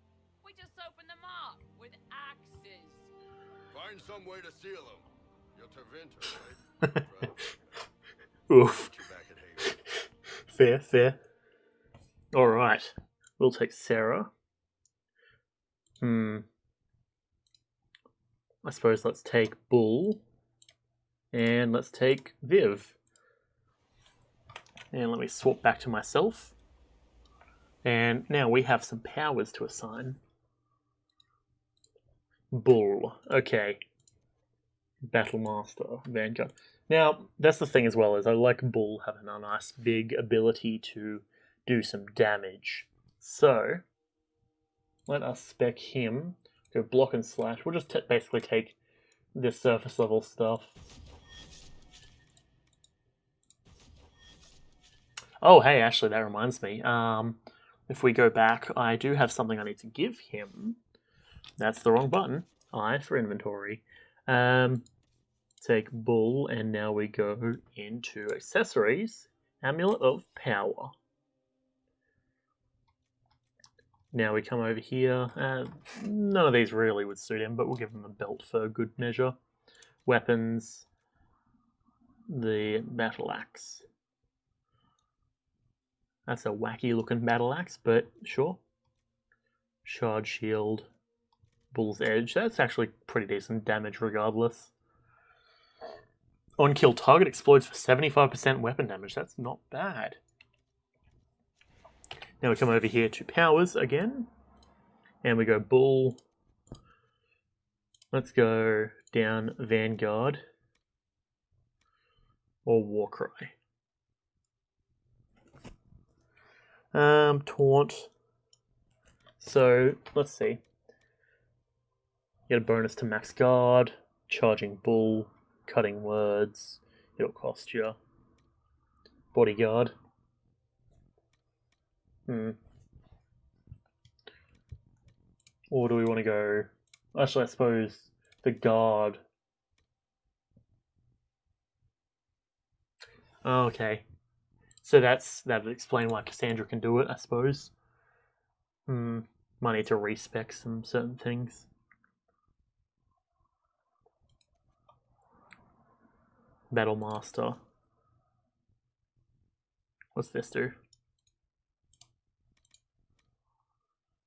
We just opened them up with axes. Find some way to seal them. You're Tevinter, right? Oof. Fair, fair. Alright. We'll take Sarah. I suppose let's take Bull. And let's take Viv. And let me swap back to myself. And now we have some powers to assign. Bull. Okay. Battlemaster. Vanguard. Now, that's the thing as well, is I like Bull having a nice big ability to do some damage. So, let us spec him. Go block and slash. We'll just basically take this surface level stuff. Oh, hey, actually, that reminds me. If we go back, I do have something I need to give him. That's the wrong button. I for inventory. So take Bull, and now we go into accessories. Amulet of Power. Now we come over here. None of these really would suit him, but we'll give him a belt for good measure. Weapons. The battle axe. That's a wacky looking battle axe, but sure. Shard shield. Bull's edge. That's actually pretty decent damage regardless. On kill target explodes for 75% weapon damage. That's not bad. Now we come over here to powers again. And we go Bull. Let's go down Vanguard. Or Warcry. Taunt. So, let's see. Get a bonus to max guard. Charging Bull. Cutting words. It'll cost you. Bodyguard. Or do we want to go... Actually, I suppose the guard. Okay. So that would explain why Cassandra can do it, I suppose. Might need to respec some certain things. Battle Master. What's this do?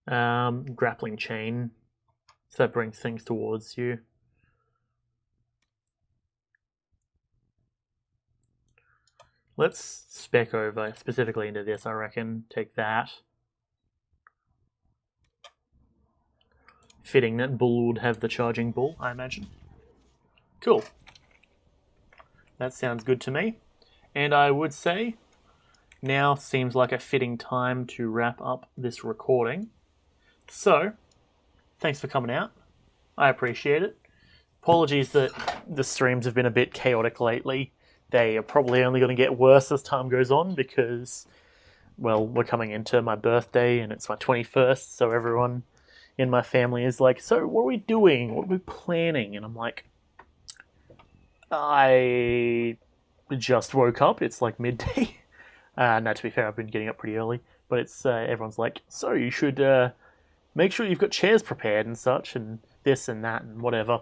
Grappling chain. So that brings things towards you. Let's spec over specifically into this, I reckon. Take that. Fitting that Bull would have the charging Bull, I imagine. Cool. That sounds good to me. And I would say now seems like a fitting time to wrap up this recording. So, thanks for coming out. I appreciate it. Apologies that the streams have been a bit chaotic lately. They are probably only going to get worse as time goes on because, well, we're coming into my birthday and it's my 21st, so everyone in my family is like, so what are we doing? What are we planning? And I'm like, I just woke up. It's like midday. No, to be fair, I've been getting up pretty early. But it's everyone's like, so you should make sure you've got chairs prepared and such, and this and that and whatever.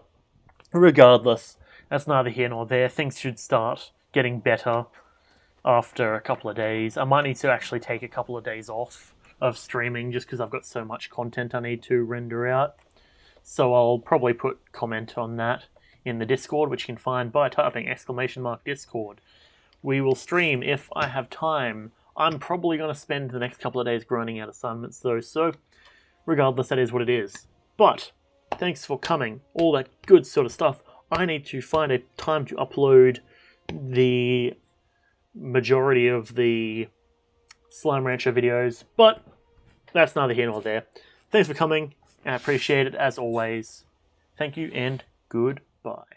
Regardless, that's neither here nor there. Things should start getting better after a couple of days. I might need to actually take a couple of days off of streaming just because I've got so much content I need to render out. So I'll probably put comment on that in the Discord, which you can find by typing !Discord. We will stream if I have time. I'm probably going to spend the next couple of days grinding out assignments though, so regardless, that is what it is. But thanks for coming, all that good sort of stuff. I need to find a time to upload the majority of the Slime Rancher videos, but that's neither here nor there. Thanks for coming, and I appreciate it as always. Thank you and goodbye.